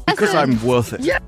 Because I'm worth it. Yeah.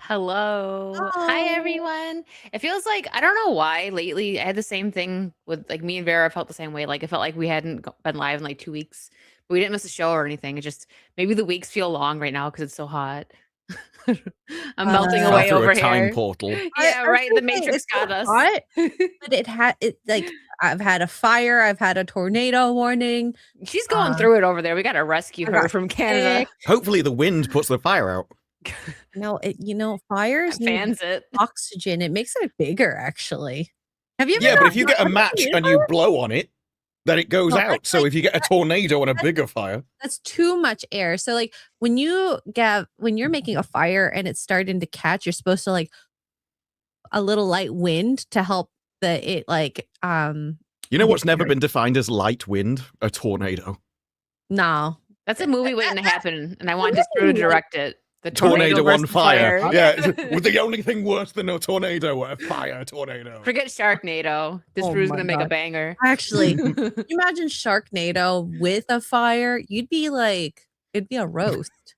Hello. Hi, everyone. It feels like, I don't know why lately, I had the same thing with like me and Vera felt the same way. Like it felt like we hadn't been live in like 2 weeks, but we didn't miss a show or anything. It just, maybe the weeks feel long right now because it's so hot. I'm melting Fell away through over a time here. portal. Yeah, right. The Matrix got us. Hot, but like I've had a fire, I've had a tornado warning. She's going through it over there. We got to rescue her from Canada. Hopefully the wind puts the fire out. No, fires Fans it. oxygen. It makes it bigger, actually. Have you ever? Yeah, but if you get a match and you blow on it, then it goes out. So like, if you get a tornado and a bigger fire, that's too much air. So like when you're making a fire and it's starting to catch, you're supposed to like a little light wind to help you know what's never been defined as light wind? A tornado. No. That's a movie waiting to happen, and I want Disprue to direct it. The tornado on fire. Yeah. With the only thing worse than a tornado, a fire tornado. Forget Sharknado. Disprue's gonna make a banger. Actually, can you imagine Sharknado with a fire? It'd be a roast.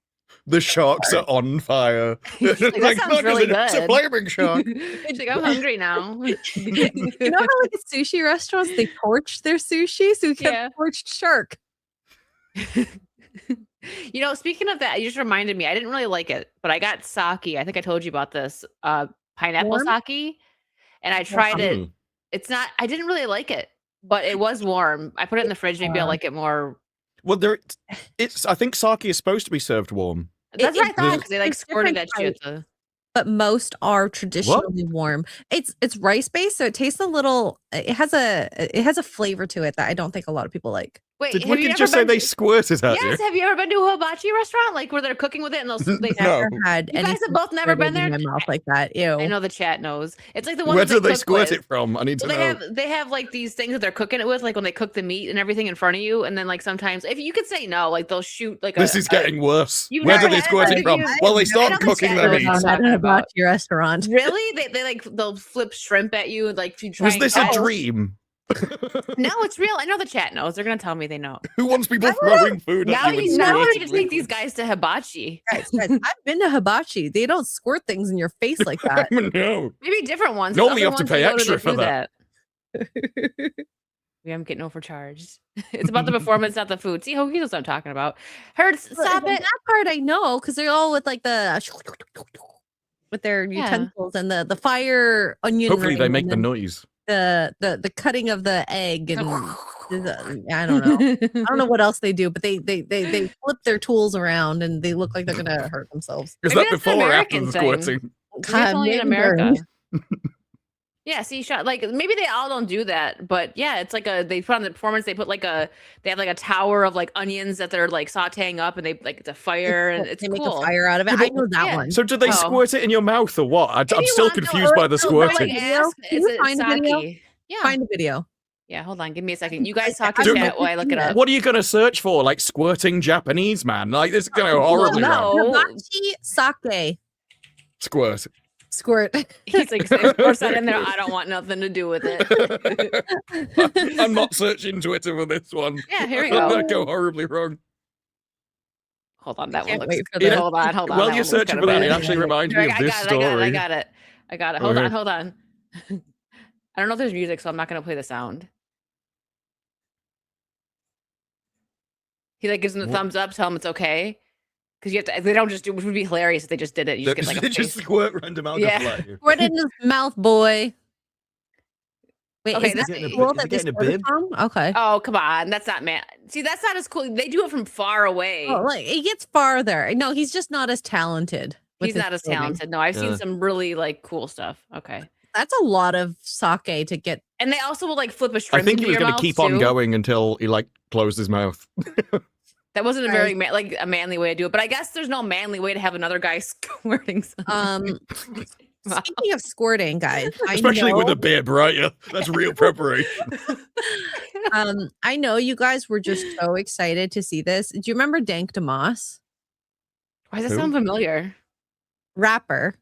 The sharks are on fire. Like, that sounds really good. It's a flaming shark. She's like, I'm hungry now. You know how like at sushi restaurants they torch their sushi, so we get torched shark. You know, speaking of that, you just reminded me. I didn't really like it, but I got sake. I think I told you about this. Pineapple sake, and I tried it. It's not. I didn't really like it, but it was warm. I put it in the fridge. Maybe I'll like it more. Well, I think sake is supposed to be served warm. That's what I thought because they like squirted that shit. But most are traditionally warm. It's rice based, so it tastes a little. It has a flavor to it that I don't think a lot of people like. Wait, did Wicked just say they squirted at you? Yes, have you ever been to a hibachi restaurant like where they're cooking with it and they never had? You guys have both never been there. In my mouth like that. Ew. I know the chat knows. It's like the one. Where do they squirt it from? I need to know. They have like these things that they're cooking it with, like when they cook the meat and everything in front of you, and then like sometimes if you could say no, like they'll shoot like. This is getting worse. Where do they squirt it from? Well, they start cooking their meat. At a hibachi restaurant. Really? They'll flip shrimp at you and like if you try. Was this a dream? No, it's real. I know the chat knows. They're gonna tell me they know. Who wants people throwing food now at you? Now we need to take these guys to hibachi. Guys, I've been to hibachi. They don't squirt things in your face like that. No. Maybe different ones. Normally you have to pay extra for that. I'm getting overcharged. It's about the performance, not the food. See, he knows what I'm talking about. Stop it. That part I know because they're all with like with their utensils and the fire onion. Hopefully they make the noise. The cutting of the egg and I don't know. I don't know what else they do, but they flip their tools around and they look like they're gonna hurt themselves. Is that before or after the squirting? Definitely in America. Yeah, see, like maybe they all don't do that, but yeah, it's like they put on the performance. They have like a tower of like onions that they're like sautéing up, and they like it's a fire, and it's they cool. Make a fire out of it. I know that one. So do they squirt it in your mouth or what? I'm still confused by the squirting. Can you find the video? Yeah, find the video. Yeah, hold on, give me a second. You guys talk in chat while I look it up. What are you gonna search for? Like squirting Japanese man? Like this is gonna go horribly wrong. Hibachi sake. Squirt. He's like, squirt that in there. I don't want nothing to do with it. I'm not searching Twitter for this one. Yeah, here we go. I'm gonna go horribly wrong. Hold on, that one looks good. Hold on. While you're searching for that, it actually reminds me of this story. I got it. Hold on. I don't know if there's music, so I'm not gonna play the sound. He like gives him the thumbs up, tell him it's okay. Because you have to, they don't just do, which would be hilarious if they just did it. You just get like a just squirt random out of fire. Squirt it in his mouth, boy. Wait, okay, is that cool that they squirted from? Okay. Oh, come on. That's not man. See, that's not as cool. They do it from far away. Oh, like it gets farther. No, he's just not as talented. He's not as talented. No, I've seen some really like cool stuff. Okay. That's a lot of sake to get. And they also will like flip a shrimp. I think he was going to keep on going until he like closed his mouth. That wasn't a very a manly way to do it, but I guess there's no manly way to have another guy squirting something. Wow. Speaking of squirting, guys, Especially with a bib, right? Yeah, that's real preparation. I know you guys were just so excited to see this. Do you remember Dank DeMoss? Why does that sound familiar? Rapper.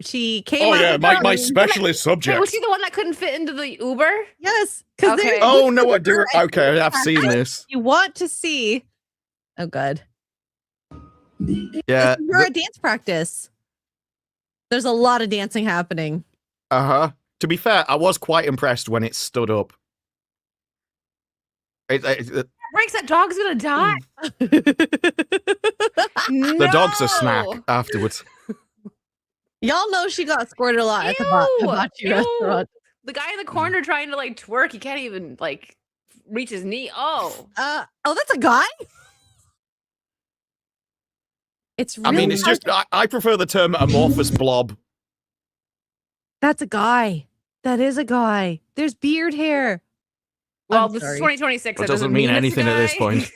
She came. Oh yeah, my specialist subject. Wait, was she the one that couldn't fit into the Uber? Yes. Okay. Oh no, I do. Okay, I've seen this. You want to see? Oh, good. Yeah, You're at dance practice. There's a lot of dancing happening. To be fair, I was quite impressed when it stood up. Breaks, that dog's gonna die. The dog's a snack afterwards. Y'all know she got squirted a lot at the hibachi restaurant. The guy in the corner trying to like twerk, he can't even like reach his knee. Oh, that's a guy. It's really I mean, it's just I prefer the term amorphous blob. That's a guy. That is a guy. There's beard hair. Well, this is 2026. It doesn't mean anything at this point.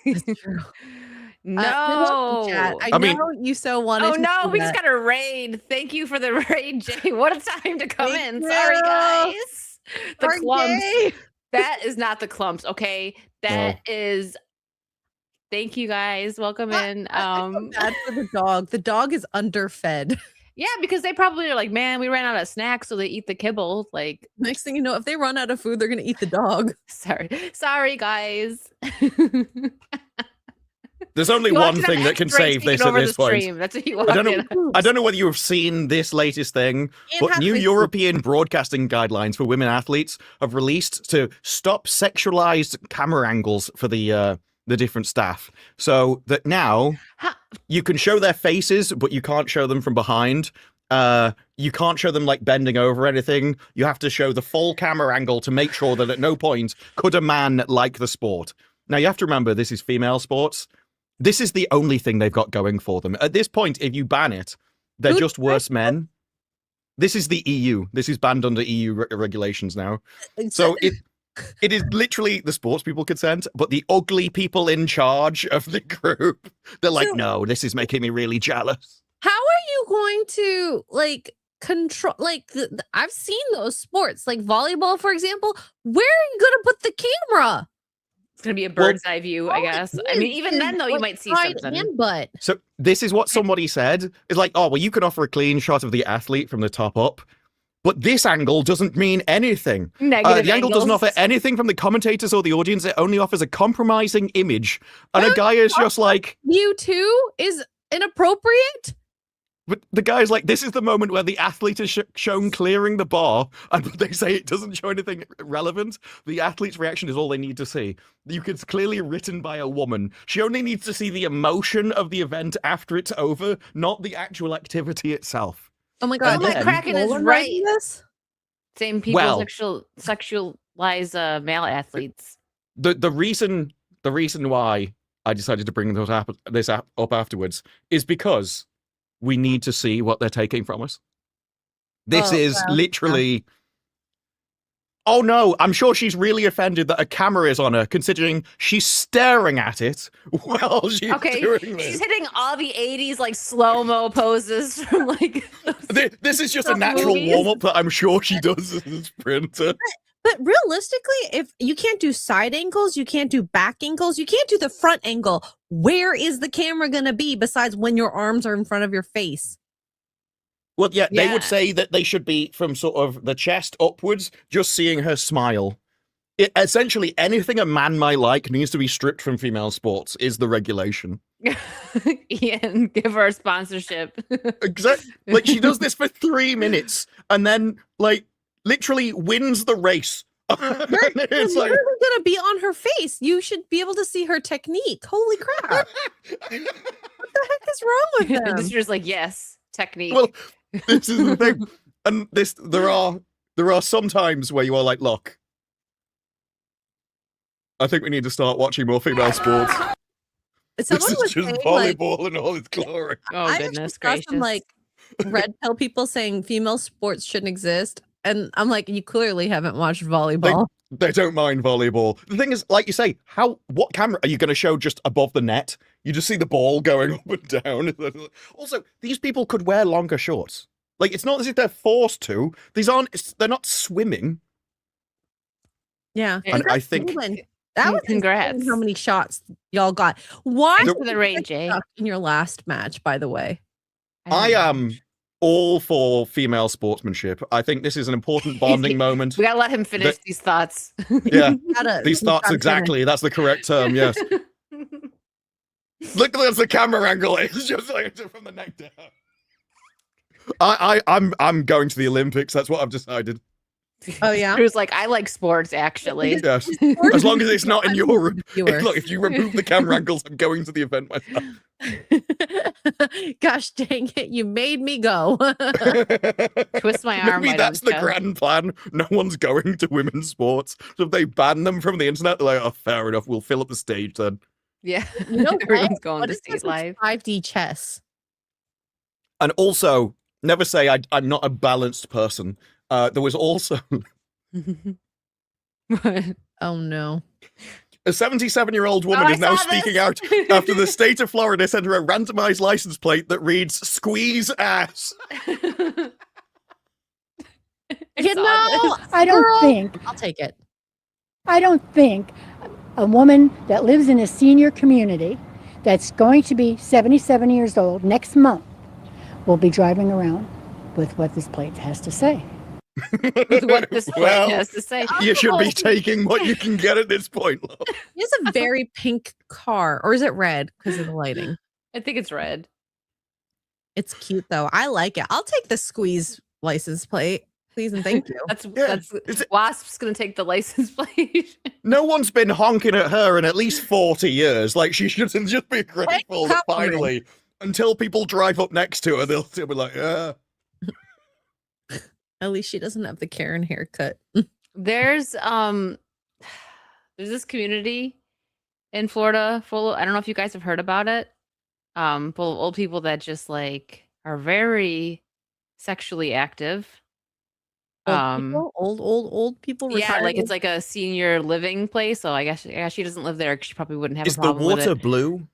No. I know you so wanted. Oh no, we just got a raid. Thank you for the raid, Jay. What a time to come in. Sorry, guys. The clumps. That is not the clumps. Okay, that is. Thank you guys. Welcome in. I feel bad for the dog. The dog is underfed. Yeah, because they probably are like, man, we ran out of snacks, so they eat the kibble. Like, next thing you know, if they run out of food, they're gonna eat the dog. Sorry, guys. There's only one thing that can save this at this point. That's what you I don't know whether you have seen this latest thing, but new European broadcasting guidelines for women athletes have released to stop sexualized camera angles for the different staff, so that now you can show their faces, but you can't show them from behind. You can't show them like bending over anything. You have to show the full camera angle to make sure that at no point could a man like the sport. Now you have to remember, this is female sports. This is the only thing they've got going for them. At this point, if you ban it, they're just worse men. This is the EU. This is banned under EU regulations now. So it is literally the sports people consent, but the ugly people in charge of the group, they're like, no, this is making me really jealous. How are you going to like control? Like, I've seen those sports, like volleyball, for example. Where are you going to put the camera? It's going to be a bird's eye view, I guess. I mean, even then, though, you might see something. So this is what somebody said. It's like, oh, well, you can offer a clean shot of the athlete from the top up, but this angle doesn't mean anything. The angle doesn't offer anything from the commentators or the audience. It only offers a compromising image. And a guy is just like... You too is inappropriate? But the guy's like, this is the moment where the athlete is shown clearing the bar, and they say it doesn't show anything relevant. The athlete's reaction is all they need to see. It's clearly written by a woman. She only needs to see the emotion of the event after it's over, not the actual activity itself. Oh my God. My Kraken is right. Same people sexualize male athletes. The reason why I decided to bring this up afterwards is because we need to see what they're taking from us. This is literally... Oh no, I'm sure she's really offended that a camera is on her, considering she's staring at it while she's doing this. She's hitting all the 80s like slow-mo poses from like... This is just a natural warm-up that I'm sure she does as a sprinter. But realistically, if you can't do side angles, you can't do back angles, you can't do the front angle, where is the camera going to be besides when your arms are in front of your face? Well, yeah, they would say that they should be from sort of the chest upwards, just seeing her smile. Essentially, anything a man might like needs to be stripped from female sports, is the regulation. Ian, give her a sponsorship. Exactly. Like, she does this for 3 minutes, and then, like, literally wins the race. It's like, gonna be on her face. You should be able to see her technique. Holy crap. What the heck is wrong with them? This is like, yes, technique. Well, this is the thing. And there are some times where you are like, look, I think we need to start watching more female sports. This is just volleyball in all its glory. Oh, goodness gracious. Some, like, red pill people saying female sports shouldn't exist. And I'm like, you clearly haven't watched volleyball. They don't mind volleyball. The thing is, like you say, what camera are you going to show just above the net? You just see the ball going up and down. Also, these people could wear longer shorts. Like, it's not as if they're forced to. They're not swimming. Yeah. And I think that was congrats. How many shots y'all got? Why for the rain, Jay? In your last match, by the way. I am all for female sportsmanship. I think this is an important bonding moment. We gotta let him finish these thoughts. Yeah, these thoughts exactly. That's the correct term. Yes. Look, that's the camera angle. It's just like from the neck down. I'm going to the Olympics. That's what I've decided. Oh yeah. It was like, I like sports actually. Yes. As long as it's not in Europe. Look, if you remove the camera angles, I'm going to the event myself. Gosh dang it, you made me go. Twist my arm. Maybe that's the grand plan. No one's going to women's sports. So if they ban them from the internet, they're like, oh, fair enough, we'll fill up the stage then. Yeah. You know everyone's going to stage live. 5D chess. And also, never say I'm not a balanced person. There was also oh no. A 77-year-old woman is now speaking out after the state of Florida sent her a randomized license plate that reads "squeeze ass." I don't think. I'll take it. I don't think a woman that lives in a senior community that's going to be 77 years old next month will be driving around with what this plate has to say. What this plate has to say. You should be taking what you can get at this point, love. He has a very pink car, or is it red because of the lighting? I think it's red. It's cute though. I like it. I'll take the squeeze license plate, please and thank you. That's Wasp's gonna take the license plate. No one's been honking at her in at least 40 years. Like, she shouldn't just be grateful that finally, until people drive up next to her, they'll be like, yeah. At least she doesn't have the Karen haircut. There's this community in Florida full of, I don't know if you guys have heard about it. Full of old people that just like are very sexually active. Old people Yeah, like it's like a senior living place. So I guess she doesn't live there because she probably wouldn't have a problem with it. Is the water blue?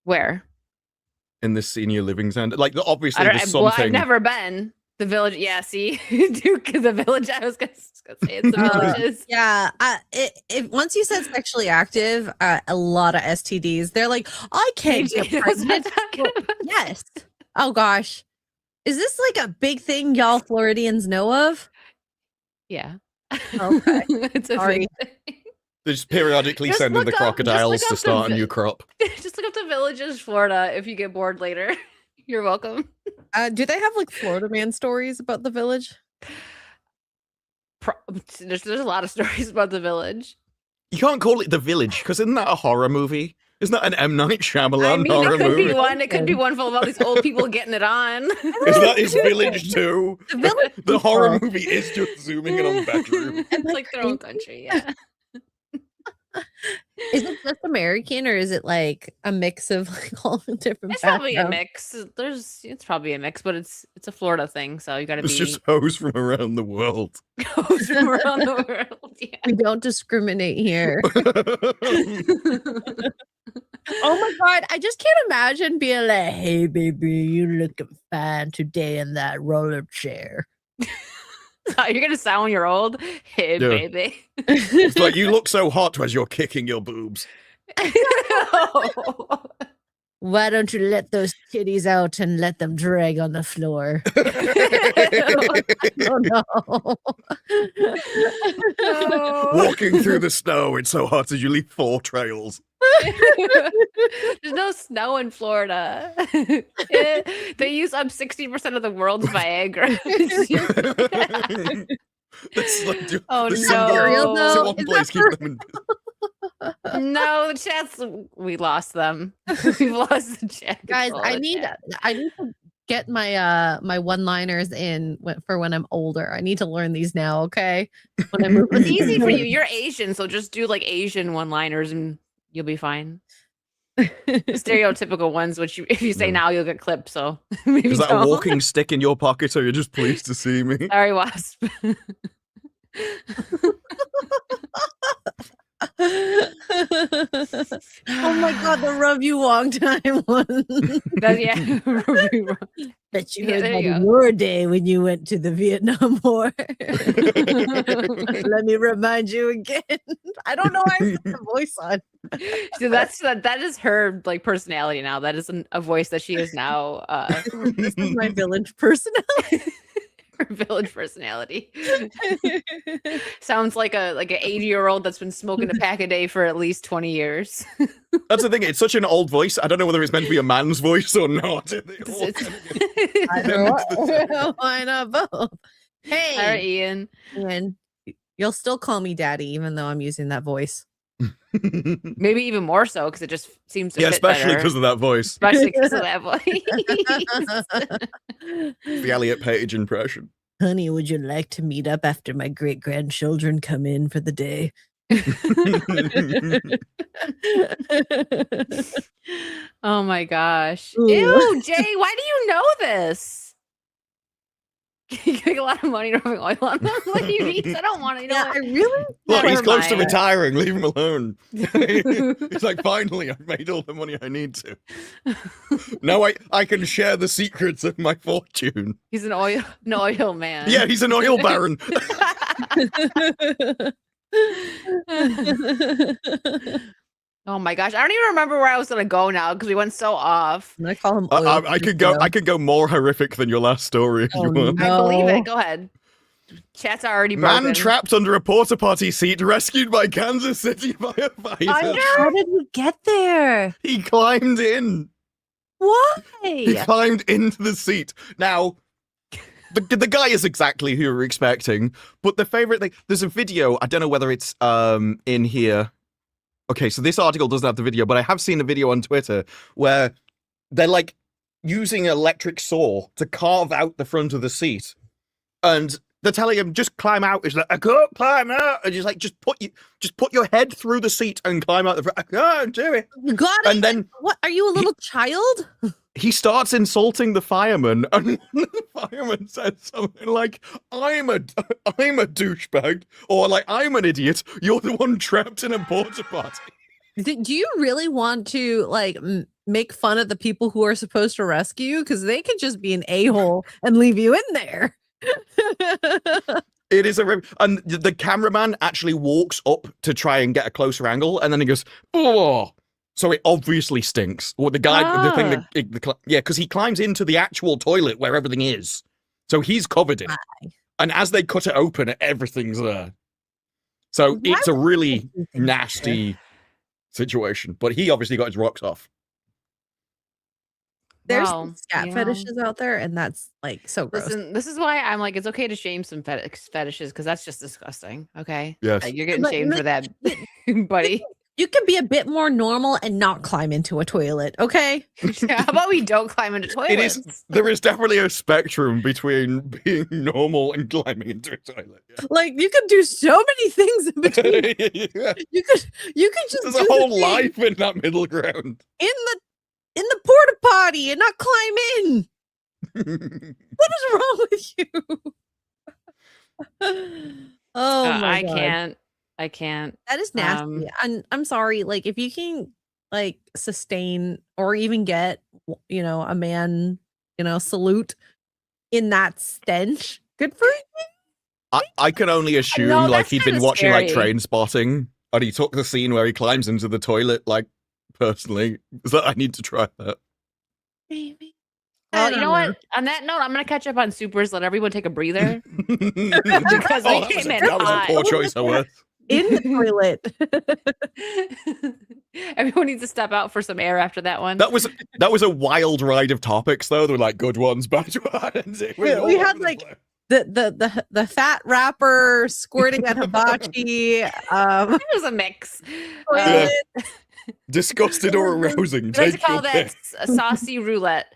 Where? In this senior living center? Like, obviously there's something. Well, I've never been. The village, yeah. See, Duke, the village. I was gonna say it's the villages. Yeah, once you said sexually active, a lot of STDs. They're like, I can't get pregnant. Yes. Oh gosh, is this like a big thing y'all Floridians know of? Yeah. Okay. It's a big thing. They're just periodically sending the crocodiles to start a new crop. Just look up the villages, Florida. If you get bored later, you're welcome. Do they have like Florida man stories about the village? There's a lot of stories about the village. You can't call it the village because isn't that a horror movie? Isn't that an M. Night Shyamalan horror movie? It could be one full of all these old people getting it on. Is that his village too? The horror movie is just zooming in on the bedroom. It's like their own country, yeah. Is it just American or is it like a mix of like all the different? It's probably a mix. It's probably a mix, but it's a Florida thing, so you got to be. It's just hoes from around the world. Hoes from around the world. Yeah. We don't discriminate here. Oh my god, I just can't imagine being like, "Hey baby, you looking fine today in that roller chair." You're gonna sound you're old. Hey baby. It's like, you look so hot as you're kicking your boobs. Why don't you let those kitties out and let them drag on the floor? Oh no. Walking through the snow, it's so hot as you leave 4 trails. There's no snow in Florida. They use up 60% of the world's Viagra. Oh no! One place keep them in. No, the chats, we lost them. We've lost the chat. Guys, I need to get my my one-liners in for when I'm older. I need to learn these now, okay? When I move. It's easy for you. You're Asian, so just do like Asian one-liners and you'll be fine. Stereotypical ones, which if you say now, you'll get clipped. So maybe is that a walking stick in your pocket, or you're just pleased to see me? Sorry, Wasp. Oh my god, the rub you long time one. Bet you heard there that you in go. your day when you went to the Vietnam War. Let me remind you again. I don't know why I put the voice on. So that is her like personality now. That is a voice that she is now. This is my village personality. Her village personality. Sounds like an 80-year-old that's been smoking a pack a day for at least 20 years. That's the thing. It's such an old voice. I don't know whether it's meant to be a man's voice or not. I know. Why not both? Hey, all right, Ian. Ian, you'll still call me daddy, even though I'm using that voice. Maybe even more so because it just seems to fit especially better. because of that voice. Especially because of that voice. The Elliot Page impression. Honey, would you like to meet up after my great grandchildren come in for the day? Oh my gosh. Ooh. Ew, Jay, why do you know this? You make a lot of money rubbing oil on them. What do you mean? I don't want to. Yeah, I really. Look, he's Never close to mind. retiring. Leave him alone. He's like, finally, I've made all the money I need to. Now I can share the secrets of my fortune. He's an oil man. Yeah, he's an oil baron. Oh my gosh, I don't even remember where I was gonna go now because we went so off. I call him. I could go more horrific than your last story if you want. I believe No. it. Go ahead. Chat's already broken. Man trapped under a porta potty seat, rescued by Kansas City firefighters. How did we get there? He climbed in. He Why? climbed into the seat. Now, the guy is exactly who you're expecting, but the favorite thing, there's a video, I don't know whether it's in here. Okay, so this article doesn't have the video, but I have seen a video on Twitter where they're like using an electric saw to carve out the front of the seat. And they're telling him, just climb out. He's like, I can't climb out. And he's like, just put your head through the seat and climb out the front. I can't do it. You got it. And then What? Are you a little child? he starts insulting the fireman, and the fireman says something like, I'm a douchebag, or like, I'm an idiot. You're the one trapped in a porta potty. Do you really want to like make fun of the people who are supposed to rescue you? Because they could just be an a-hole and leave you in there. It is and the cameraman actually walks up to try and get a closer angle, and then he goes, oh. So it obviously stinks. Or the guy, the thing that, yeah, because he climbs into the actual toilet where everything is. So he's covered in it. And as they cut it open, everything's there. So Why it's a would really they do things like nasty situation. But he obviously got his rocks off. There's Wow, some scat you know. fetishes out there, and that's like so gross. Listen, this is why I'm like, it's okay to shame some fetishes because that's just disgusting. Okay. Yes. You're getting But shamed for that, buddy. You can be a bit more normal and not climb into a toilet, okay? How about we don't climb into toilets? There is definitely a spectrum between being normal and climbing into a toilet. Yeah. Like you can do so many things in between. Yeah. You could just There's do a the whole thing life in that middle ground. in the porta potty and not climb in. What is wrong with you? Oh my I God. can't. That is nasty. And I'm sorry, like if you can like sustain or even get a man, salute in that stench, good for you. I can only assume No, like that's he'd been kinda watching like scary. Train Spotting, and he took the scene where he climbs into the toilet. Like personally, so I need to try that. Maybe. Well, you know what? On that note, I'm gonna catch up on supers. Let everyone take a breather. Because we came in that was a hot. poor choice of words. In the toilet. Everyone needs to step out for some air after that one. That was a wild ride of topics, though. There were like good ones, bad ones. It was We all had, over the like, place. the fat rapper squirting at hibachi. It was a mix. Yeah. Disgusted or arousing. I like to Take call your that pick. a saucy roulette.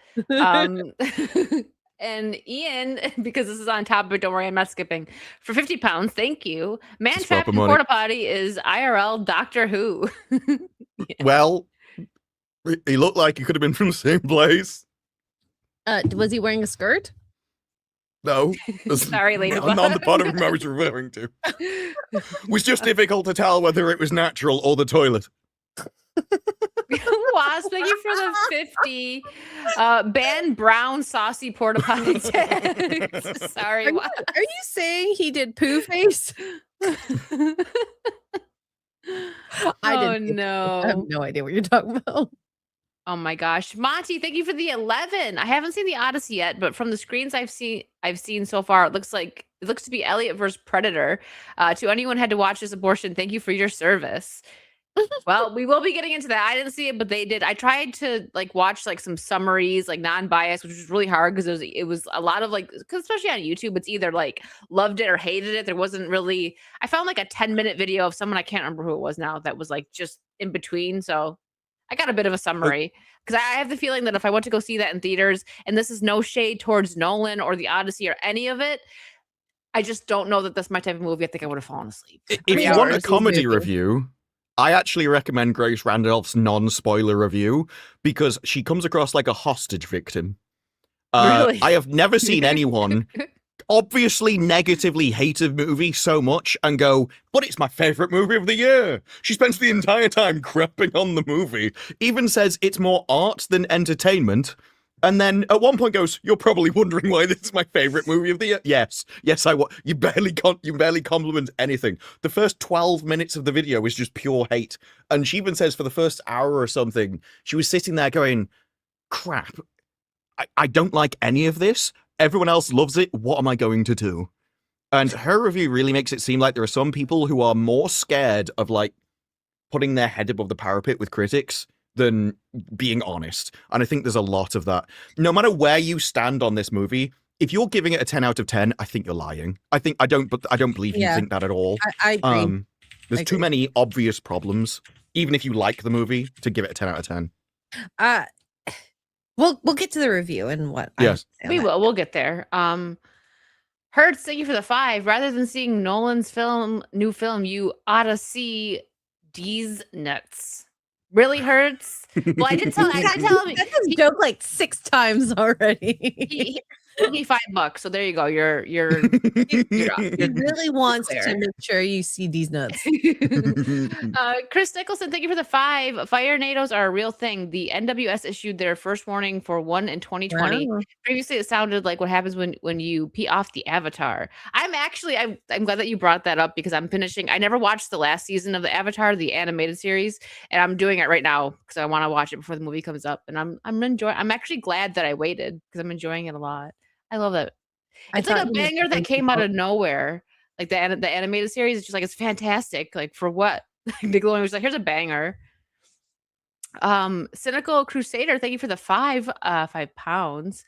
And Ian, because this is on top, but don't worry, I'm not skipping. For 50 pounds, thank you. Man Just trapped drop in a money. porta potty is IRL Doctor Who. Well, he looked like he could have been from the same place. Was he wearing a skirt? No. Sorry, Ladybug. Not the part of him I was referring to. It was just difficult to tell whether it was natural or the toilet. Wasp, thank you for the 50. Ban Brown Saucy Porta Potty tags. Sorry, Are you saying he did poo face? I no. I have no idea what you're talking about. Oh my gosh. Monty, thank you for the 11. I haven't seen the Odyssey yet, but from the screens I've seen so far, it looks to be Elliot versus Predator. To anyone had to watch this abortion, thank you for your service. Well, we will be getting into that. I didn't see it, but they did. I tried to watch some summaries, non-biased, which was really hard because it was a lot of cause especially on YouTube, it's either loved it or hated it. There wasn't really. I found a 10-minute video of someone, I can't remember who it was now, that was just in between. So I got a bit of a summary because I have the feeling that if I went to go see that in theaters, and this is no shade towards Nolan or the Odyssey or any of it, I just don't know that that's my type of movie. I think I would have fallen asleep. If you want a comedy review, I actually recommend Grace Randolph's non-spoiler review because she comes across like a hostage victim. Really? I have never seen anyone obviously negatively hate a movie so much and go, but it's my favorite movie of the year. She spends the entire time crapping on the movie, even says it's more art than entertainment. And then at one point goes, "You're probably wondering why this is my favorite movie of the year." Yes, you barely compliment anything. The first 12 minutes of the video is just pure hate. And she even says for the first hour or something, she was sitting there going, "Crap, I don't like any of this. Everyone else loves it. What am I going to do?" And her review really makes it seem like there are some people who are more scared of putting their head above the parapet with critics than being honest. And I think there's a lot of that. No matter where you stand on this movie, if you're giving it a 10 out of 10, I think you're lying. I don't believe you think that at all. I agree. There's too many obvious problems, even if you like the movie, to give it a 10 out of 10. We'll get to the review and what. Yes. We will. We'll get there. Hertz, thank you for the 5. Rather than seeing Nolan's new film, you ought to see D's Nuts. Really hurts. Well, I did tell him. That's a joke 6 times already. He gave me $5, so there you go. You're He really wants to make sure you see these nuts. Chris Nicholson, thank you for the 5. Fire tornadoes are a real thing. The NWS issued their first warning for one in 2020. Wow. Previously, it sounded like what happens when you pee off the Avatar. I'm glad that you brought that up because I'm finishing. I never watched the last season of the Avatar, the animated series, and I'm doing it right now because I want to watch it before the movie comes up. And I'm actually glad that I waited because I'm enjoying it a lot. I love it. It's like a banger that came out of nowhere. Like the animated series, it's just it's fantastic. For what? Nickelodeon was here's a banger. Cynical Crusader, thank you for the 5 £5.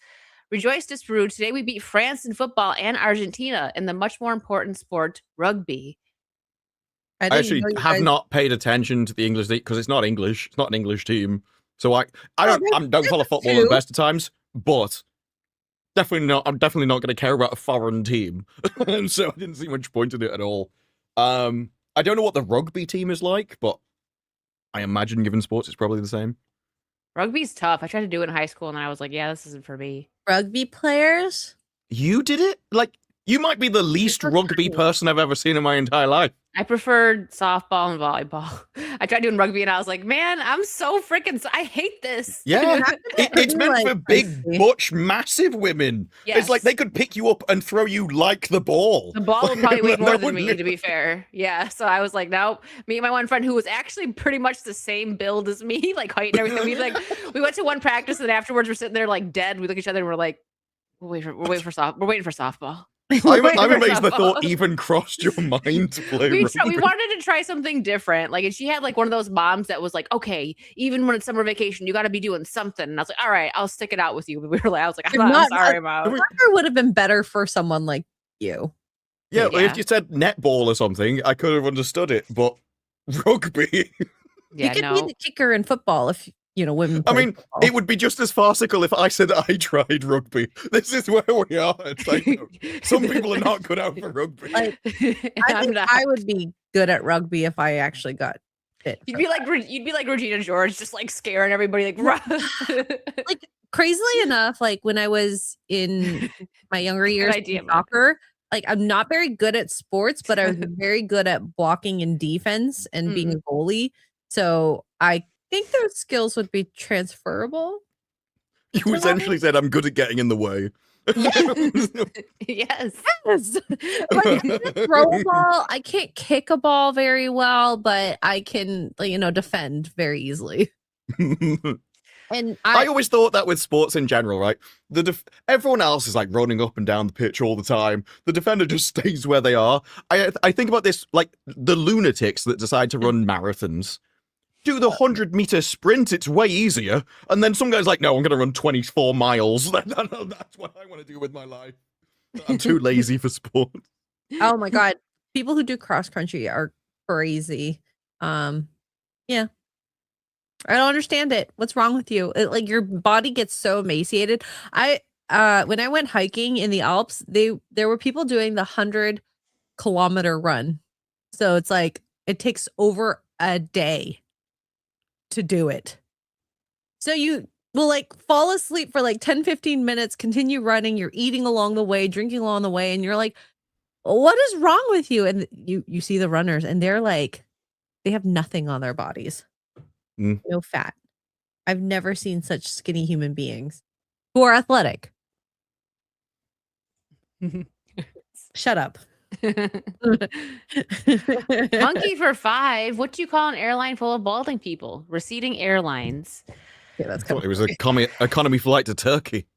Rejoice Disparu. Today we beat France in football and Argentina in the much more important sport, rugby. I actually have not paid attention to the English league because it's not English. It's not an English team. So I don't follow football at the best of times, but I'm definitely not going to care about a foreign team. And so I didn't see much point in it at all. I don't know what the rugby team is like, but I imagine given sports, it's probably the same. Rugby's tough. I tried to do it in high school and I was like, yeah, this isn't for me. Rugby players? You did it? You might be the least rugby person I've ever seen in my entire life. I preferred softball and volleyball. I tried doing rugby and I was like, man, I'm so freaking, I hate this. Yeah, it's meant for big, butch, massive women. Yes. It's they could pick you up and throw you like the ball. The ball would probably weigh more than me, to be fair. Yeah, so I was like, nope. Me and my one friend who was actually pretty much the same build as me, height and everything. We went to one practice and afterwards we're sitting there dead. We look at each other and we're like, we're waiting for softball. I'm amazed the thought even crossed your mind to play we rugby. wanted to try something different. And she had one of those moms that was like, okay, even when it's summer vacation, you got to be doing something. And I was like, all right, I'll stick it out with you. But I was like, I'm sorry, Mom. Soccer would have been better for someone like you. Yeah, well, if you said netball or something, I could have understood it. But rugby. Yeah, you could be the kicker in football if women. I mean, football. It would be just as farcical if I said I tried rugby. This is where we are. It's some people are not good out for rugby. I think I would be good at rugby if I actually got fit. You'd be like Regina George, just scaring everybody. Crazily enough, when I was in my younger years idea, in soccer. Like I'm not very good at sports, but I was very good at blocking and defense and being a goalie. So I think those skills would be transferable. You essentially said, I'm good at getting in the way. Yes. Like, I can throw a ball. I can't kick a ball very well, but I can, defend very easily. And I always thought that with sports in general, right? Everyone else is like running up and down the pitch all the time. The defender just stays where they are. I think about this, like the lunatics that decide to run marathons. Do the 100-meter sprint, it's way easier. And then some guy's like, no, I'm going to run 24 miles. That's what I want to do with my life. I'm too lazy for sport. Oh my God. People who do cross country are crazy. Yeah. I don't understand it. What's wrong with you? Like your body gets so emaciated. When I went hiking in the Alps, there were people doing the 100-kilometer run. So it's like it takes over a day to do it. So you will like fall asleep for like 10-15 minutes, continue running, you're eating along the way, drinking along the way, and you're like, what is wrong with you? And you see the runners and they're like, they have nothing on their bodies. No fat. I've never seen such skinny human beings who are athletic. Shut up. Monkey for 5. What do you call an airline full of balding people? Receding Airlines. Yeah, that's I thought it was an economy flight to Turkey.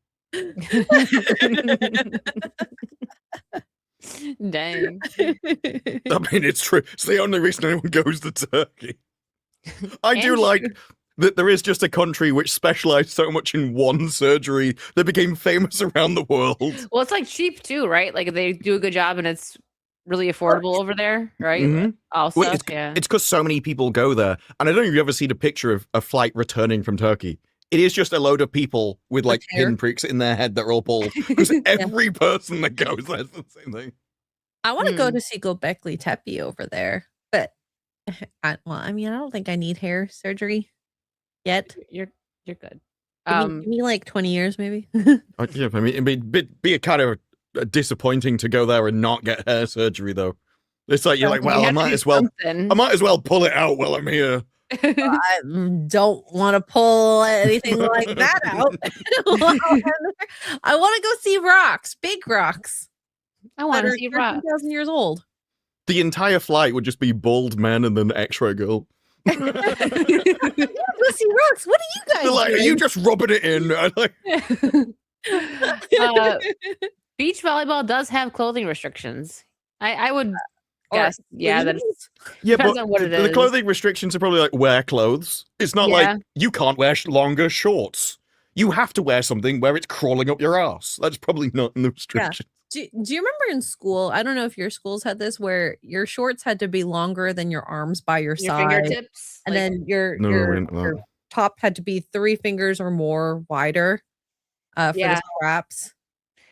Dang. I mean, it's true. It's the only reason anyone goes to Turkey. I do like that there is just a country which specialized so much in one surgery that became famous around the world. Well, it's like cheap too, right? Like they do a good job and it's really affordable over there, right? Mm-hmm. Also, well, it's because so many people go there. And I don't know if you've ever seen a picture of a flight returning from Turkey. It is just a load of people with like pinpricks in their head that are all bald. Because every person that goes there is the same thing. I want to go to see Göbekli Tepe over there, but I don't think I need hair surgery yet. You're good. Give me like 20 years, maybe. Yeah, I mean, it'd be a kind of disappointing to go there and not get hair surgery, though. It's like you're like, well, I might as well pull it out while I'm here. I don't want to pull anything like that out. I want to go see rocks, big rocks. I want to see rocks. 2,000 years old. The entire flight would just be bald men and then X-ray girl. Go see rocks. What are you guys like, doing? are you just rubbing it in? Beach volleyball does have clothing restrictions. I would guess, but depends on what it is. The clothing restrictions are probably like wear clothes. It's not like you can't wear longer shorts. You have to wear something where it's crawling up your ass. That's probably not in the restrictions. Yeah. Do you remember in school? I don't know if your schools had this, where your shorts had to be longer than your arms by your side, fingertips, and then your top had to be 3 fingers or more wider for the straps.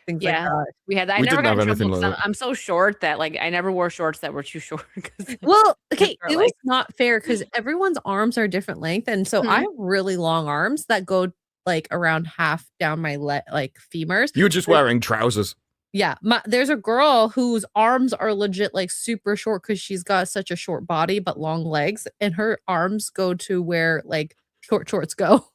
Things like that. We had that. I never got in trouble because I'm so short that like I never wore shorts that were too short. Well, okay, it was not fair because everyone's arms are different length, and so I have really long arms that go like around half down my femurs. You're just wearing trousers. Yeah, there's a girl whose arms are legit like super short because she's got such a short body but long legs, and her arms go to where like short shorts go.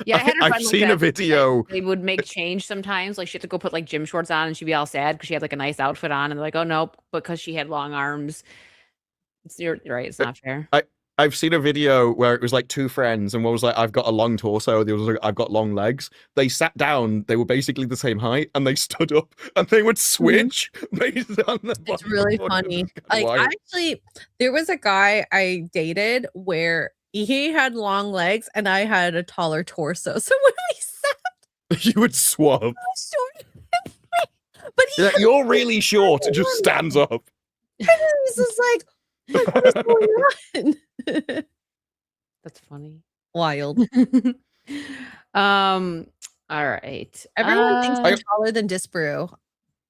Yeah, I had I've seen a video. They would make change sometimes. Like she had to go put like gym shorts on, and she'd be all sad because she had like a nice outfit on, and they're like, "Oh no," because she had long arms. You're right. It's not fair. I've seen a video where it was like 2 friends, and one was like, I've got a long torso, the other was like, I've got long legs. They sat down, they were basically the same height, and they stood up, and they would switch based on the body. It's really funny. Like, actually, there was a guy I dated where he had long legs, and I had a taller torso. So when we sat, you would swap. But you're really short. It just stands up. And he's just like, what is going on? That's funny. Wild. All right. Everyone thinks I'm taller than Disparu.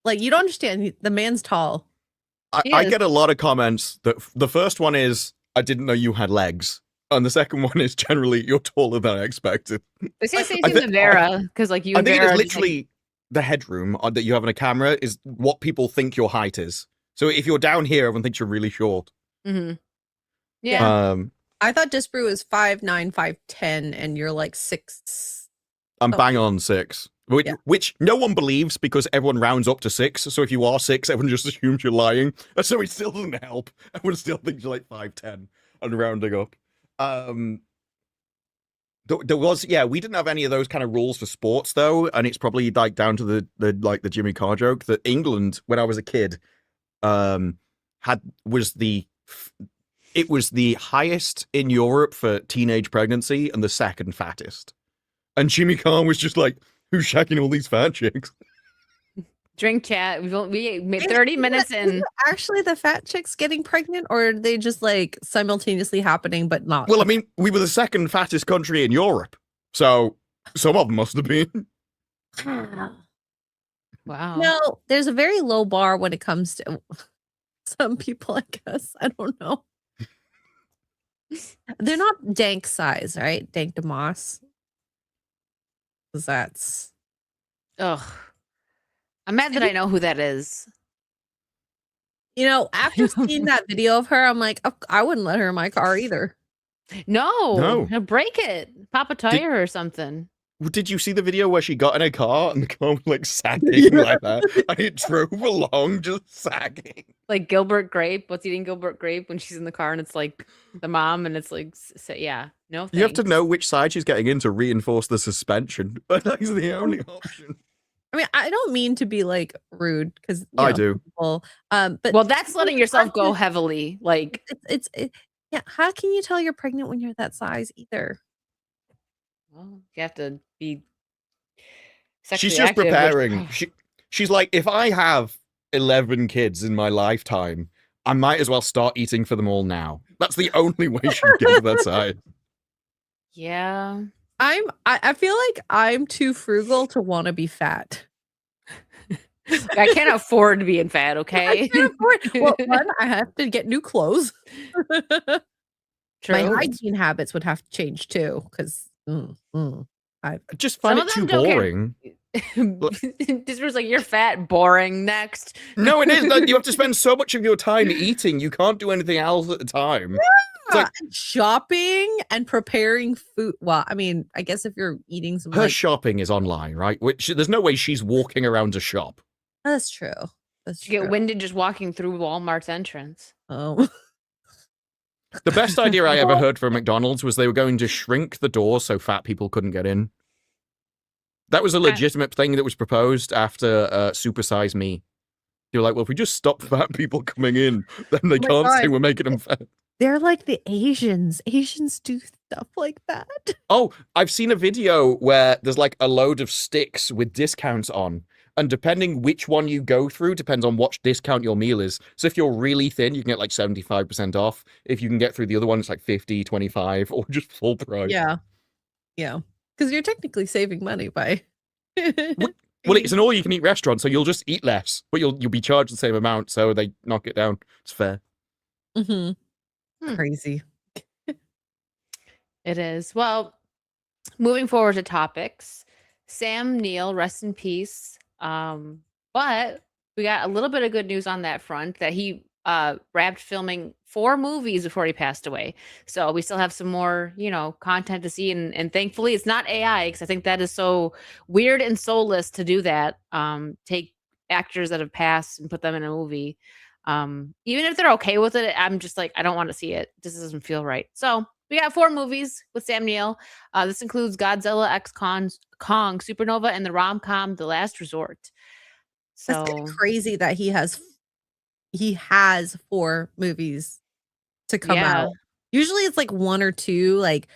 Like, you don't understand. The man's tall. I get a lot of comments that the first one is, I didn't know you had legs. And the second one is generally, you're taller than I expected. They say same thing to Vera, because like you and Vera. I think it is literally the headroom that you have on a camera is what people think your height is. So if you're down here, everyone thinks you're really short. Mm-hmm. Yeah. I thought Disbrew was 5'9", 5'10", and you're like 6. I'm bang on 6. Which no one believes because everyone rounds up to 6. So if you are 6, everyone just assumes you're lying. So it still doesn't help. Everyone still thinks you're like 5'10" and rounding up. There was, we didn't have any of those kind of rules for sports though, and it's probably like down to the Jimmy Carr joke that England, when I was a kid, was the highest in Europe for teenage pregnancy and the second fattest. And Jimmy Carr was just like, who's shacking all these fat chicks? Drink chat. We made 30 minutes in. Actually, the fat chicks getting pregnant, or are they just like simultaneously happening, but not? Well, I mean, we were the second fattest country in Europe, so some of them must have been. Wow. No, there's a very low bar when it comes to some people, I guess. I don't know. They're not dank size, right? Dank DeMoss. Because that's... Ugh. I'm mad that I know who that is. You know, after seeing that video of her, I'm like, I wouldn't let her in my car either. No. Break it. Pop a tire or something. Did you see the video where she got in a car and the car was like sagging like that? And it drove along just sagging. Like Gilbert Grape. What's eating Gilbert Grape when she's in the car and it's like the mom and it's like, no thanks. You have to know which side she's getting in to reinforce the suspension. But that's the only option. I mean, I don't mean to be like rude because I do. People, but that's letting yourself go heavily. Like yeah. How can you tell you're pregnant when you're that size either? Well, you have to be sexually She's just active, preparing. She's like, if I have 11 kids in my lifetime, I might as well start eating for them all now. That's the only way she can get to that size. Yeah. I feel like I'm too frugal to want to be fat. I can't afford to be in fat, okay? I can't afford. Well, one, I have to get new clothes. True. My hygiene habits would have to change too, because I just find it too boring. This was like, you're fat, boring, next. No, it is. Like, you have to spend so much of your time eating. You can't do anything else at the time. Yeah, like, shopping and preparing food. Well, I mean, I guess if you're eating some... Her shopping is online, right? Which there's no way she's walking around to shop. That's true. That's true. You get winded just walking through Walmart's entrance. Oh. The best idea I ever heard from McDonald's was they were going to shrink the doors so fat people couldn't get in. That was a legitimate thing that was proposed after Super Size Me. They were like, well, if we just stop fat people coming in, then they can't say we're making them fat. They're like the Asians. Asians do stuff like that. Oh, I've seen a video where there's like a load of sticks with discounts on. And depending which one you go through depends on what discount your meal is. So if you're really thin, you can get like 75% off. If you can get through the other one, it's like 50, 25, or just full price. Yeah. Yeah. Because you're technically saving money by... Well, it's an all-you-can-eat restaurant, so you'll just eat less, but you'll be charged the same amount, so they knock it down. It's fair. Mm-hmm. Crazy. It is. Well, moving forward to topics. Sam Neill, rest in peace. But we got a little bit of good news on that front that he wrapped filming 4 movies before he passed away. So we still have some more, content to see. And thankfully it's not AI, because I think that is so weird and soulless to do that. Take actors that have passed and put them in a movie. Even if they're okay with it, I'm just like, I don't want to see it. This doesn't feel right. So we got 4 movies with Sam Neill. This includes Godzilla X Kong, Supernova, and the rom-com The Last Resort. So That's kind of crazy that he has 4 movies to come out. Usually it's like 1 or 2, like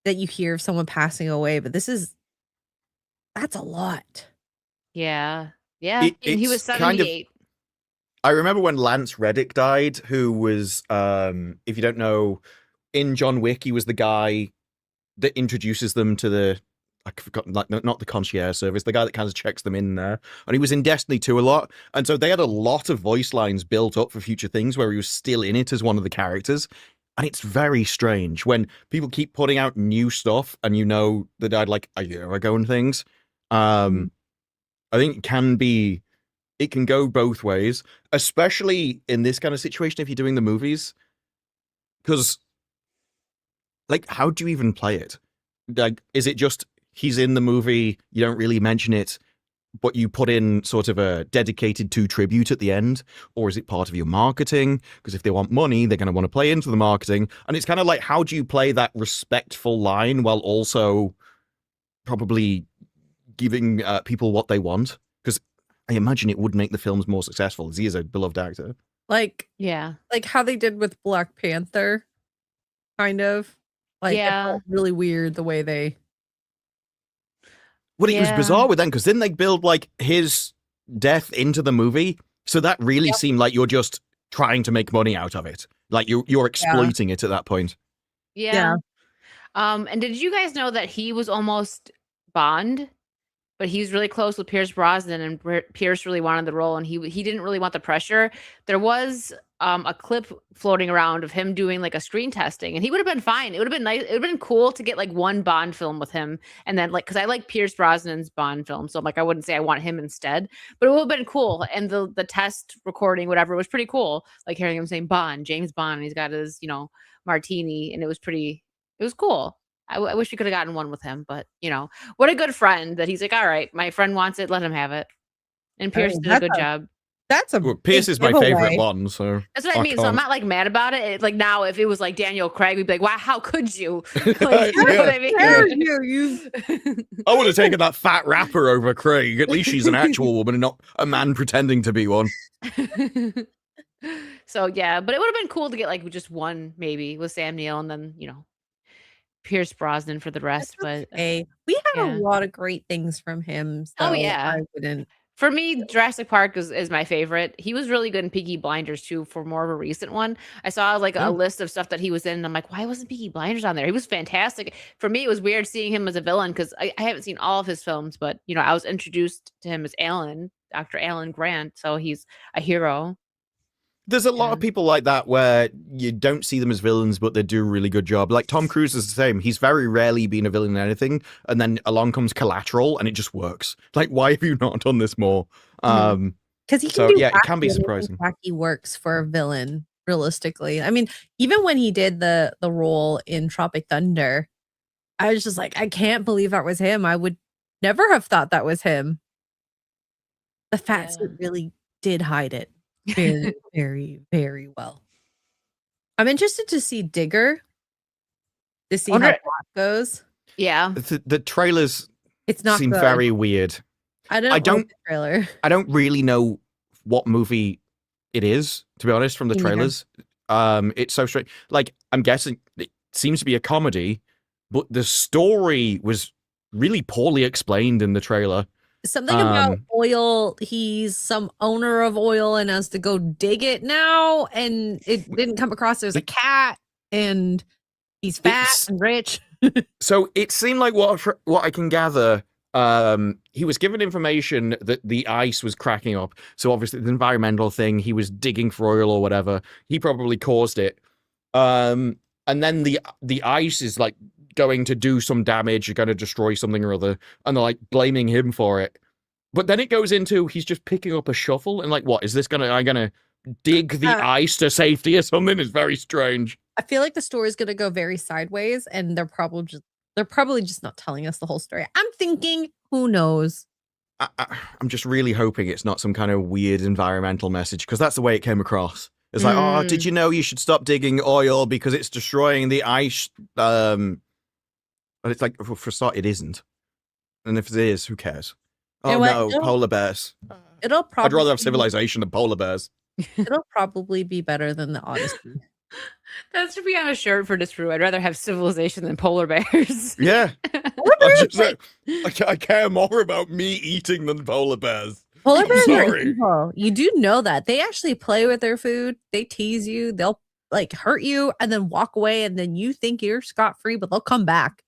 that you hear of someone passing away, but that's a lot. Yeah. And he was 78. I remember when Lance Reddick died, who was, if you don't know, in John Wick, he was the guy that introduces them to I forgot, like, not the concierge service, the guy that kind of checks them in there. And he was in Destiny 2 a lot. And so they had a lot of voice lines built up for future things where he was still in it as one of the characters. And it's very strange when people keep putting out new stuff and you know they died like a year ago and things. I think it can go both ways, especially in this kind of situation if you're doing the movies. Because, like, how do you even play it? Like, is it just he's in the movie, you don't really mention it, but you put in sort of a dedicated to tribute at the end? Or is it part of your marketing? Because if they want money, they're going to want to play into the marketing. And it's kind of like, how do you play that respectful line while also probably giving people what they want? Because I imagine it would make the films more successful, as he is a beloved actor. Like, Yeah. like how they did with Black Panther, kind of. Like, it felt really weird the way they... Well, it was bizarre with them, because then they build, like, his death into the movie, so that really seemed like you're just trying to make money out of it. Like, you're exploiting it at that point. Yeah. And did you guys know that he was almost Bond? But he's really close with Pierce Brosnan, and Pierce really wanted the role, and he didn't really want the pressure. There was a clip floating around of him doing like a screen testing, and he would have been fine. It would have been nice. It would have been cool to get like one Bond film with him, and then like, because I like Pierce Brosnan's Bond film, so I'm like, I wouldn't say I want him instead, but it would have been cool. And the test recording, whatever, was pretty cool. Like hearing him saying Bond, James Bond, and he's got his martini, and it was cool. I wish we could have gotten one with him, but what a good friend that he's like, all right, my friend wants it, let him have it. And Pierce did a good job. Pierce is my favorite Bond, so that's what I mean. So I'm not like mad about it. Like now, if it was like Daniel Craig, we'd be like, wow, how could you? Like, you know what I mean? I would have taken that fat rapper over Craig. At least she's an actual woman and not a man pretending to be one. So yeah, but it would have been cool to get like just one maybe with Sam Neill, and then Pierce Brosnan for the rest. But we have a lot of great things from him. So I wouldn't. For me, Jurassic Park is my favorite. He was really good in Peaky Blinders too, for more of a recent one. I saw like a list of stuff that he was in, and I'm like, why wasn't Peaky Blinders on there? He was fantastic. For me, it was weird seeing him as a villain, because I haven't seen all of his films, but I was introduced to him as Dr. Alan Grant, so he's a hero. There's a lot of people like that where you don't see them as villains, but they do a really good job. Like Tom Cruise is the same. He's very rarely been a villain in anything, and then along comes Collateral, and it just works. Like, why have you not done this more? Because he can it can be surprising. He works for a villain, realistically. I mean, even when he did the role in Tropic Thunder, I was just like, I can't believe that was him. I would never have thought that was him. The fat suit really did hide it very, very, very well. I'm interested to see Digger, to see how that goes. Yeah, the trailers seem very weird. I don't the trailer. I don't really know what movie it is, to be honest, from the trailers. It's so strange. Like, I'm guessing it seems to be a comedy, but the story was really poorly explained in the trailer. Something about oil. He's some owner of oil and has to go dig it now, and it didn't come across. There's a cat, and he's fat and rich. So it seemed like what I can gather, he was given information that the ice was cracking up. So obviously the environmental thing, he was digging for oil or whatever. He probably caused it. And then the ice is like going to do some damage, going to destroy something or other, and they're like blaming him for it. But then it goes into he's just picking up a shovel and like, what is this I'm gonna dig the ice to safety or something? It's very strange. I feel like the story is gonna go very sideways, and they're probably just not telling us the whole story. I'm thinking, who knows? I'm just really hoping it's not some kind of weird environmental message, because that's the way it came across. It's like, oh, did you know you should stop digging oil because it's destroying the ice? But it's like, for a start, it isn't. And if it is, who cares? Oh, no, polar bears. I'd rather have civilization than polar bears. It'll probably be better than the Odyssey. That should be on a shirt for Disru. I'd rather have civilization than polar bears. Yeah. I care more about me eating than polar bears. Polar bears are evil. You do know that. They actually play with their food. They tease you. They'll like hurt you and then walk away, and then you think you're scot-free, but they'll come back.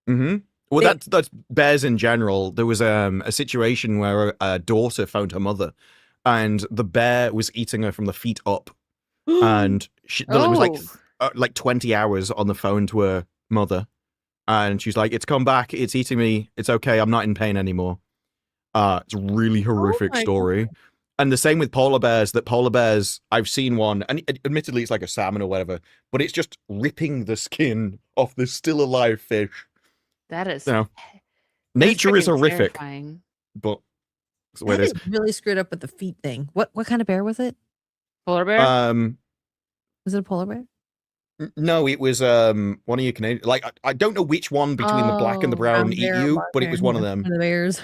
Mm-hmm. Well, that's bears in general. There was a situation where a daughter found her mother, and the bear was eating her from the feet up, and it was like 20 hours on the phone to her mother, and she's like, "It's come back. It's eating me. It's okay. I'm not in pain anymore." It's a really horrific my story. God. And the same with polar bears, I've seen one, and admittedly it's like a salmon or whatever, but it's just ripping the skin off this still alive fish. That is. You know, nature is horrific, terrifying. but that's the way it is. Really screwed up with the feet thing. What kind of bear was it? Polar bear? Was it a polar bear? No, it was one of you Canadian. Like I don't know which one between the black and the brown eat you, but it was one of them. One of the bears.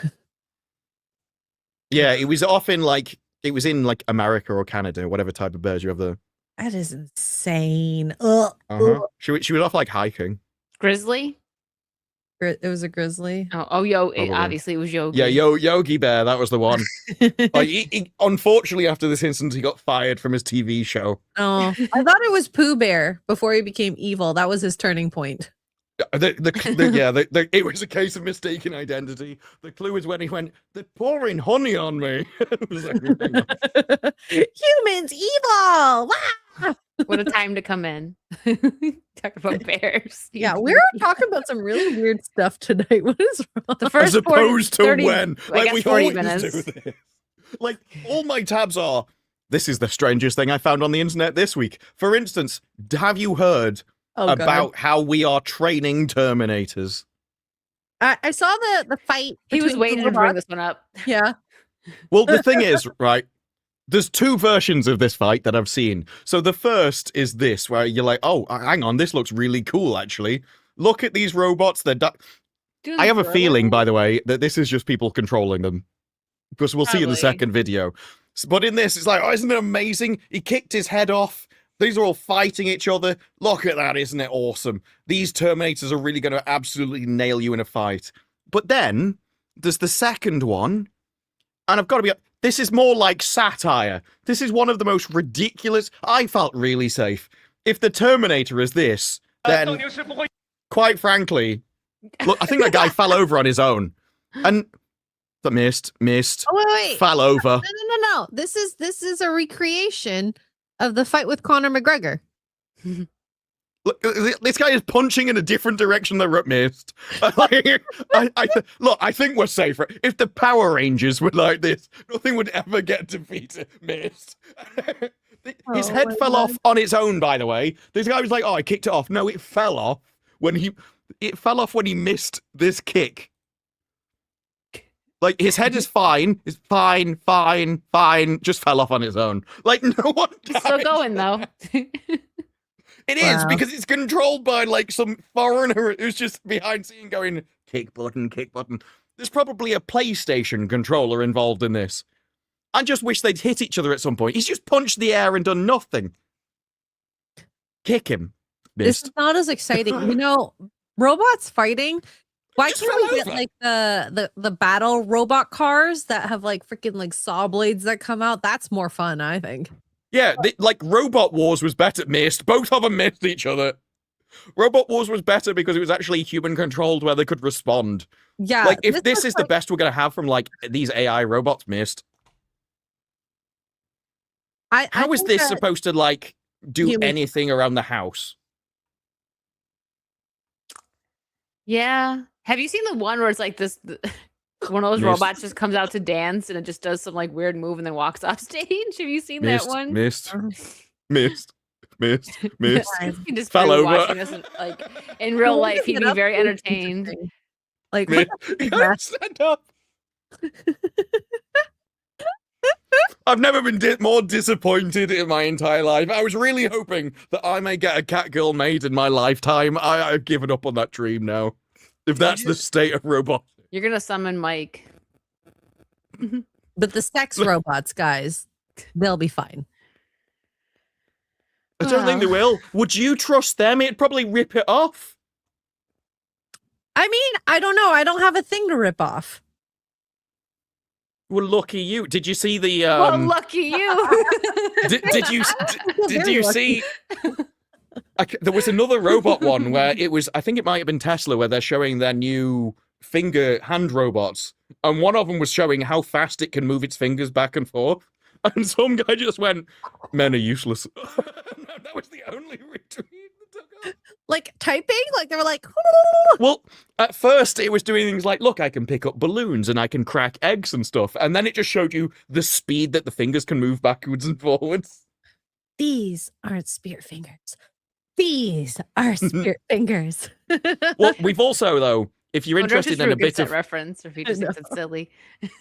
Yeah, it was often like it was in like America or Canada, whatever type of bears you have there. That is insane. Ugh. She was off like hiking. Grizzly? It was a grizzly. Obviously it was Yogi. Yeah, Yogi Bear, that was the one. Like, he, unfortunately, after this incident, he got fired from his TV show. Oh, I thought it was Pooh Bear before he became evil. That was his turning point. It was a case of mistaken identity. The clue is when he went, "They're pouring honey on me." It was like, humans evil. Wow. What a time to come in. Talk about bears. Yeah, we're talking about some really weird stuff today. What is wrong? The first as opposed 40, 30, to when, like we 40 always minutes. do this. Like all my tabs are. This is the strangest thing I found on the internet this week. For instance, have you heard about how we are training Terminators? I saw the fight. He was waiting to bring this one up. Yeah. Well, the thing is, right, there's two versions of this fight that I've seen. So the first is this, where you're like, oh, hang on, this looks really cool, actually. Look at these robots. I have a feeling, by the way, that this is just people controlling them. Because we'll see in the second video. But in this, it's like, oh, isn't it amazing? He kicked his head off. These are all fighting each other. Look at that, isn't it awesome? These Terminators are really going to absolutely nail you in a fight. But then, there's the second one. And I've got to be... This is more like satire. This is one of the most ridiculous... I felt really safe. If the Terminator is this, then, quite frankly... Look, I think that guy fell over on his own. And... Missed. Oh, wait. Fell over. No. This is a recreation of the fight with Conor McGregor. Look, this guy is punching in a different direction than Missed. Look, I think we're safer. If the Power Rangers were like this, nothing would ever get defeated. Missed. His head fell off on its own, by the way. This guy was like, oh, I kicked it off. No, it fell off when he missed this kick. Like, his head is fine. It's fine. Just fell off on its own. Like, no one... It's still going, though. It is, because it's controlled by, like, some foreigner who's just behind scene going, kick button. There's probably a PlayStation controller involved in this. I just wish they'd hit each other at some point. He's just punched the air and done nothing. Kick him. Missed. This is not as exciting. You know, robots fighting... Why can't we get like the battle robot cars that have like freaking like saw blades that come out? That's more fun, I think. Yeah, like Robot Wars was better. Missed. Both of them missed each other. Robot Wars was better because it was actually human controlled where they could respond. Yeah. Like if this is the best we're gonna have from like these AI robots, Missed. How is this supposed to like do anything around the house? Yeah. Have you seen the one where it's like this, one of those robots just comes out to dance and it just does some like weird move and then walks off stage? Have you seen that one? Missed. You just fell over. Watching this like in real life, he'd be very entertained. Like, stand up. I've never been more disappointed in my entire life. I was really hoping that I may get a Catgirl made in my lifetime. I've given up on that dream now. If that's the state of robots. You're going to summon Mike. But the sex robots, guys, they'll be fine. I don't think they will. Would you trust them? It'd probably rip it off. I mean, I don't know. I don't have a thing to rip off. Well, lucky you. Did you see the... Well, lucky you. Did you see... There was another robot one where it was, I think it might have been Tesla, where they're showing their new hand robots. And one of them was showing how fast it can move its fingers back and forth. And some guy just went, men are useless. That was the only retweet that took like typing? Like they were like, well, at first it was doing things like, look, I can pick up balloons and I can crack eggs and stuff. And then it just showed you the speed that the fingers can move backwards and forwards. these aren't spirit fingers. These are spirit fingers. Well, we've also, though, if you're interested in a bit of reference, or if you just think it's silly,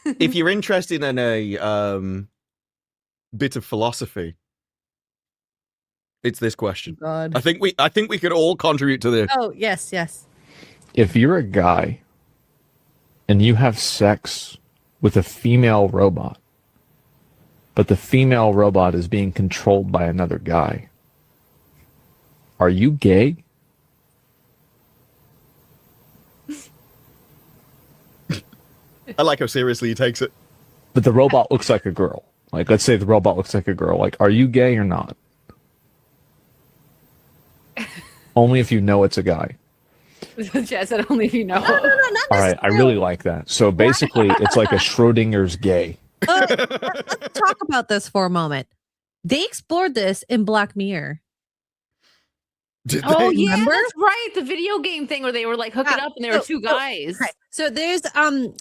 if you're interested in a bit of philosophy, it's this question. God. I think we could all contribute to this. Oh, yes. If you're a guy and you have sex with a female robot, but the female robot is being controlled by another guy, are you gay? I like how seriously he takes it. But the robot looks like a girl. Like, let's say the robot looks like a girl. Like, are you gay or not? Only if you know it's a guy. Jess said only if you know. No, not All right, I really like that. So basically, it's like a Schrodinger's gay. Let's talk about this for a moment. They explored this in Black Mirror. Did Oh they? yeah, Remember? that's right. The video game thing where they were like hooking up and there were two guys. Right. So there's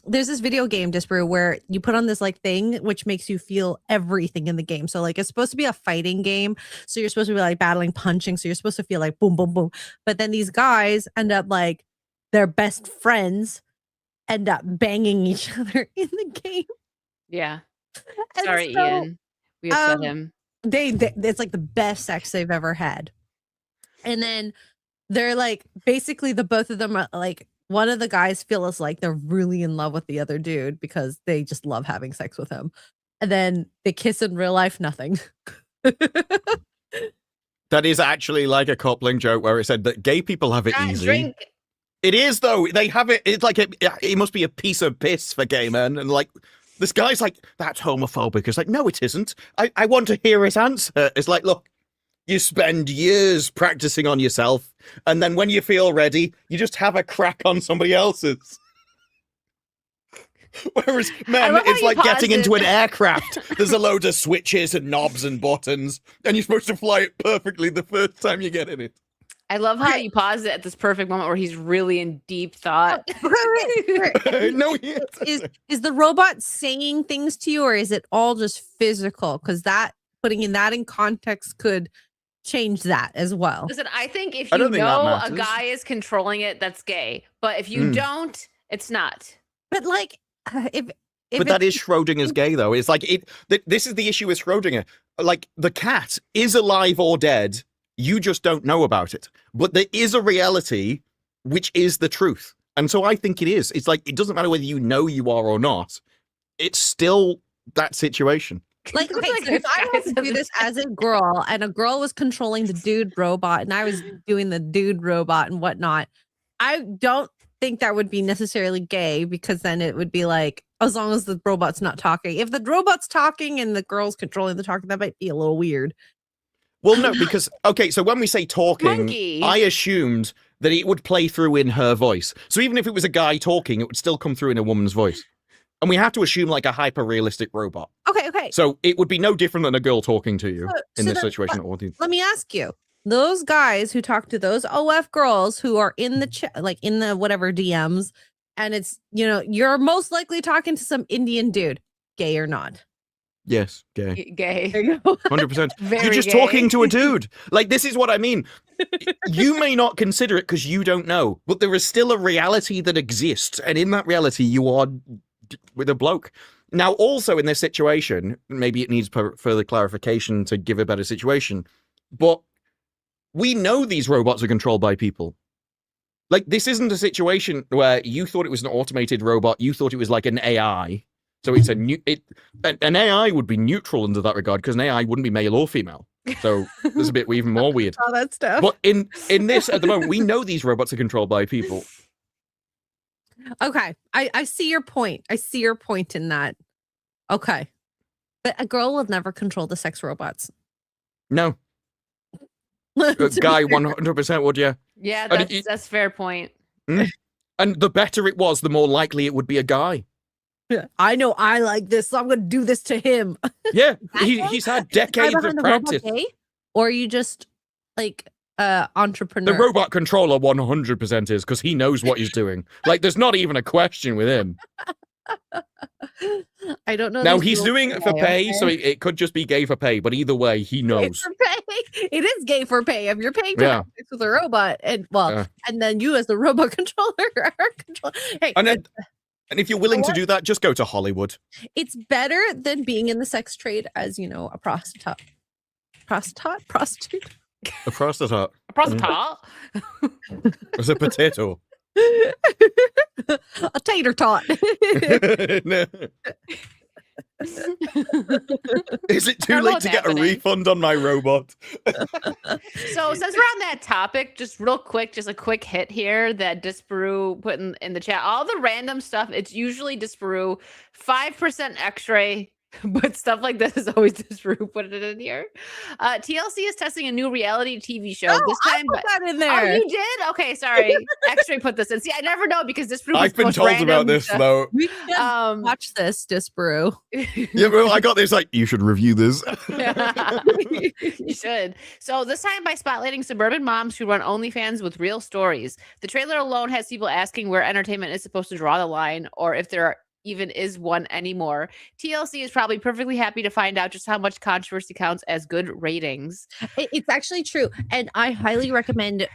this video game, Disparu, where you put on this like thing which makes you feel everything in the game. So like it's supposed to be a fighting game. So you're supposed to be like battling, punching. So you're supposed to feel like boom, boom, boom. But then these guys end up like their best friends end up banging each other in the game. Yeah. And Sorry, so, Ian. We upset him. They it's like the best sex they've ever had. And then they're like, basically the both of them are like, one of the guys feels like they're really in love with the other dude because they just love having sex with him. And then they kiss in real life, nothing. That is actually like a coupling joke where it said that gay people have it easy. Drink. It is, though. They have it. It's like it must be a piece of piss for gay men. And like, this guy's like, that's homophobic. It's like, no, it isn't. I want to hear his answer. It's like, look, you spend years practicing on yourself, and then when you feel ready, you just have a crack on somebody else's. Whereas men, it's like getting into an aircraft. There's a load of switches and knobs and buttons, and you're supposed to fly it perfectly the first time you get in it. I love how you pause it at this perfect moment where he's really in deep thought. No, is the robot saying things to you, or is it all just physical? Because that putting that in context could change that as well. Listen, I think if you know a guy is controlling it, that's gay. But if you don't, it's not. But like, but that is Schrodinger's gay, though. It's like this is the issue with Schrodinger. Like, the cat is alive or dead. You just don't know about it. But there is a reality which is the truth. And so I think it is. It's like, it doesn't matter whether you know you are or not. It's still that situation. Like, okay, so if I was to do this as a girl and a girl was controlling the dude robot and I was doing the dude robot and whatnot, I don't think that would be necessarily gay, because then it would be like, as long as the robot's not talking. If the robot's talking and the girl's controlling the talking, that might be a little weird. Well, no, because, okay, so when we say talking, Monkey. I assumed that it would play through in her voice. So even if it was a guy talking, it would still come through in a woman's voice. And we have to assume like a hyper-realistic robot. Okay. So it would be no different than a girl talking to you in this situation. Let me ask you, those guys who talk to those OF girls who are in the like in the whatever DMs, and it's, you know, you're most likely talking to some Indian dude, gay or not? Yes, gay. Gay. There you go. 100%. Very You're just gay. talking to a dude. Like, this is what I mean. You may not consider it because you don't know, but there is still a reality that exists. And in that reality, you are with a bloke. Now, also in this situation, maybe it needs further clarification to give a better situation, but we know these robots are controlled by people. Like, this isn't a situation where you thought it was an automated robot. You thought it was like an AI. So it's an AI would be neutral under that regard, because an AI wouldn't be male or female. So there's a bit even more weird. All that stuff. But in this, at the moment, we know these robots are controlled by people. Okay, I see your point. I see your point in that. Okay, but a girl will never control the sex robots. No. A guy 100% would, yeah. Yeah, And that's fair point. And the better it was, the more likely it would be a guy. I know I like this, so I'm going to do this to him. Yeah, he's had decades of practice. Or you just like entrepreneur. The robot controller 100% is, because he knows what he's doing. Like, there's not even a question with him. I don't know. Now, he's doing it for pay, so it could just be gay for pay, but either way, he knows. Gay for pay. It is gay for pay. If you're paying to have sex with a robot, and and then you as the robot controller are hey, and if you're willing to do that, just go to Hollywood. It's better than being in the sex trade as, you know, a prostitute. Prostitute? A prostitute. A prostitute? It's a potato. A tater tot. Is it too late to get a refund on my robot? So since we're on that topic, just real quick, just a quick hit here that Disparu put in the chat. All the random stuff, it's usually Disparu, 5% X-ray, but stuff like this is always Disparu put it in here. TLC is testing a new reality TV show. This time, I put that in there. Oh, you did? Okay, sorry. X-ray put this in. See, I never know because Disparu. I've been told about this though. We should watch this, Disparu. Yeah, well, I got this. Like, you should review this. You should. So this time by spotlighting suburban moms who run OnlyFans with real stories. The trailer alone has people asking where entertainment is supposed to draw the line, or if there even is one anymore. TLC is probably perfectly happy to find out just how much controversy counts as good ratings. It's actually true, and I highly recommend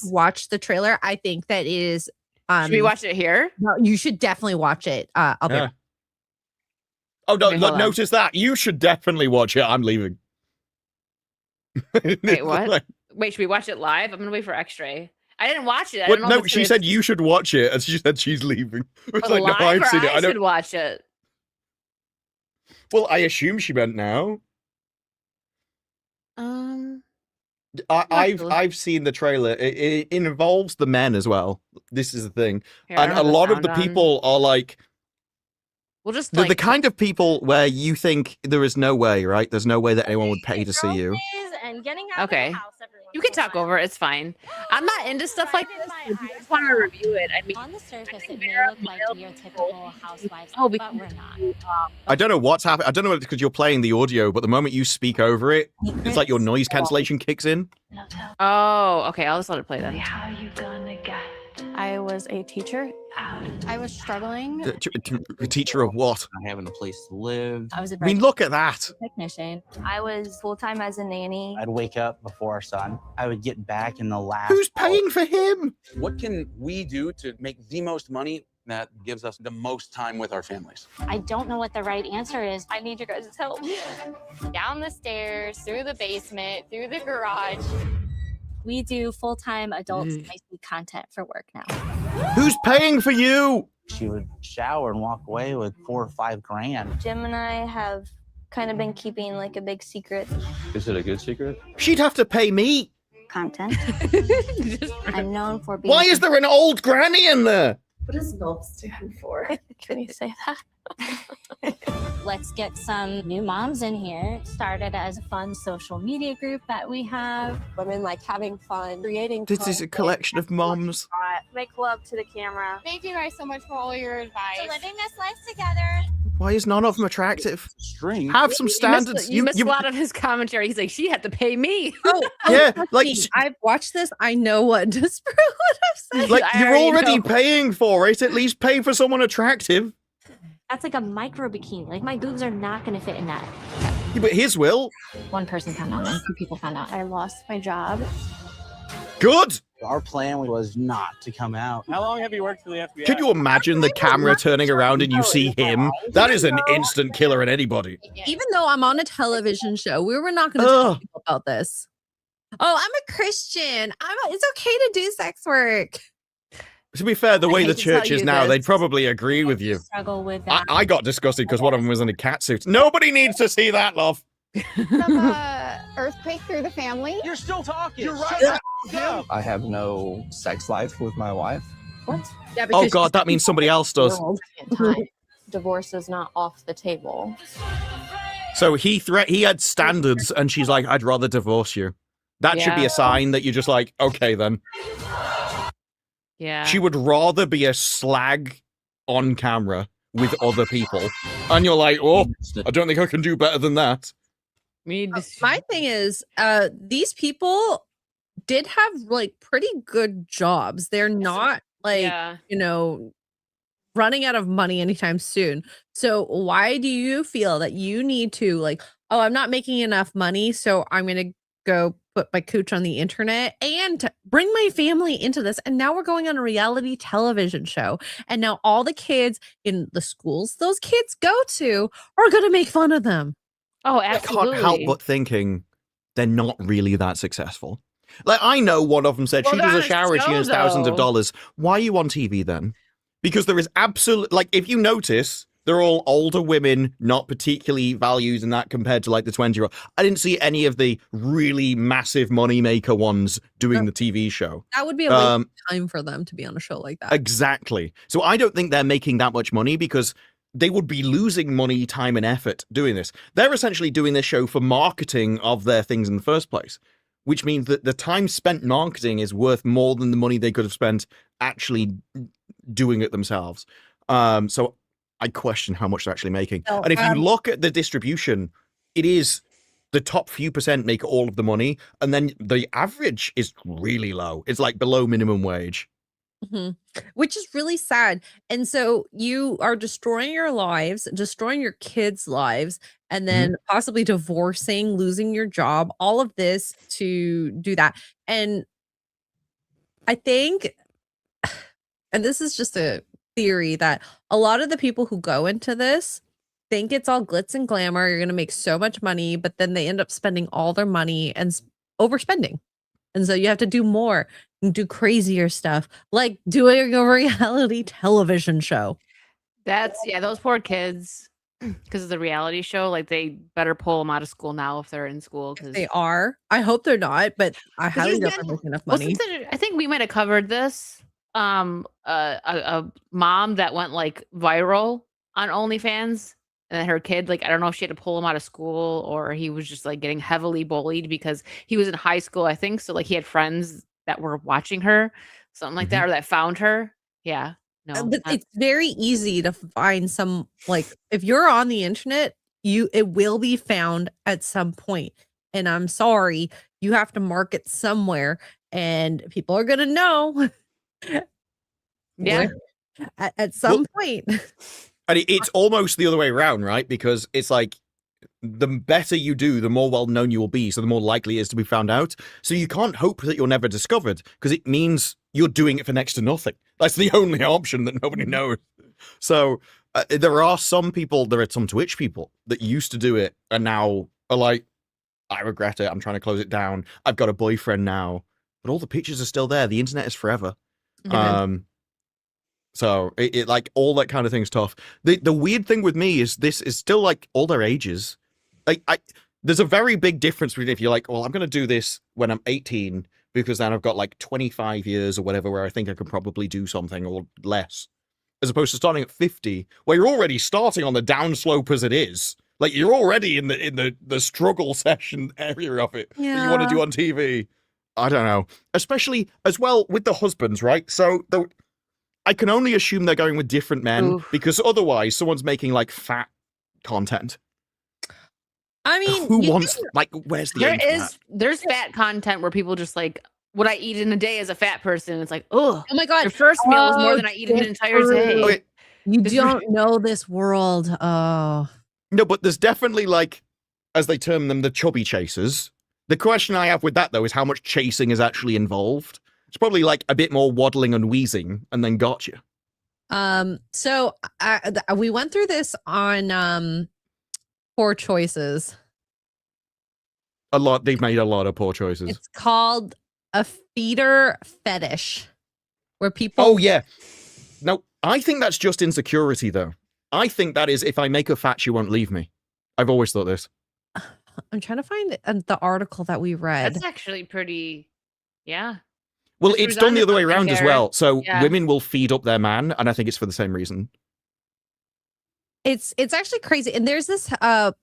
watch the trailer. I think that is. Should we watch it here? No, you should definitely watch it. I'll be. Oh no! Look, notice that. You should definitely watch it. I'm leaving. Wait, what? Wait, should we watch it live? I'm gonna wait for X-ray. I didn't watch it. No, she said you should watch it, and she said she's leaving. It's like, no, I've seen it. I should watch it. Well, I assume she meant now. I've seen the trailer. It involves the men as well. This is the thing, and a lot of the people are like, well, just the kind of people where you think there is no way, right? There's no way that anyone would pay to see you. Okay. You can talk over it. It's fine. I'm not into stuff like this. I just want to review it. I mean, on the surface, it may look like your typical housewives, but we're not. I don't know what's happening. I don't know if it's because you're playing the audio, but the moment you speak over it, it's like your noise cancellation kicks in. Oh, okay. I'll just let it play then. How you gonna get? I was a teacher. I was struggling. A teacher of what? Not having a place to live. I was a look at that. technician. I was full-time as a nanny. I'd wake up before our son. I would get back in the last. Who's paying for him? What can we do to make the most money that gives us the most time with our families? I don't know what the right answer is. I need your guys' help. Down the stairs, through the basement, through the garage. We do full-time adult spicy content for work now. Who's paying for you? She would shower and walk away with $4 or $5 grand. Jim and I have kind of been keeping like a big secret. Is it a good secret? She'd have to pay me. Content. I'm known for being. Why is there an old granny in there? What does NOLF stand for? Can you say that? Let's get some new moms in here. Started as a fun social media group that we have. Women like having fun, creating. This is a collection of moms. Make love to the camera. Thank you guys so much for all your advice. For living this life together. Why is none of them attractive? String. Have some standards. You missed a lot of his commentary. He's like, she had to pay me. Yeah, like I've watched this. I know what Disparu would have said. Like you're already paying for it. At least pay for someone attractive. That's like a micro bikini. Like my boobs are not going to fit in that. Yeah, but his will. One person found out, and 2 people found out. I lost my job. Good. Our plan was not to come out. How long have you worked for the FBI? Can you imagine the camera turning around and you see him? That is an instant killer in anybody. Even though I'm on a television show, we were not going to tell people about this. Oh, I'm a Christian. It's okay to do sex work. To be fair, the way the church is now, they'd probably agree with you. Struggle with that. I got disgusted because one of them was in a cat suit. Nobody needs to see that, love. Some earthquake through the family. You're still talking. You're right. I have no sex life with my wife. What? Yeah, Oh God, that means somebody else does. Divorce is not off the table. So he had standards, and she's like, "I'd rather divorce you." That should be a sign that you're just like, okay, then. Yeah. She would rather be a slag on camera with other people, and you're like, "Oh, I don't think I can do better than that." My thing is, these people did have like pretty good jobs. They're not like, Yeah. you know, running out of money anytime soon. So why do you feel that you need to like, oh, I'm not making enough money, so I'm going to go put my cooch on the internet and to bring my family into this? And now we're going on a reality television show. And now all the kids in the schools those kids go to are going to make fun of them. Oh, I absolutely. can't help but thinking they're not really that successful. Like, I know one of them said she does a shower and she earns thousands of dollars. Why are you on TV then? Because there is absolute, like, if you notice, they're all older women, not particularly valued in that compared to like the 20-year-old. I didn't see any of the really massive moneymaker ones doing the TV show. That would be a waste of time for them to be on a show like that. Exactly. So I don't think they're making that much money because they would be losing money, time, and effort doing this. They're essentially doing this show for marketing of their things in the first place, which means that the time spent marketing is worth more than the money they could have spent actually doing it themselves. So I question how much they're actually making. So, and if you look at the distribution, it is the top few percent make all of the money, and then the average is really low. It's like below minimum wage. Which is really sad. And so you are destroying your lives, destroying your kids' lives, and then possibly divorcing, losing your job, all of this to do that. And I think, and this is just a theory, that a lot of the people who go into this think it's all glitz and glamour. You're going to make so much money, but then they end up spending all their money and overspending. And so you have to do more and do crazier stuff, like doing a reality television show. That's, yeah, those poor kids, because of the reality show, like they better pull them out of school now if they're in school. Because They are. I hope they're not, but I highly doubt they're making enough money. I think we might have covered this. A mom that went like viral on OnlyFans, and then her kid, like, I don't know if she had to pull him out of school or he was just like getting heavily bullied because he was in high school, I think. So like he had friends that were watching her, something like that, or that found her. Yeah. No. But it's very easy to find some, like, if you're on the internet, it will be found at some point. And I'm sorry, you have to market somewhere and people are going to know. Yeah. At some point. And it's almost the other way around, right? Because it's like the better you do, the more well known you will be. So the more likely it is to be found out. So you can't hope that you're never discovered because it means you're doing it for next to nothing. That's the only option that nobody knows. So there are some Twitch people that used to do it and now are like, I regret it. I'm trying to close it down. I've got a boyfriend now. But all the pictures are still there. The internet is forever. So it like all that kind of thing's tough. The weird thing with me is this is still like all their ages. Like there's a very big difference between if you're like, well, I'm going to do this when I'm 18 because then I've got like 25 years or whatever where I think I could probably do something or less, as opposed to starting at 50 where you're already starting on the downslope as it is. Like you're already in the struggle session area of it that you want to do on TV. I don't know, especially as well with the husbands, right? So I can only assume they're going with different men because otherwise someone's making like fat content. I mean, who wants like where's the there's fat content where people just like what I eat in a day as a fat person. It's like, oh my god, your first meal is more than I eat in an entire day. Okay. You don't know this world. Oh no, but there's definitely like, as they term them, the chubby chasers. The question I have with that though is how much chasing is actually involved. It's probably like a bit more waddling and wheezing and then got you. So we went through this on Poor Choices. They've made a lot of poor choices. It's called a feeder fetish where people Oh yeah. No, I think that's just insecurity though. I think that is if I make her fat, she won't leave me. I've always thought this. I'm trying to find the article that we read. That's actually pretty, yeah. Well, it's done the other way around as well. So yeah. Women will feed up their man, and I think it's for the same reason. It's actually crazy. And there's this house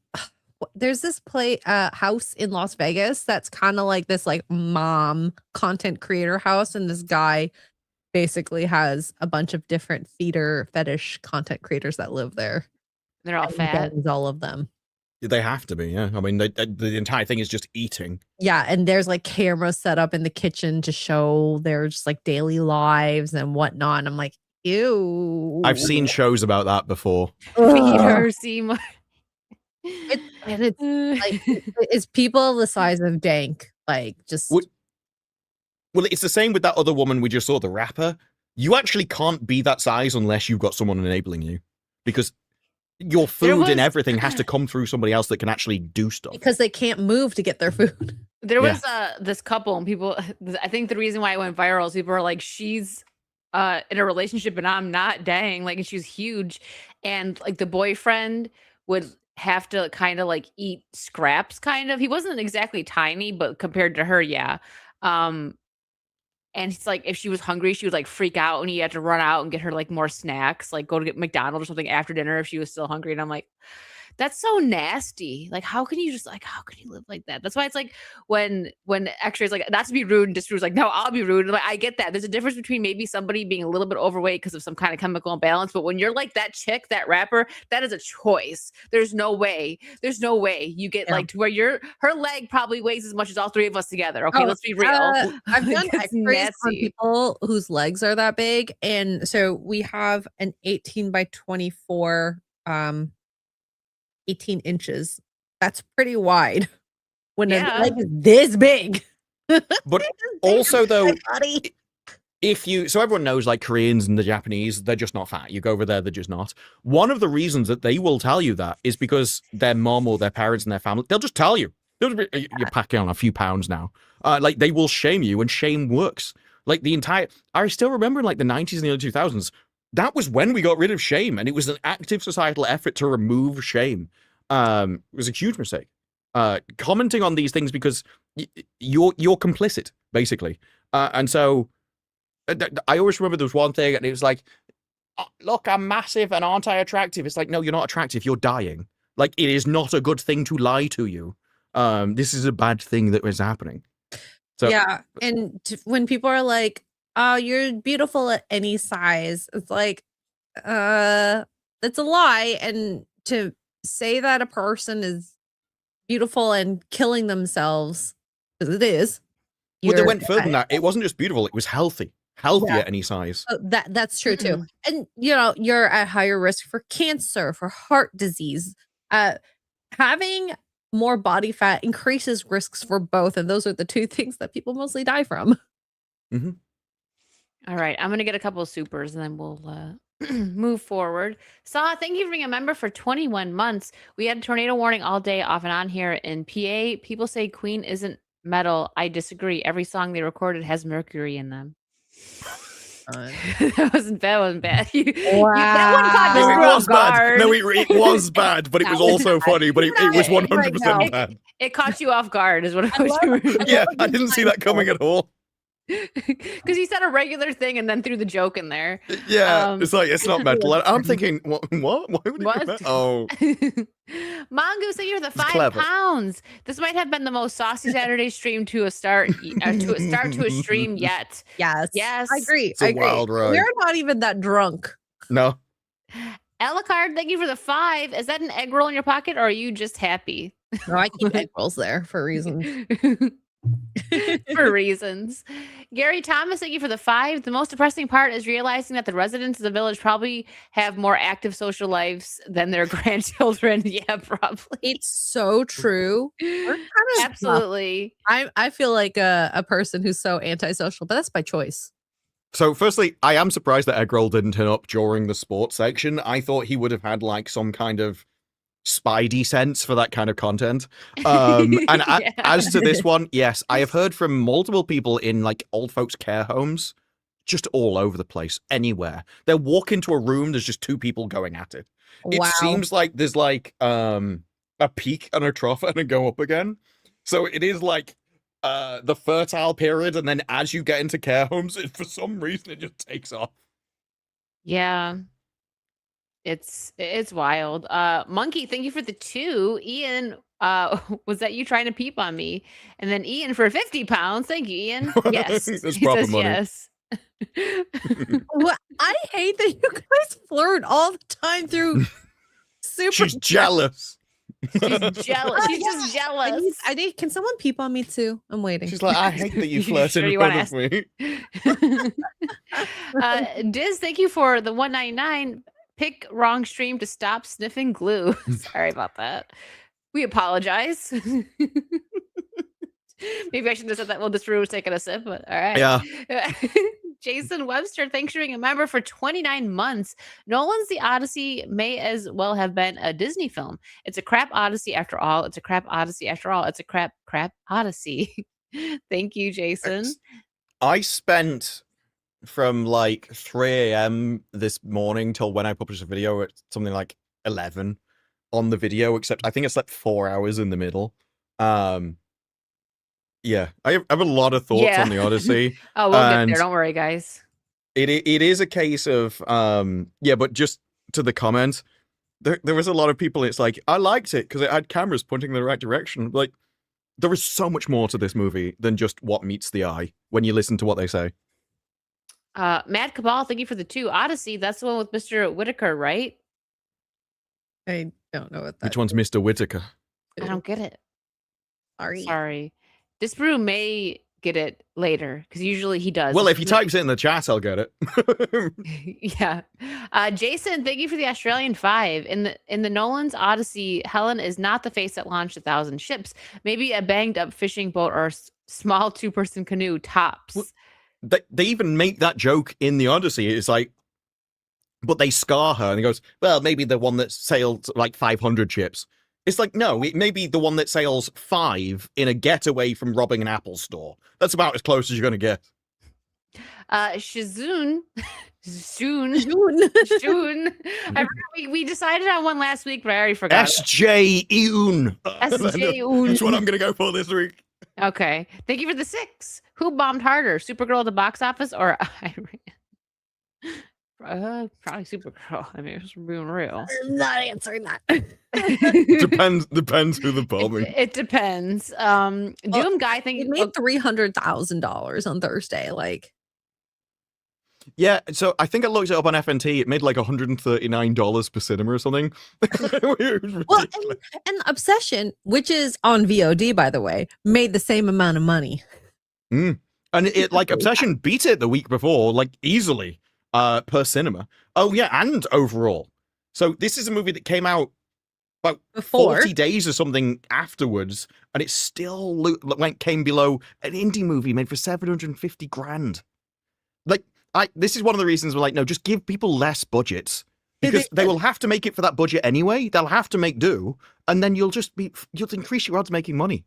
in Las Vegas that's kind of like this like mom content creator house, and this guy basically has a bunch of different feeder fetish content creators that live there. They're all fat. All of them. They have to be, yeah. I mean, the entire thing is just eating. Yeah, and there's like cameras set up in the kitchen to show their just like daily lives and whatnot. And I'm like, ew. I've seen shows about that before. Feed her, Seymour. And it's like it's people the size of Dank, like just. Well, it's the same with that other woman we just saw, the rapper. You actually can't be that size unless you've got someone enabling you, because your food and everything has to come through somebody else that can actually do stuff. Because they can't move to get their food. There was this couple, and people, I think the reason why it went viral is people are like, she's in a relationship and I'm not, dang, like, and she's huge. And like the boyfriend would have to kind of like eat scraps, kind of. He wasn't exactly tiny, but compared to her, yeah. And it's like, if she was hungry, she would like freak out and he had to run out and get her like more snacks, like go to get McDonald's or something after dinner if she was still hungry. And I'm like, that's so nasty. Like, how can you just like, how can you live like that? That's why it's like when extras like, not to be rude, and just was like, no, I'll be rude. And like, I get that. There's a difference between maybe somebody being a little bit overweight because of some kind of chemical imbalance. But when you're like that chick, that rapper, that is a choice. There's no way you get like to where her leg probably weighs as much as all three of us together. Okay, let's be real. I've done x-rays on people whose legs are that big. And so we have an 18 by 24, 18 inches. That's pretty wide when a leg is this big. But also though, so everyone knows like Koreans and the Japanese, they're just not fat. You go over there, they're just not. One of the reasons that they will tell you that is because their mom or their parents and their family, they'll just tell you. You're packing on a few pounds now. Like they will shame you, and shame works. Like I still remember in like the 90s and the early 2000s, that was when we got rid of shame, and it was an active societal effort to remove shame. It was a huge mistake. Commenting on these things because you're complicit, basically. And so I always remember there was one thing, and it was like, oh, look, I'm massive and aren't I attractive? It's like, no, you're not attractive. You're dying. Like, it is not a good thing to lie to you. This is a bad thing that was happening. So, yeah, and when people are like, oh, you're beautiful at any size, it's like, it's a lie. And to say that a person is beautiful and killing themselves, because it is. Well, they went further than that. It wasn't just beautiful, it was healthy at any size. That's true too. And you're at higher risk for cancer, for heart disease. Having more body fat increases risks for both, and those are the two things that people mostly die from. Mm-hmm. All right, I'm gonna get a couple of supers and then we'll move forward. Saw, thank you for being a member for 21 months. We had a tornado warning all day off and on here in PA. People say Queen isn't metal. I disagree. Every song they recorded has mercury in them. That wasn't bad. That one caught No, you it was off guard. bad. No, it was bad, but it was also funny. But it was 100% bad. It caught you off guard, is what I was. Yeah, I didn't see that coming at all. Because he said a regular thing and then threw the joke in there. Yeah, it's like, it's not metal. I'm thinking, what? Why would it be oh. Mongoose, thank you for the 5 pounds. This might have been the most saucy Saturday stream to a start to a stream yet. Yes. I agree. It's a wild ride. We're not even that drunk. No. Elicard, thank you for the 5. Is that an egg roll in your pocket, or are you just happy? No, I keep egg rolls there for reasons. For reasons. Gary Thomas, thank you for the 5. The most depressing part is realizing that the residents of the village probably have more active social lives than their grandchildren. Yeah, probably. It's so true. Absolutely. I feel like a person who's so antisocial, but that's by choice. So firstly, I am surprised that Eggroll didn't turn up during the sports section. I thought he would have had like some kind of spidey sense for that kind of content. And as to this one, yes, I have heard from multiple people in like old folks care homes, just all over the place, anywhere. They'll walk into a room, there's just 2 people going at it. It seems like there's like a peak and a trough and a go up again. So it is like the fertile period, and then as you get into care homes, for some reason it just takes off. Yeah. It's wild. Monkey, thank you for the 2. Ian, was that you trying to peep on me? And then Ian for 50 pounds. Thank you, Ian. Yes. That's He proper says money. yes. Well, I hate that you guys flirt all the time through super. She's jealous. She's jealous. She's just jealous. I need. Can someone peep on me too? I'm waiting. She's like, I hate that you You flirted sure in you front wanna of me. Diz, thank you for the 199. Pick wrong stream to stop sniffing glue. Sorry about that. We apologize. Maybe I should have said that while this room was taking a sip, but all right. Yeah. Jason Webster, thanks for being a member for 29 months. Nolan's The Odyssey may as well have been a Disney film. It's a crap Odyssey after all. It's a crap Odyssey after all. It's a crap Odyssey. Thank you, Jason. I spent from like 3 a.m. this morning till when I published a video at something like 11 on the video, except I think I slept 4 hours in the middle. Yeah, I have a lot of thoughts on the Odyssey. Oh, we'll get there. Don't worry, guys. It is a case of yeah, but just to the comments, there was a lot of people. It's like, I liked it because it had cameras pointing in the right direction. Like, there is so much more to this movie than just what meets the eye when you listen to what they say. Mad Cabal, thank you for the 2. Odyssey, that's the one with Mr. Whitaker, right? I don't know what that. Which one's Mr. Whitaker? I don't get it. Sorry. This brew may get it later because usually he does. Well, if he types it in the chat, I'll get it. Yeah. Jason, thank you for the Australian 5. In the Nolan's Odyssey, Helen is not the face that launched 1,000 ships. Maybe a banged up fishing boat or small 2-person canoe tops. Well, they even make that joke in the Odyssey. It's like, but they scar her and he goes, well, maybe the one that sailed like 500 ships. It's like, no, it may be the one that sails 5 in a getaway from robbing an Apple store. That's about as close as you're going to get. Shizun. Soon. We decided on one last week, but I already forgot. S.J. Eun. S.J. Eun. That's what I'm going to go for this week. Okay. Thank you for the 6. Who bombed harder, Supergirl at the box office or Iran? Probably Supergirl. I mean, it's being real. I'm not answering that. Depends who the bombing. It depends. Doom guy, think it made $300,000 on Thursday. Like, yeah. So I think I looked it up on FNT. It made like $139 per cinema or something. Well, and Obsession, which is on VOD, by the way, made the same amount of money. And it like Obsession beat it the week before, like easily. Per cinema. Oh yeah, and overall. So this is a movie that came out about 40 days or something afterwards, and it still came below an indie movie made for $750,000. Like, this is one of the reasons we're like, no, just give people less budgets because they will have to make it for that budget anyway. They'll have to make do, and then you'll increase your odds making money.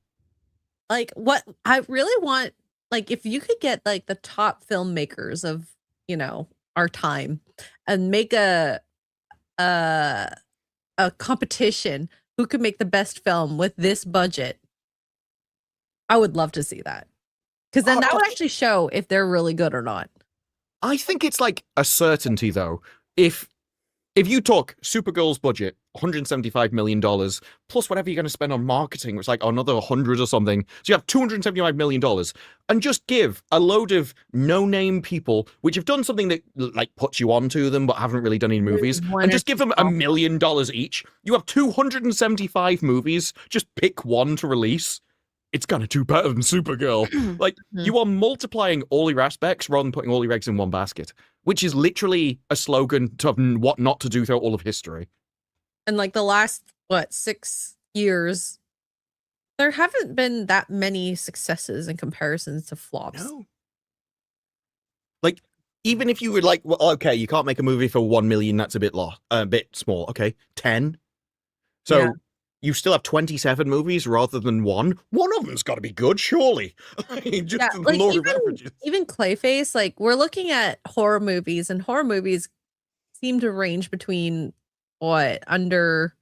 Like, what I really want, like, if you could get like the top filmmakers of, our time and make a competition who could make the best film with this budget, I would love to see that, because then that would actually show if they're really good or not. I think it's like a certainty though. If you talk Supergirl's budget, $175 million, plus whatever you're going to spend on marketing, it's like another 100 or something. So you have $275 million, and just give a load of no-name people, which have done something that like puts you onto them, but haven't really done any movies, and just give them $1 million each. You have 275 movies. Just pick one to release. It's gonna do better than Supergirl. Like, you are multiplying all your aspects rather than putting all your eggs in one basket, which is literally a slogan to what not to do throughout all of history. And like the last 6 years, there haven't been that many successes in comparisons to flops. No. Like, even if you would like, well, okay, you can't make a movie for 1 million. That's a bit small. Okay, 10. So. Yeah. You still have 27 movies rather than one. One of them's got to be good, surely. Just yeah, like even Clayface, like, we're looking at horror movies, and horror movies seem to range between under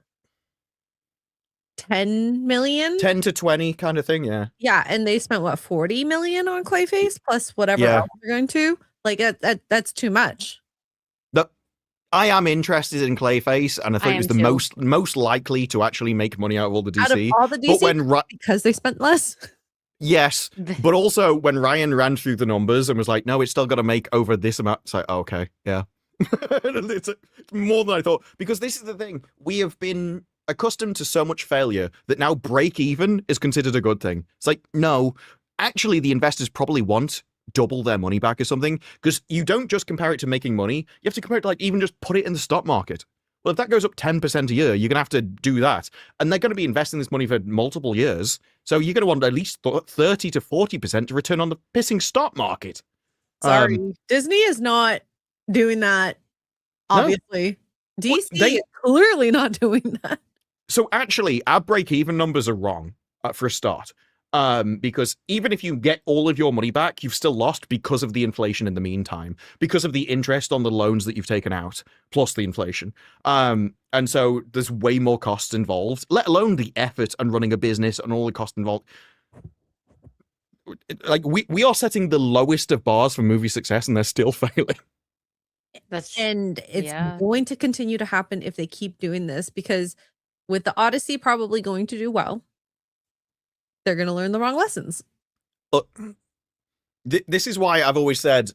10 million? 10 to 20 kind of thing, yeah. Yeah, and they spent 40 million on Clayface plus whatever else they're going to. Like, that's too much. I am interested in Clayface, and I think it's the most likely to actually make money out of all the DC. Out of all the DC, but because they spent less. Yes, but also when Ryan ran through the numbers and was like, "No, it's still got to make over this amount." It's like, okay, yeah, it's more than I thought. Because this is the thing: we have been accustomed to so much failure that now break even is considered a good thing. It's like, no, actually the investors probably want double their money back or something, because you don't just compare it to making money, you have to compare it to like even just put it in the stock market. Well, if that goes up 10% a year, you're going to have to do that. And they're going to be investing this money for multiple years. So you're going to want at least 30 to 40% to return on the pissing stock market. Sorry, Disney is not doing that, obviously. No. DC is clearly not doing that. So actually, our break-even numbers are wrong for a start. Because even if you get all of your money back, you've still lost because of the inflation in the meantime, because of the interest on the loans that you've taken out, plus the inflation. And so there's way more costs involved, let alone the effort and running a business and all the costs involved. Like we are setting the lowest of bars for movie success, and they're still failing. And it's going to continue to happen if they keep doing this, because with the Odyssey probably going to do well, they're going to learn the wrong lessons. This is why I've always said,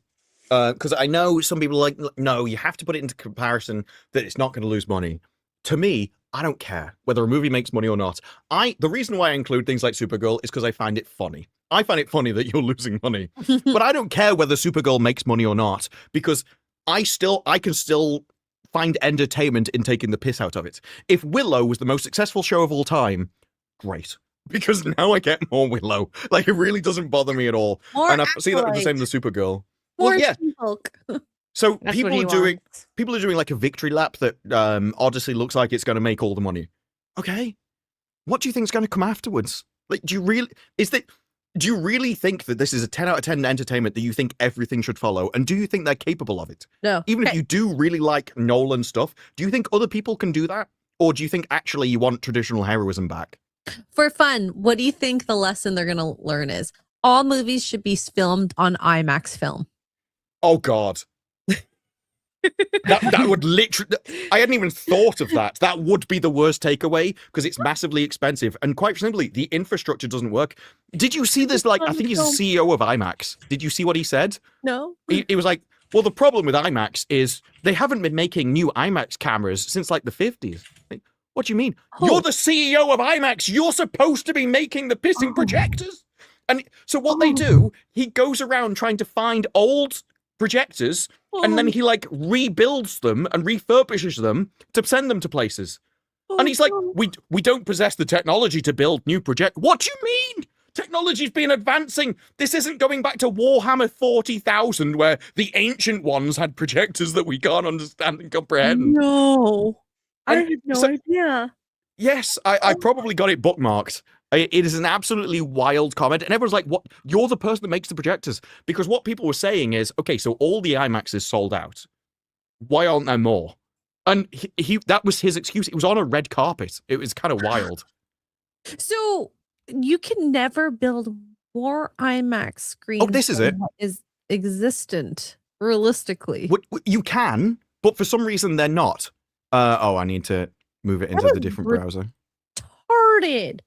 because I know some people are like, no, you have to put it into comparison that it's not going to lose money. To me, I don't care whether a movie makes money or not. The reason why I include things like Supergirl is because I find it funny. I find it funny that you're losing money. But I don't care whether Supergirl makes money or not, because I can still find entertainment in taking the piss out of it. If Willow was the most successful show of all time, great. Because now I get more Willow. Like, it really doesn't bother me at all. And I see that with the same with the Supergirl. More yeah. So people are doing like a victory lap that Odyssey looks like it's going to make all the money. Okay. What do you think is going to come afterwards? Like, do you really think that this is a 10 out of 10 entertainment that you think everything should follow? And do you think they're capable of it? No. Even if you do really like Nolan stuff, do you think other people can do that? Or do you think actually you want traditional heroism back? For fun, what do you think the lesson they're going to learn is? All movies should be filmed on IMAX film. Oh, God. that would literally... I hadn't even thought of that. That would be the worst takeaway, because it's massively expensive. And quite simply, the infrastructure doesn't work. Did you see this? Like, I think he's the CEO of IMAX. Did you see what he said? No. He was like, well, the problem with IMAX is they haven't been making new IMAX cameras since like the 50s. What do you mean? Oh. You're the CEO of IMAX. You're supposed to be making the pissing projectors. And so what they do, he goes around trying to find old projectors, and then he like rebuilds them and refurbishes them to send them to places. And he's like, we don't possess the technology to build new projectors. What do you mean? Technology's been advancing. This isn't going back to Warhammer 40,000, where the ancient ones had projectors that we can't understand and comprehend. No. I have no idea. Yes, I probably got it bookmarked. It is an absolutely wild comment. And everyone's like, what? You're the person that makes the projectors. Because what people were saying is, okay, so all the IMAX is sold out. Why aren't there more? And that was his excuse. It was on a red carpet. It was kind of wild. So you can never build more IMAX screens. Oh, this is it. Is existent realistically. You can, but for some reason they're not. I need to move it into the different browser. Retarded.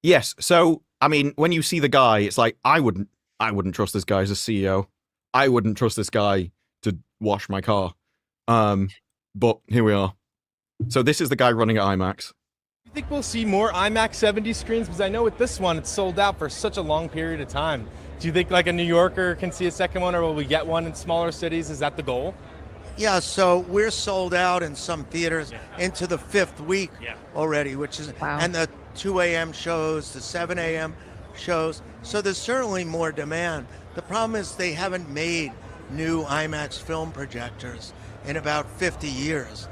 Yes. So, I mean, when you see the guy, it's like, I wouldn't trust this guy as a CEO. I wouldn't trust this guy to wash my car. But here we are. So this is the guy running at IMAX. You think we'll see more IMAX 70 screens? Because I know with this one, it's sold out for such a long period of time. Do you think like a New Yorker can see a second one, or will we get one in smaller cities? Is that the goal? Yeah, so we're sold out in some theaters into the 5th week already, which is, and the 2 a.m. shows, the 7 a.m. shows. So there's certainly more demand. The problem is they haven't made new IMAX film projectors in about 50 years.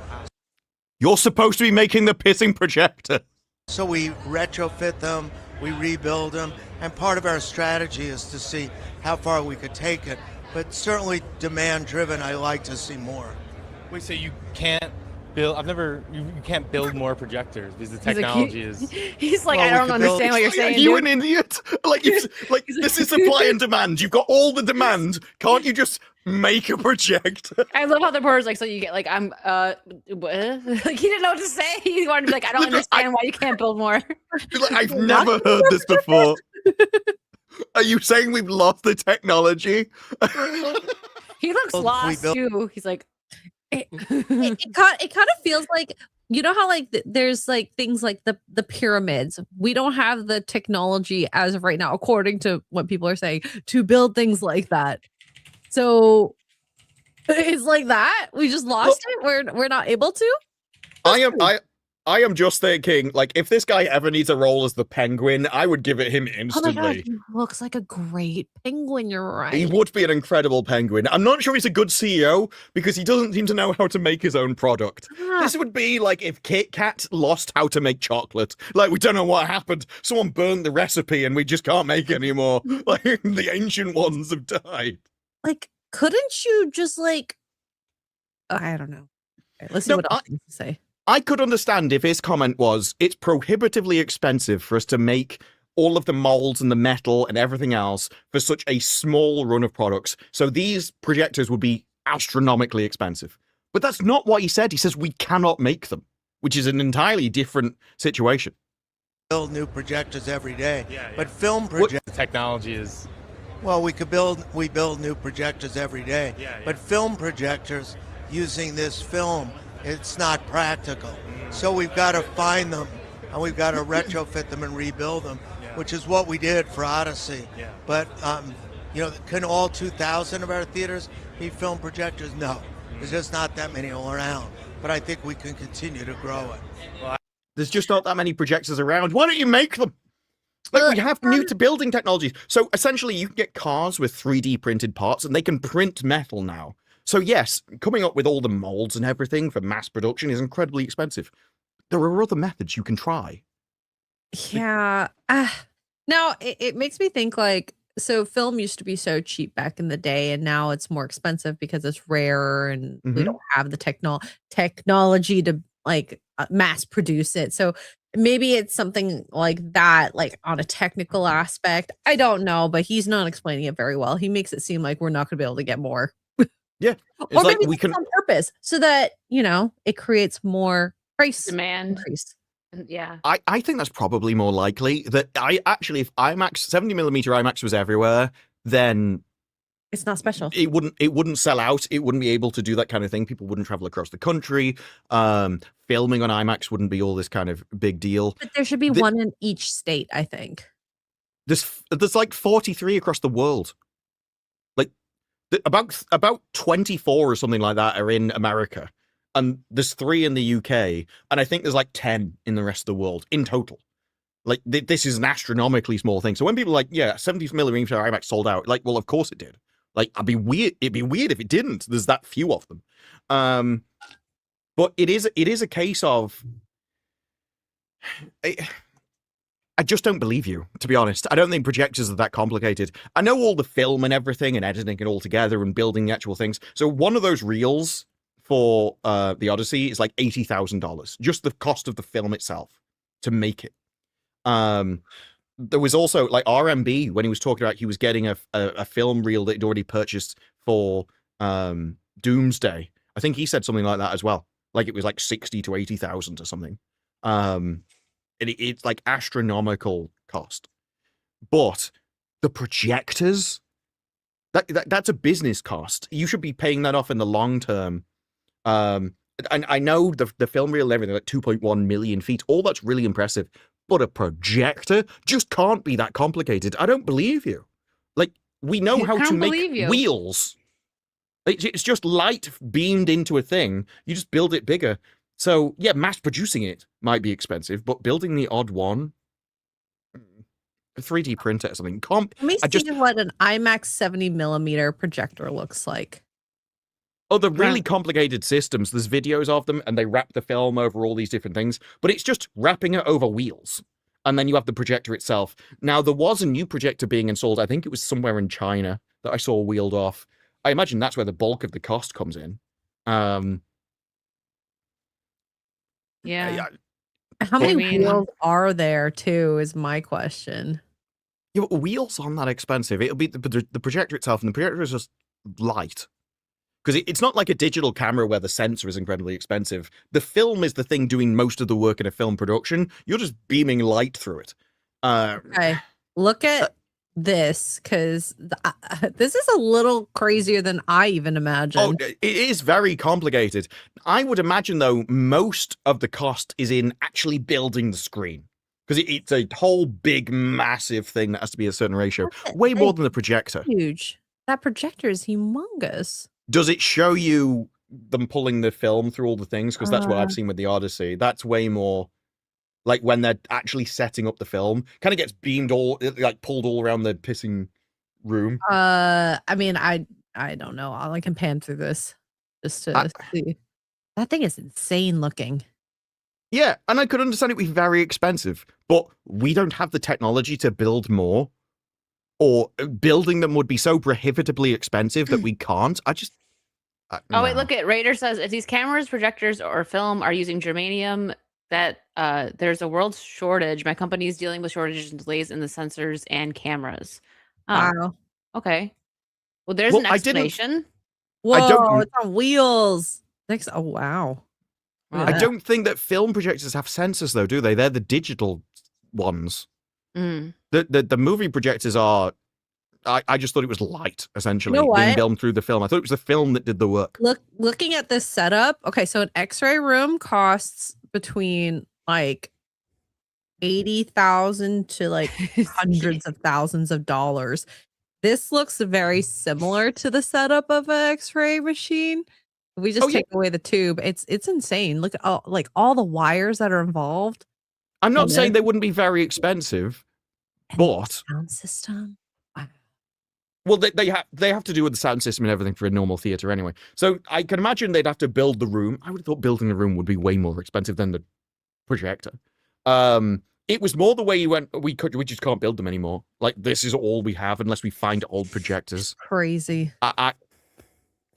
You're supposed to be making the pissing projector. So we retrofit them, we rebuild them, and part of our strategy is to see how far we could take it. But certainly demand-driven, I like to see more. Wait, so you can't build, you can't build more projectors because the technology is... He's like, I don't understand what you're saying. Are you an idiot? Like this is supply and demand. You've got all the demand. Can't you just make a projector? I love how the reporter's like, so you get like, I'm, what? Like, he didn't know what to say. He wanted to be like, I don't understand why you can't build more. Like, I've never heard this before. Are you saying we've lost the technology? He looks lost too. He's like, it kind of feels like you know how like there's like things like the pyramids. We don't have the technology as of right now, according to what people are saying, to build things like that. So it's like that. We just lost it. We're not able to. I am just thinking, like, if this guy ever needs a role as the Penguin, I would give it him instantly. Oh my God, he looks like a great penguin. You're right. He would be an incredible penguin. I'm not sure he's a good CEO because he doesn't seem to know how to make his own product. This would be like if Kit Kat lost how to make chocolate. Like, we don't know what happened. Someone burned the recipe and we just can't make anymore. Like, the ancient ones have died. Like, couldn't you just like, I don't know. Okay, let's see what else he has to say. I could understand if his comment was, it's prohibitively expensive for us to make all of the molds and the metal and everything else for such a small run of products. So these projectors would be astronomically expensive. But that's not what he said. He says we cannot make them, which is an entirely different situation. Build new projectors every day. But film projectors. The technology is... Well, we build new projectors every day. But film projectors using this film, it's not practical. So we've got to find them and we've got to retrofit them and rebuild them, which is what we did for Odyssey. But, you know, can all 2,000 of our theaters be film projectors? No, there's just not that many around. But I think we can continue to grow it. There's just not that many projectors around. Why don't you make them? Like, we have new to building technologies. So essentially you can get cars with 3D printed parts and they can print metal now. So yes, coming up with all the molds and everything for mass production is incredibly expensive. There are other methods you can try. Yeah. Now, it makes me think like, so film used to be so cheap back in the day, and now it's more expensive because it's rarer and we don't have the technology to like mass produce it. So maybe it's something like that, like on a technical aspect. I don't know, but he's not explaining it very well. He makes it seem like we're not going to be able to get more. Yeah. Or maybe we can on purpose so that, you know, it creates more price demand. Increase. Yeah. I think that's probably more likely. That if IMAX 70mm IMAX was everywhere, then it's not special. It wouldn't sell out. It wouldn't be able to do that kind of thing. People wouldn't travel across the country. Filming on IMAX wouldn't be all this kind of big deal. But there should be one in each state, I think. There's like 43 across the world. Like about 24 or something like that are in America. And there's 3 in the UK, and I think there's like 10 in the rest of the world in total. Like, this is an astronomically small thing. So when people are like, yeah, 70mm IMAX sold out, like, well, of course it did. Like, it'd be weird if it didn't. There's that few of them. But it is a case of... I just don't believe you, to be honest. I don't think projectors are that complicated. I know all the film and everything and editing it all together and building the actual things. So one of those reels for the Odyssey is like $80,000. Just the cost of the film itself to make it. There was also like RMB when he was talking about he was getting a film reel that he'd already purchased for Doomsday. I think he said something like that as well. Like it was like 60 to 80,000 or something. It's like astronomical cost. But the projectors, that's a business cost. You should be paying that off in the long term. And I know the film reel and everything, like 2.1 million feet, all that's really impressive. But a projector just can't be that complicated. I don't believe you. Like, we know how to make wheels. It's just light beamed into a thing. You just build it bigger. So, yeah, mass producing it might be expensive, but building the odd one, a 3D printer or something. Let me see what an IMAX 70mm projector looks like. Oh, they're really complicated systems. There's videos of them, and they wrap the film over all these different things. But it's just wrapping it over wheels. And then you have the projector itself. Now, there was a new projector being installed. I think it was somewhere in China that I saw wheeled off. I imagine that's where the bulk of the cost comes in. Yeah. How many wheels are there, too, is my question. Yeah, but wheels aren't that expensive. It'll be the projector itself, and the projector is just light. Because it's not like a digital camera where the sensor is incredibly expensive. The film is the thing doing most of the work in a film production. You're just beaming light through it. Okay. Look at this because this is a little crazier than I even imagined. Oh, it is very complicated. I would imagine, though, most of the cost is in actually building the screen. Because it's a whole big, massive thing that has to be a certain ratio. Way more than the projector. Huge. That projector is humongous. Does it show you them pulling the film through all the things? Because that's what I've seen with the Odyssey. That's way more... Like when they're actually setting up the film, kind of gets beamed pulled all around the pissing room. I mean, I don't know. I can pan through this just to see. That thing is insane looking. Yeah, and I could understand it would be very expensive, but we don't have the technology to build more, or building them would be so prohibitively expensive that we can't. Oh wait, look at Raider says if these cameras, projectors, or film are using germanium, that there's a world shortage. My company is dealing with shortages and delays in the sensors and cameras. Wow. Okay. Well, there's an explanation. Whoa, it's on wheels. Oh, wow. I don't think that film projectors have sensors, though, do they? They're the digital ones. The movie projectors are... I just thought it was light, essentially, being filmed through the film. I thought it was the film that did the work. Looking at this setup, okay, so an X-ray room costs between like 80,000 to like hundreds of thousands of dollars. This looks very similar to the setup of an X-ray machine. We just take away the tube. It's insane. Look at all the wires that are involved. I'm not saying they wouldn't be very expensive, but sound system. Well, they have to do with the sound system and everything for a normal theater anyway. So I can imagine they'd have to build the room. I would have thought building the room would be way more expensive than the projector. It was more the way you went, we just can't build them anymore. Like, this is all we have unless we find old projectors. Crazy. I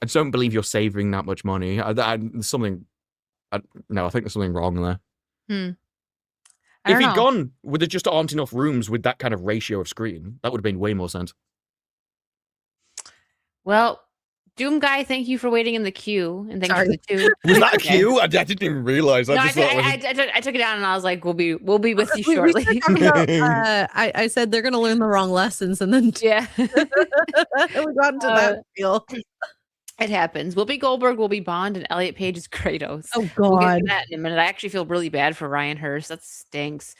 just don't believe you're saving that much money. There's something... No, I think there's something wrong there. If you'd gone with there just aren't enough rooms with that kind of ratio of screen, that would have made way more sense. Well, Doom Guy, thank you for waiting in the queue, and thanks for the two. Was that a queue? I didn't even realize. I took it down, and I was like, "We'll be with you shortly." I said they're gonna learn the wrong lessons, and then we got into that deal. It happens. Whoopi Goldberg will be Bond, and Elliot Page is Kratos. Oh God! We'll get to that in a minute. I actually feel really bad for Ryan Hurst. That stinks.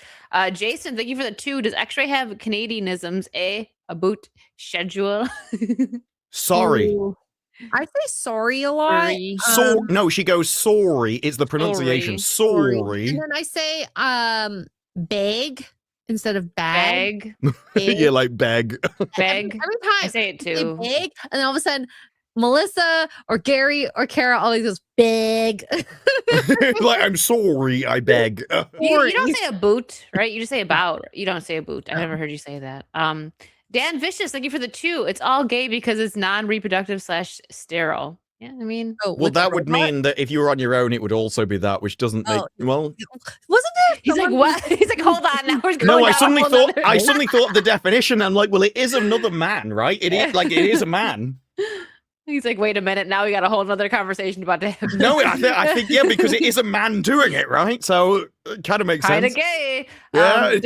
Jason, thank you for the two. Does X-Ray have Canadianisms? A boot schedule. Sorry. Ooh. I say sorry a lot. No, she goes sorry. It's the pronunciation. Sorry. And then I say bag instead of bag. Yeah, like bag. Bag. Every time I say it too. Big, and then all of a sudden Melissa or Gary or Kara always goes big. Like, I'm sorry, I beg. You don't say a boot, right? You just say about. You don't say a boot. I've never heard you say that. Dan Vicious, thank you for the two. It's all gay because it's non-reproductive / sterile. Yeah, I mean, well, that would mean that if you were on your own, it would also be that, which doesn't make wasn't it? He's like, what? He's like, hold on, now we're going. No, I suddenly thought of the definition. I'm like, well, it is another man, right? It is a man. He's like, wait a minute, now we got a whole other conversation about that. No, I think yeah, because it is a man doing it, right? So it kind of makes sense. Kind of gay. Yeah, it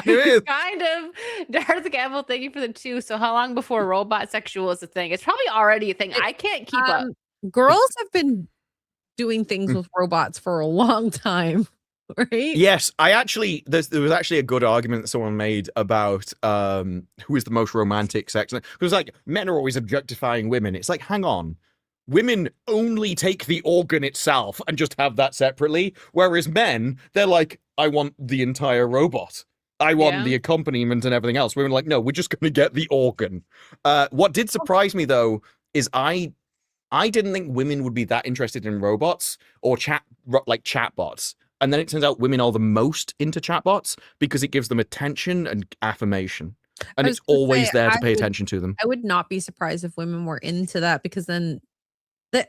is. Kind of. Darth Gamble, thank you for the two. So how long before robot sexual is a thing? It's probably already a thing. I can't keep up. Girls have been doing things with robots for a long time. Right? Yes, there was actually a good argument that someone made about who is the most romantic sex. Because like men are always objectifying women. It's like, hang on, women only take the organ itself and just have that separately, whereas men, they're like, I want the entire robot. I want the accompaniment and everything else. Women are like, no, we're just going to get the organ. What did surprise me though is I didn't think women would be that interested in robots or chatbots. And then it turns out women are the most into chatbots because it gives them attention and affirmation. And it's always there to pay attention to them. I would not be surprised if women were into that because then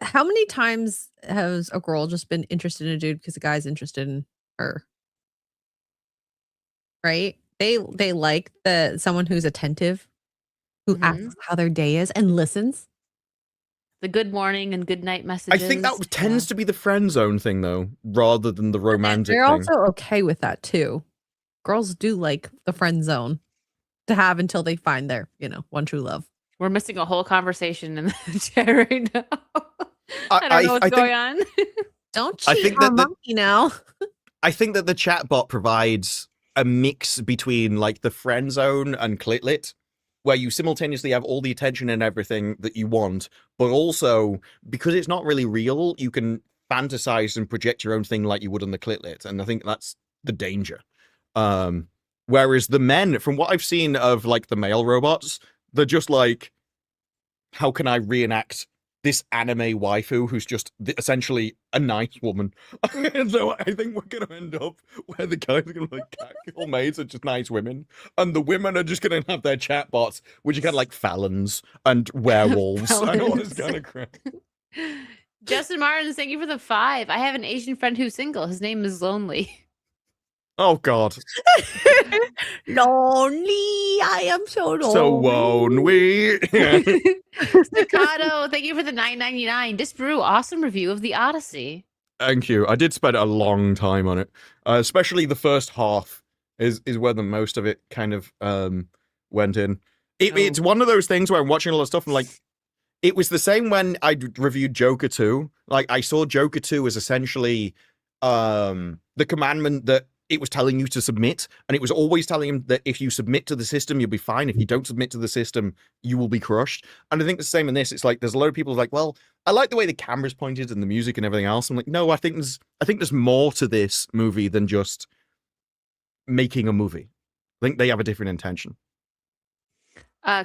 how many times has a girl just been interested in a dude because the guy's interested in her? Right? They like someone who's attentive, who asks how their day is and listens. The good morning and good night messages. I think that tends to be the friend zone thing, though, rather than the romantic they're thing. also okay with that, too. Girls do like the friend zone. to have until they find their, one true love. We're missing a whole conversation in the chat right now. I don't know what's going on. Don't cheat on Monkey now. I think that the chatbot provides a mix between like the friend zone and Clitlit, where you simultaneously have all the attention and everything that you want, but also because it's not really real, you can fantasize and project your own thing like you would on the Clitlit, and I think that's the danger. Whereas the men, from what I've seen of like the male robots, they're just like, how can I reenact this anime waifu who's just essentially a nice woman? And so I think we're going to end up where the guys are going to like catcall maids are just nice women, and the women are just going to have their chatbots, which are kind of like Fallons and werewolves. I know it's kind of crap. Justin Martin, thank you for the 5. I have an Asian friend who's single. His name is Lonely. Oh God. Lonely. I am so lonely. So lonely. Staccato, thank you for the $9.99. Disbrew, awesome review of the Odyssey. Thank you. I did spend a long time on it. Especially the first half is where the most of it kind of went in. It's one of those things where I'm watching a lot of stuff and like, it was the same when I reviewed Joker 2. Like, I saw Joker 2 as essentially the commandment that it was telling you to submit, and it was always telling him that if you submit to the system, you'll be fine. If you don't submit to the system, you will be crushed. And I think the same in this. It's like there's a lot of people like, well, I like the way the camera's pointed and the music and everything else. I'm like, no, I think there's more to this movie than just making a movie. I think they have a different intention.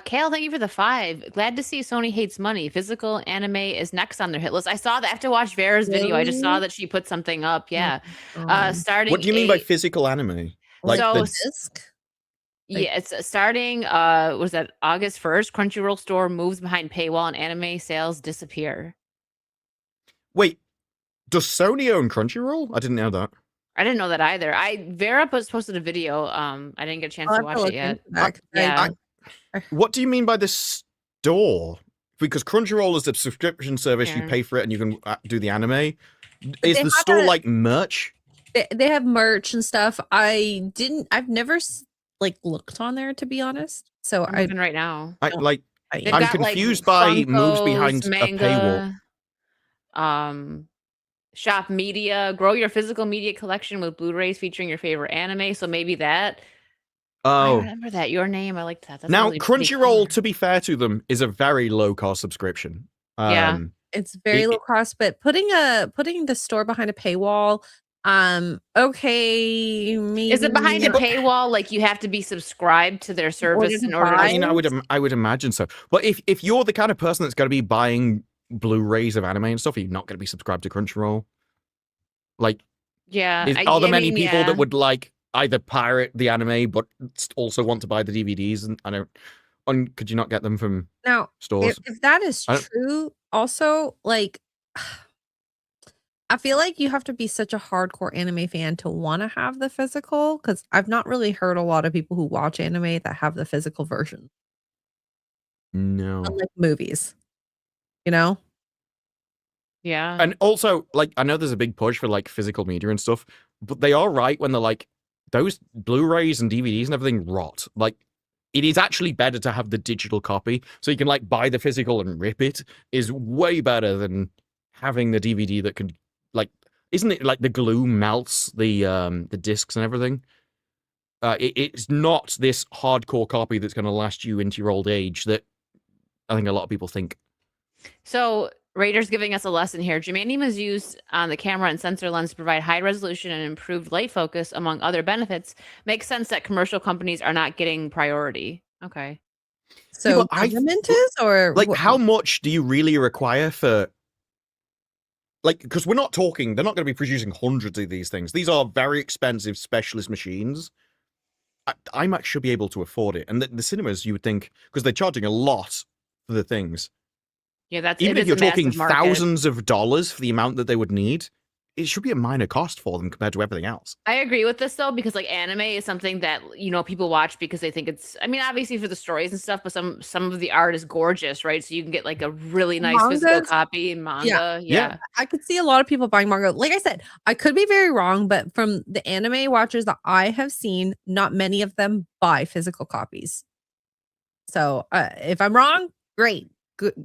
Kale, thank you for the 5. Glad to see Sony hates money. Physical anime is next on their hit list. I saw that. I have to watch Vera's video. I just saw that she put something up. Yeah. Starting. What do you mean by physical anime? Like so, the disc? Yeah, it's starting. Was that August 1st? Crunchyroll store moves behind paywall and anime sales disappear. Wait, does Sony own Crunchyroll? I didn't know that. I didn't know that either. Vera posted a video. I didn't get a chance to watch it yet. Yeah. What do you mean by the store? Because Crunchyroll is a subscription service. You pay for it and you can do the anime. Is the store like merch? They have merch and stuff. I've never like looked on there, to be honest. So I'm looking right now. I'm confused by moves behind manga, a paywall. Shop media, grow your physical media collection with Blu-rays featuring your favorite anime. So maybe that. Oh, I remember that. Your name. I liked that. That's now, really Crunchyroll, to be fair to them, is a very low cost subscription. Yeah, it's very low cost, but putting the store behind a paywall, okay, maybe. Is it behind a paywall? Like you have to be subscribed to their service in order. I mean, I would imagine so. But if you're the kind of person that's going to be buying Blu-rays of anime and stuff, you're not going to be subscribed to Crunchyroll. Like, yeah, are there many people that would like either pirate the anime but also want to buy the DVDs? And I don't. Could you not get them from stores? If that is true, also like, I feel like you have to be such a hardcore anime fan to want to have the physical. Because I've not really heard a lot of people who watch anime that have the physical version. No, unlike movies. You know. Yeah. And also, like, I know there's a big push for like physical media and stuff, but they are right when they're like, those Blu-rays and DVDs and everything rot. Like, it is actually better to have the digital copy, so you can like buy the physical and rip it. Is way better than having the DVD that can, like, isn't it like the glue melts the discs and everything? It's not this hardcore copy that's going to last you into your old age that I think a lot of people think. So Raiders giving us a lesson here. Germanium is used on the camera and sensor lens to provide high resolution and improved light focus, among other benefits. Makes sense that commercial companies are not getting priority. Okay. So government is, or like, how much do you really require for, like, because we're not talking, they're not going to be producing hundreds of these things. These are very expensive specialist machines. IMAX should be able to afford it. And the cinemas, you would think, because they're charging a lot for the things. Yeah, that's even if you're talking thousands of dollars for the amount that they would need, it should be a minor cost for them compared to everything else. I agree with this though, because like anime is something that, you know, people watch because they think it's, I mean, obviously for the stories and stuff, but some of the art is gorgeous, right? So you can get like a really nice physical copy in manga. Yeah. I could see a lot of people buying manga. Like I said, I could be very wrong, but from the anime watchers that I have seen, not many of them buy physical copies. So if I'm wrong, great.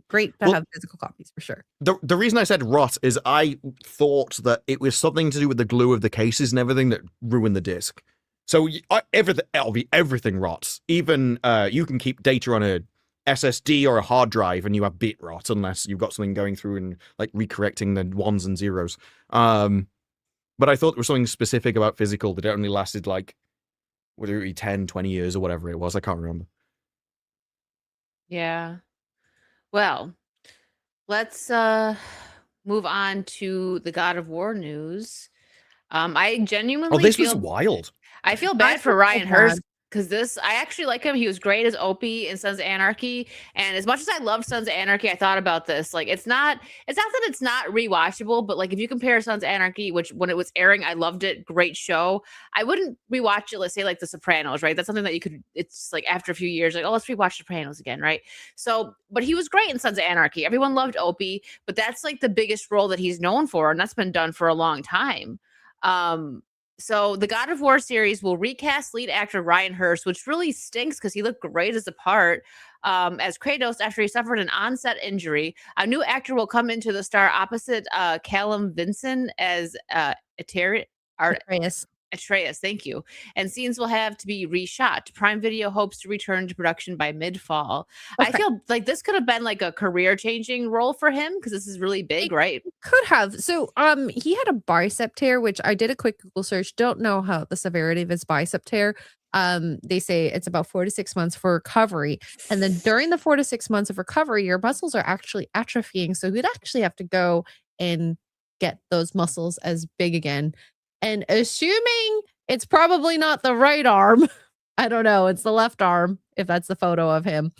Great to have physical copies for sure. The reason I said rot is I thought that it was something to do with the glue of the cases and everything that ruined the disc. So everything rots. Even you can keep data on a SSD or a hard drive and you have bit rot unless you've got something going through and like recorrecting the ones and zeros. But I thought there was something specific about physical that it only lasted like, whether it be 10, 20 years or whatever it was. I can't remember. Yeah. Well, let's move on to the God of War news. I genuinely this was wild. I feel bad for Ryan Hurst because I actually like him. He was great as Opie in Sons of Anarchy. And as much as I love Sons of Anarchy, I thought about this. Like, it's not that it's not rewatchable, but like if you compare Sons of Anarchy, which when it was airing, I loved it, great show. I wouldn't rewatch it, let's say like The Sopranos, right? That's something that it's like after a few years, like, oh, let's rewatch Sopranos again, right? So, but he was great in Sons of Anarchy. Everyone loved Opie, but that's like the biggest role that he's known for, and that's been done for a long time. So the God of War series will recast lead actor Ryan Hurst, which really stinks because he looked great as a part as Kratos after he suffered an onset injury. A new actor will come into the star opposite Callum Vinson as Atreus, thank you. And scenes will have to be reshot. Prime Video hopes to return to production by mid-fall. Okay. I feel like this could have been like a career-changing role for him because this is really big, right? Could have. So he had a bicep tear, which I did a quick Google search. Don't know how the severity of his bicep tear. They say it's about 4 to 6 months for recovery. And then during the 4 to 6 months of recovery, your muscles are actually atrophying. So you'd actually have to go and get those muscles as big again. And assuming it's probably not the right arm, I don't know, it's the left arm, if that's the photo of him.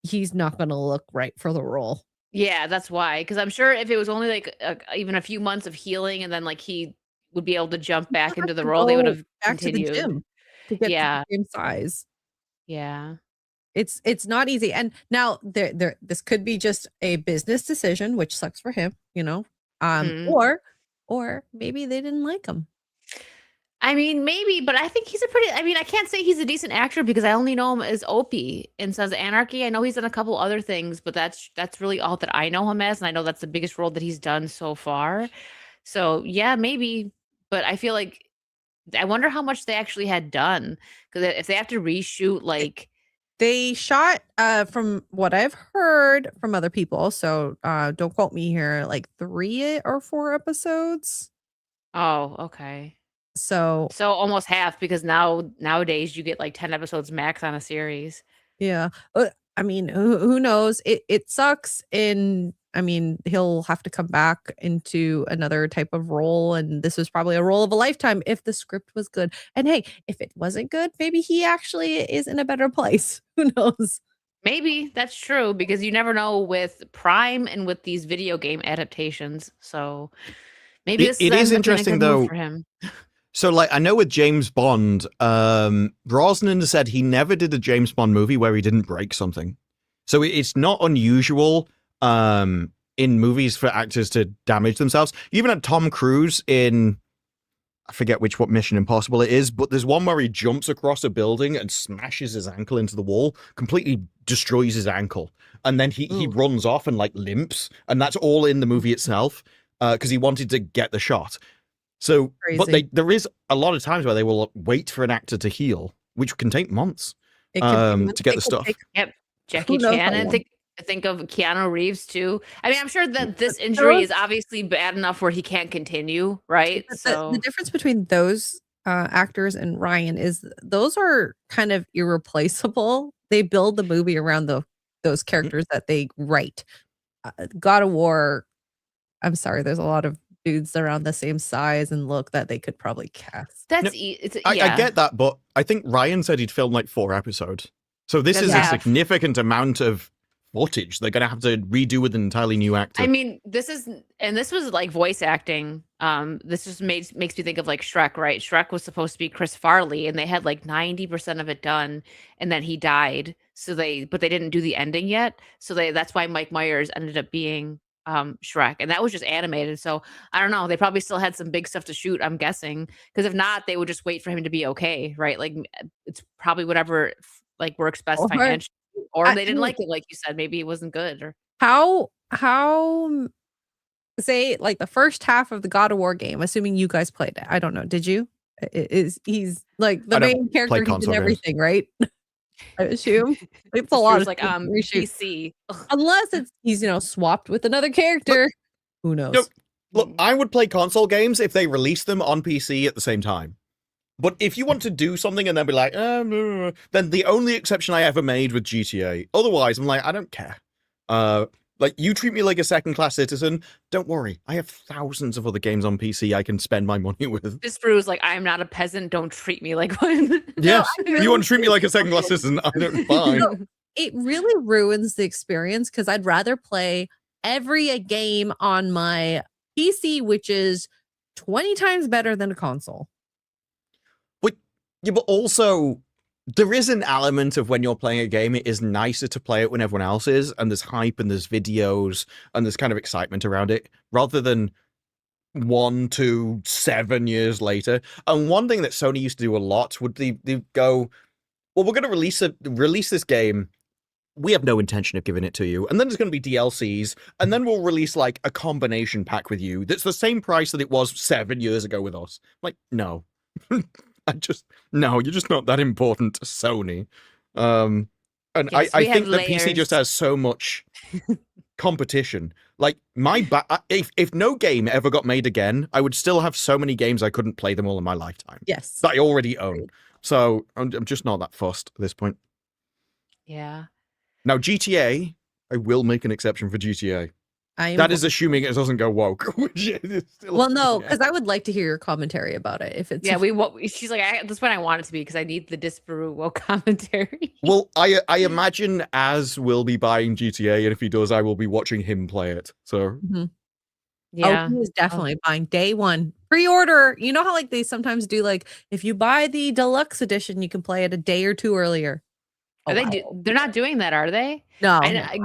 He's not going to look right for the role. Yeah, that's why. Because I'm sure if it was only like even a few months of healing and then like he would be able to jump back into the role, they would have continued. To the gym to get to the same size. Yeah. It's not easy. And now this could be just a business decision, which sucks for him, you know. Or maybe they didn't like him. I mean, maybe, but I think I can't say he's a decent actor because I only know him as Opie in Sons of Anarchy. I know he's done a couple other things, but that's really all that I know him as. And I know that's the biggest role that he's done so far. So yeah, maybe, but I feel like, I wonder how much they actually had done. Because if they have to reshoot, like, they shot, from what I've heard from other people, so don't quote me here, like 3 or 4 episodes. Oh, okay. So almost half, because nowadays you get like 10 episodes max on a series. Yeah. I mean, who knows? It sucks. I mean, he'll have to come back into another type of role, and this was probably a role of a lifetime if the script was good. And hey, if it wasn't good, maybe he actually is in a better place. Who knows? Maybe that's true, because you never know with Prime and with these video game adaptations. So maybe it is interesting though for him. So, like, I know with James Bond, Brosnan said he never did a James Bond movie where he didn't break something. So it's not unusual in movies for actors to damage themselves. You even had Tom Cruise in, I forget what Mission Impossible it is, but there's one where he jumps across a building and smashes his ankle into the wall, completely destroys his ankle. And then he runs off and, like, limps. And that's all in the movie itself because he wanted to get the shot. So, but there is a lot of times where they will wait for an actor to heal, which can take months to get the stuff. Yep, Jackie Chan, and think of Keanu Reeves too. I mean, I'm sure that this injury is obviously bad enough where he can't continue, right? So the difference between those actors and Ryan is those are kind of irreplaceable. They build the movie around those characters that they write. God of War, I'm sorry, there's a lot of dudes around the same size and look that they could probably cast. I get that, but I think Ryan said he'd filmed like 4 episodes. So this is a significant amount of footage they're going to have to redo with an entirely new actor. I mean, this was like voice acting. This just makes me think of like Shrek, right? Shrek was supposed to be Chris Farley, and they had like 90% of it done, and then he died. But they didn't do the ending yet. So that's why Mike Myers ended up being Shrek, and that was just animated. So I don't know, they probably still had some big stuff to shoot, I'm guessing, because if not, they would just wait for him to be okay, right? Like, it's probably whatever like works best financially, or they didn't like it, like you said, maybe it wasn't good. Or how say like the first half of the God of War game, assuming you guys played it. I don't know. Did you? He's like the main character, he's in everything, right? I assume it's a lot of like PC. Unless he's swapped with another character. Who knows? Look, I would play console games if they release them on PC at the same time. But if you want to do something and then be like, then the only exception I ever made with GTA. Otherwise, I'm like, I don't care. Like, you treat me like a second-class citizen. Don't worry. I have thousands of other games on PC I can spend my money with. This proves, like, I'm not a peasant. Don't treat me like one. Yes. You want to treat me like a second-class citizen? I don't fine. It really ruins the experience because I'd rather play every game on my PC, which is 20 times better than a console. But also, there is an element of when you're playing a game, it is nicer to play it when everyone else is, and there's hype and there's videos and there's kind of excitement around it, rather than 1 to 7 years later. And one thing that Sony used to do a lot would they go, well, we're going to release this game. We have no intention of giving it to you. And then there's going to be DLCs, and then we'll release like a combination pack with you that's the same price that it was 7 years ago with us. Like, no. You're just not that important to Sony. And I think that PC just has so much competition. Like, if no game ever got made again, I would still have so many games I couldn't play them all in my lifetime. Yes. That I already own. So I'm just not that fussed at this point. Yeah. Now, GTA, I will make an exception for GTA. That is assuming it doesn't go woke. Well, no, because I would like to hear your commentary about it. If it's she's like, at this point, I want it to be because I need the Disparu woke commentary. Well, I imagine Az will be buying GTA, and if he does, I will be watching him play it. So, yeah, he is definitely buying day one pre-order. You know how like they sometimes do like if you buy the deluxe edition, you can play it a day or two earlier. They're not doing that, are they? No, I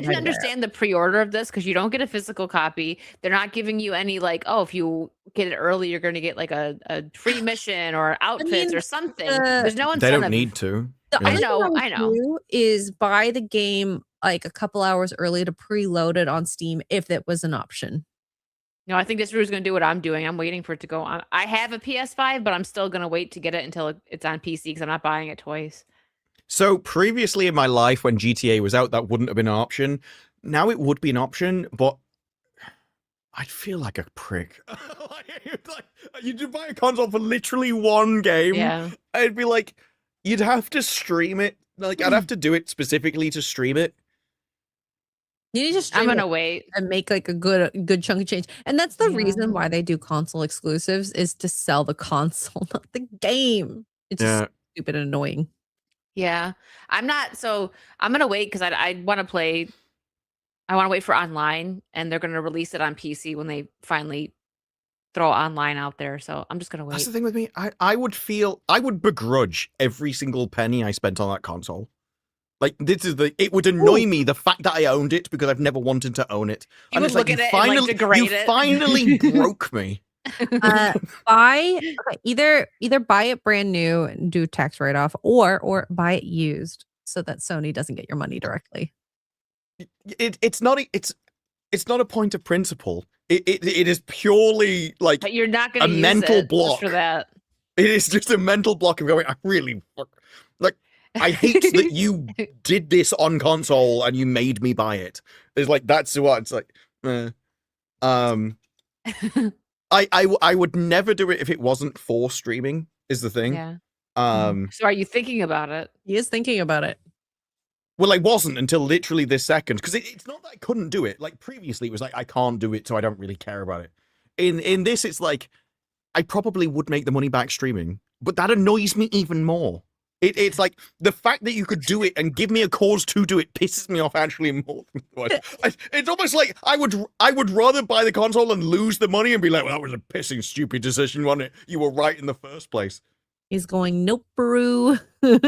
didn't understand the pre-order of this because you don't get a physical copy. They're not giving you any like, oh, if you get it early, you're going to get like a free mission or outfits or something. There's no incentive. They don't need to. I know. Is buy the game like a couple hours early to preload it on Steam if that was an option. No, I think this is going to do what I'm doing. I'm waiting for it to go on. I have a PS5, but I'm still going to wait to get it until it's on PC because I'm not buying it twice. So previously in my life, when GTA was out, that wouldn't have been an option. Now it would be an option, but I'd feel like a prick. You'd buy a console for literally one game. Yeah. I'd be like, you'd have to stream it. Like, I'd have to do it specifically to stream it. You need to stream I'm gonna wait and make like a good chunk of change. And that's the reason why they do console exclusives is to sell the console, not the game. It's just stupid and annoying. Yeah, I'm gonna wait because I want to play. I want to wait for online, and they're gonna release it on PC when they finally throw online out there. So I'm just gonna wait. That's the thing with me. I would begrudge every single penny I spent on that console. Like, it would annoy me the fact that I owned it because I've never wanted to own it. You would look at it and like degrade it. You finally broke me. Either buy it brand new and do tax write-off or buy it used so that Sony doesn't get your money directly. It's not a point of principle. It is purely like but you're not gonna a use mental it block for that. It is just a mental block of going, I hate that you did this on console and you made me buy it. It's like, that's what it's like. I would never do it if it wasn't for streaming, is the thing. Yeah. So are you thinking about it? He is thinking about it. Well, I wasn't until literally this second, because it's not that I couldn't do it. Like, previously, it was like, I can't do it, so I don't really care about it. In this, it's like, I probably would make the money back streaming, but that annoys me even more. It's like, the fact that you could do it and give me a cause to do it pisses me off actually more. It's almost like I would rather buy the console and lose the money and be like, well, that was a pissing stupid decision, wasn't it? You were right in the first place. He's going, nope, brew. Wow.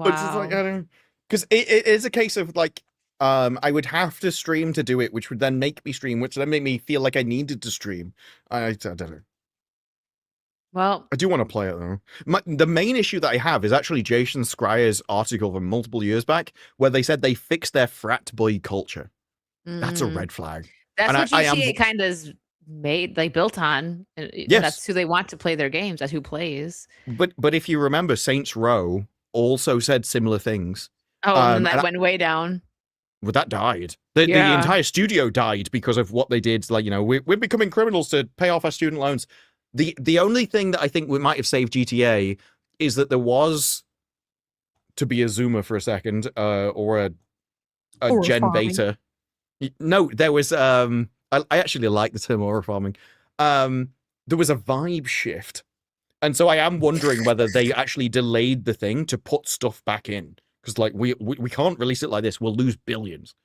It's just like, I don't, because it is a case of like, I would have to stream to do it, which would then make me stream, which would then make me feel like I needed to stream. I don't know. Well, I do want to play it though. The main issue that I have is actually Jason Schreier's article from multiple years back, where they said they fixed their frat boy culture. That's a red flag. That's And what GTA kind of made, like, built on. And Yes. that's who they want to play their games. That's who plays. But if you remember, Saints Row also said similar things. Oh, and that went way down. Well, that died. The entire studio died because of what they did. Like, we're becoming criminals to pay off our student loans. The only thing that I think we might have saved GTA is that there was, to be a zoomer for a second, or a Gen Beta. No, there was I actually like the term horror farming. There was a vibe shift. And so I am wondering whether they actually delayed the thing to put stuff back in. Because like we can't release it like this. We'll lose billions.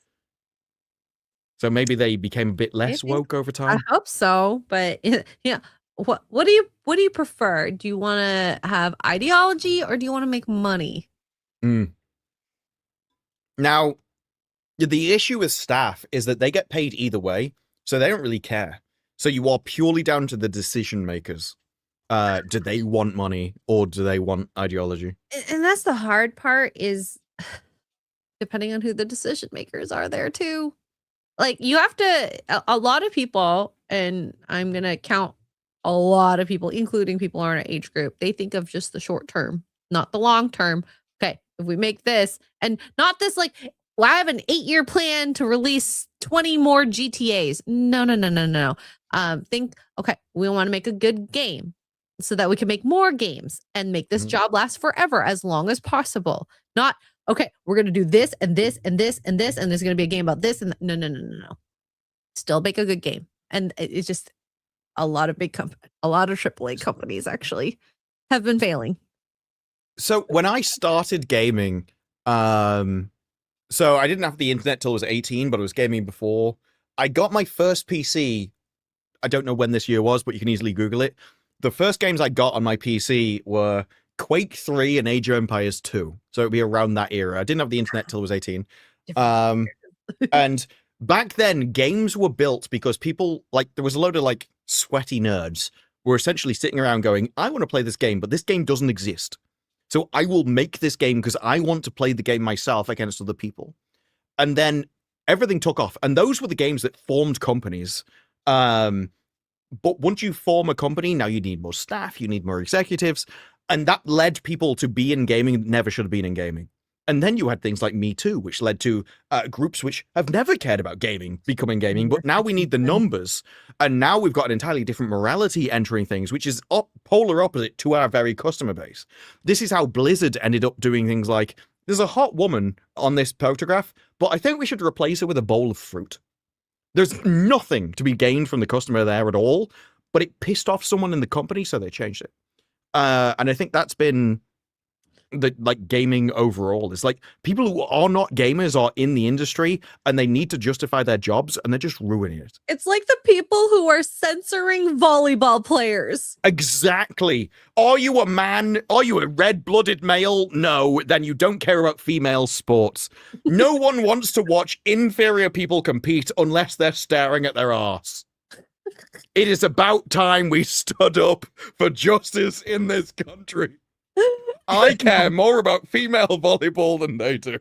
So maybe they became a bit less woke over time. I hope so, but yeah. What do you prefer? Do you want to have ideology or do you want to make money? Now, the issue with staff is that they get paid either way, so they don't really care. So you are purely down to the decision makers. Do they want money or do they want ideology? And that's the hard part, is depending on who the decision makers are there too. Like, you have to, a lot of people, and I'm going to count a lot of people, including people in our age group, they think of just the short term, not the long term. Okay, if we make this, and not this like, well, I have an 8-year plan to release 20 more GTAs. No. Think, okay, we want to make a good game so that we can make more games and make this job last forever, as long as possible. Not, okay, we're going to do this and this and this and this, and there's going to be a game about this. And no. Still make a good game. And it's just a lot of a lot of AAA companies actually have been failing. So when I started gaming, so I didn't have the internet till I was 18, but I was gaming before. I got my first PC. I don't know when this year was, but you can easily Google it. The first games I got on my PC were Quake 3 and Age of Empires 2. So it'd be around that era. I didn't have the internet till I was 18. And back then, games were built because people, like, there was a load of, like, sweaty nerds who were essentially sitting around going, I want to play this game, but this game doesn't exist. So I will make this game because I want to play the game myself against other people. And then everything took off. And those were the games that formed companies. But once you form a company, now you need more staff, you need more executives. And that led people to be in gaming that never should have been in gaming. And then you had things like Me Too, which led to groups which have never cared about gaming becoming gaming. But now we need the numbers. And now we've got an entirely different morality entering things, which is polar opposite to our very customer base. This is how Blizzard ended up doing things like, there's a hot woman on this photograph, but I think we should replace her with a bowl of fruit. There's nothing to be gained from the customer there at all, but it pissed off someone in the company, so they changed it. And I think that's been the gaming overall. It's like people who are not gamers are in the industry and they need to justify their jobs and they're just ruining it. It's like the people who are censoring volleyball players. Exactly. Are you a man? Are you a red-blooded male? No, then you don't care about female sports. No one wants to watch inferior people compete unless they're staring at their arse. It is about time we stood up for justice in this country. I care more about female volleyball than they do.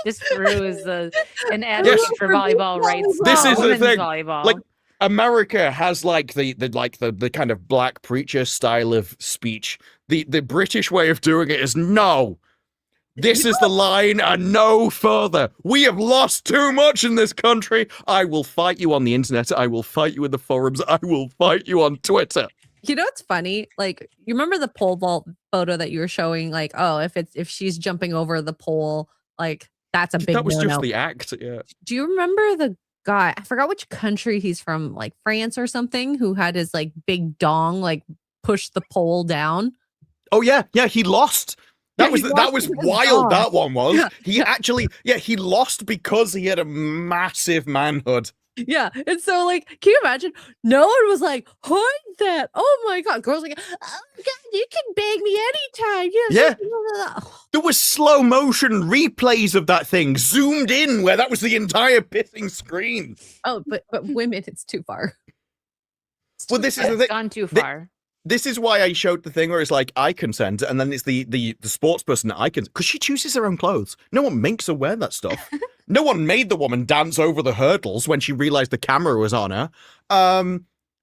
This through is an advocate for volleyball rights. This is the thing. Volleyball. Like, America has like the kind of black preacher style of speech. The British way of doing it is no. This is the line and no further. We have lost too much in this country. I will fight you on the internet. I will fight you in the forums. I will fight you on Twitter. You know what's funny? Like, you remember the pole vault photo that you were showing? Like, oh, if she's jumping over the pole, like, that's a big That was no-no. just the act, yeah. Do you remember the guy? I forgot which country he's from, like France or something, who had his like big dong like push the pole down. Oh yeah, he lost. That was wild. That one was. Yeah. He actually, he lost because he had a massive manhood. Yeah. And so, like, can you imagine? No one was like, hide that. Oh my God. Girls like, oh God, you can bang me anytime. Yeah. There was slow motion replays of that thing zoomed in where that was the entire pissing screen. Oh, but women, it's too far. Well, this is the It's thing. gone too far. This is why I showed the thing where it's like, I consent, and then it's the sports person that I consent, because she chooses her own clothes. No one makes her wear that stuff. No one made the woman dance over the hurdles when she realized the camera was on her.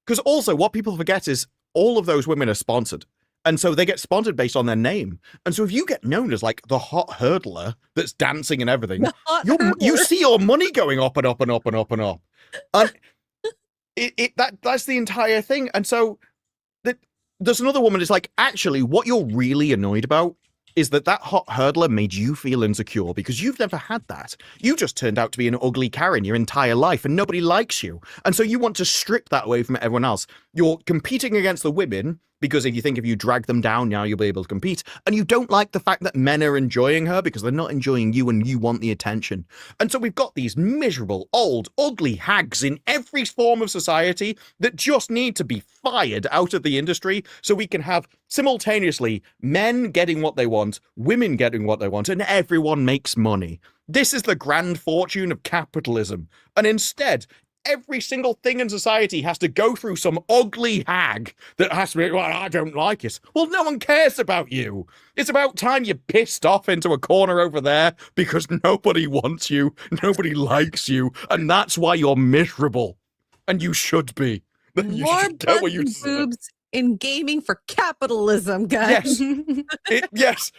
Because also, what people forget is all of those women are sponsored. And so they get sponsored based on their name. And so if you get known as like the hot hurdler that's dancing and everything, you see your money going up and up and up and up and up. And that's the entire thing. And so there's another woman who's like, actually, what you're really annoyed about is that hot hurdler made you feel insecure because you've never had that. You just turned out to be an ugly Karen your entire life and nobody likes you. And so you want to strip that away from everyone else. You're competing against the women because if you drag them down now, you'll be able to compete. And you don't like the fact that men are enjoying her because they're not enjoying you and you want the attention. And so we've got these miserable, old, ugly hags in every form of society that just need to be fired out of the industry so we can have simultaneously men getting what they want, women getting what they want, and everyone makes money. This is the grand fortune of capitalism. And instead, every single thing in society has to go through some ugly hag that has to be, well, I don't like it. Well, no one cares about you. It's about time you pissed off into a corner over there because nobody wants you, nobody likes you, and that's why you're miserable. And you should be. More butts and boobs in gaming for capitalism, guys. Yes.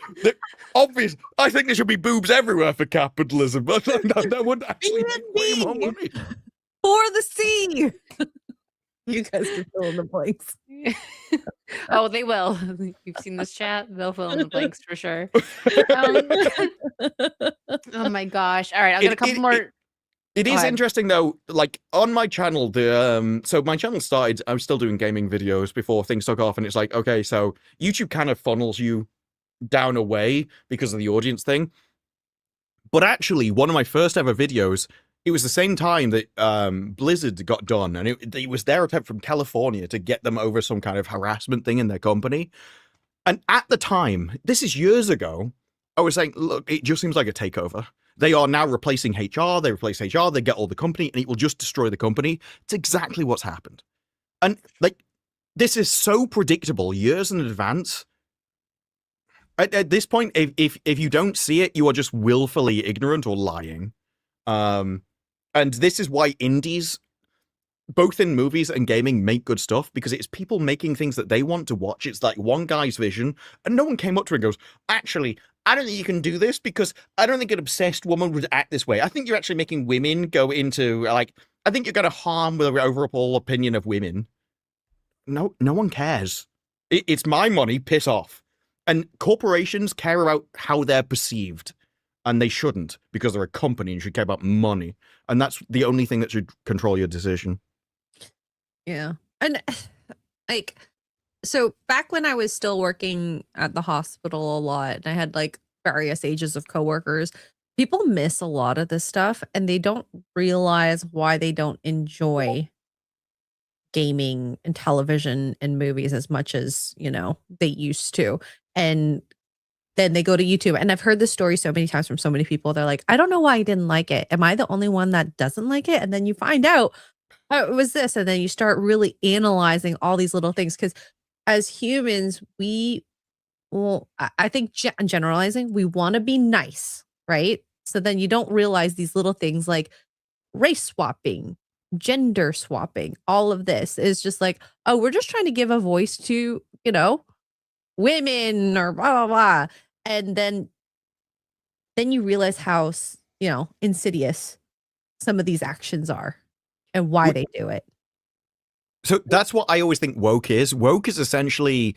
Obvious. I think there should be boobs everywhere for capitalism. But that would actually make way more money. For the sea. You guys can fill in the blanks. Oh, they will. You've seen this chat. They'll fill in the blanks for sure. Oh my gosh. All right. I'll get a couple more. It is interesting though, like on my channel, so my channel started, I was still doing gaming videos before things took off, and it's like, okay, so YouTube kind of funnels you down a way because of the audience thing. But actually, one of my first ever videos, it was the same time that Blizzard got done, and it was their attempt from California to get them over some kind of harassment thing in their company. And at the time, this is years ago, I was saying, look, it just seems like a takeover. They are now replacing HR, they replace HR, they get all the company, and it will just destroy the company. It's exactly what's happened. And like, this is so predictable years in advance. At this point, if you don't see it, you are just willfully ignorant or lying. And this is why indies, both in movies and gaming, make good stuff, because it's people making things that they want to watch. It's like one guy's vision, and no one came up to him and goes, actually, I don't think you can do this because I don't think an obsessed woman would act this way. I think you're actually making women go into, like, I think you're going to harm the overall opinion of women. No one cares. It's my money, piss off. And corporations care about how they're perceived. And they shouldn't, because they're a company and should care about money. And that's the only thing that should control your decision. Yeah. And like, so back when I was still working at the hospital a lot, and I had like various ages of coworkers, people miss a lot of this stuff and they don't realize why they don't enjoy gaming and television and movies as much as, they used to. And then they go to YouTube. And I've heard this story so many times from so many people. They're like, I don't know why I didn't like it. Am I the only one that doesn't like it? And then you find out, oh, it was this. And then you start really analyzing all these little things. Because as humans, I think generalizing, we want to be nice, right? So then you don't realize these little things like race swapping, gender swapping, all of this is just like, oh, we're just trying to give a voice to, women or blah, blah, blah. And then you realize how, insidious some of these actions are and why they do it. So that's what I always think woke is. Woke is essentially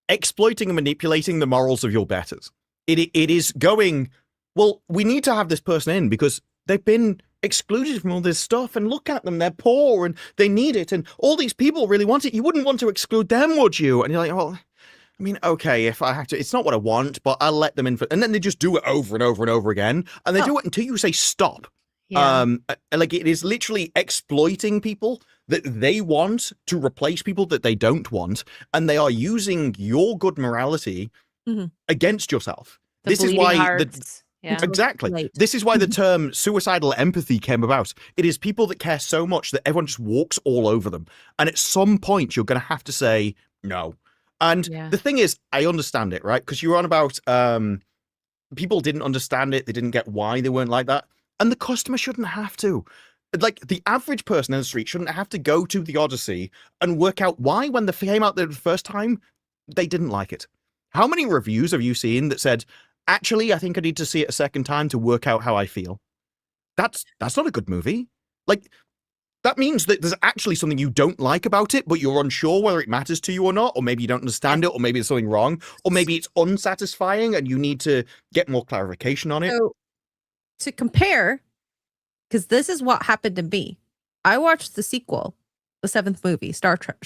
exploiting and manipulating the morals of your betters. It is going, well, we need to have this person in because they've been excluded from all this stuff, and look at them, they're poor and they need it, and all these people really want it. You wouldn't want to exclude them, would you? And you're like, well, I mean, okay, if I have to, it's not what I want, but I'll let them in. And then they just do it over and over and over again. And they do it until you say stop. Yeah. Like it is literally exploiting people that they want to replace people that they don't want. And they are using your good morality against yourself. This is why Yeah. Exactly. Right. This is why the term suicidal empathy came about. It is people that care so much that everyone just walks all over them. And at some point, you're going to have to say no. And Yeah. the thing is, I understand it, right? Because you were on about people didn't understand it. They didn't get why they weren't like that. And the customer shouldn't have to. Like, the average person in the street shouldn't have to go to the Odyssey and work out why, when they came out there the first time, they didn't like it. How many reviews have you seen that said, actually, I think I need to see it a second time to work out how I feel? That's not a good movie. Like, that means that there's actually something you don't like about it, but you're unsure whether it matters to you or not, or maybe you don't understand it, or maybe there's something wrong, or maybe it's unsatisfying and you need to get more clarification on it. So, to compare, because this is what happened to me. I watched the sequel, the 7th movie, Star Trek,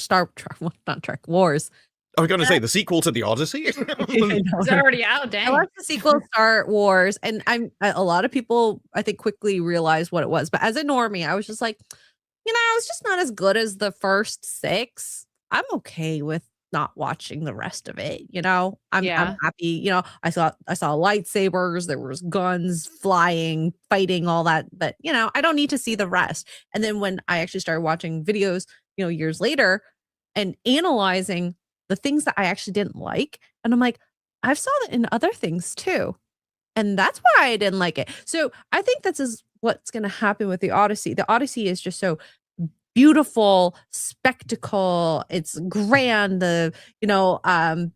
well, not Trek, Wars. I was going to say the sequel to the Odyssey. It's already out, dang. I watched the sequel, Star Wars, and a lot of people, I think, quickly realized what it was. But as a normie, I was just like, it's just not as good as the first 6. I'm okay with not watching the rest of it. I'm happy. I saw lightsabers, there was guns flying, fighting, all that. But I don't need to see the rest. And then when I actually started watching videos, years later, and analyzing the things that I actually didn't like, and I'm like, I've saw that in other things too. And that's why I didn't like it. So I think this is what's going to happen with the Odyssey. The Odyssey is just so beautiful spectacle. It's grand. The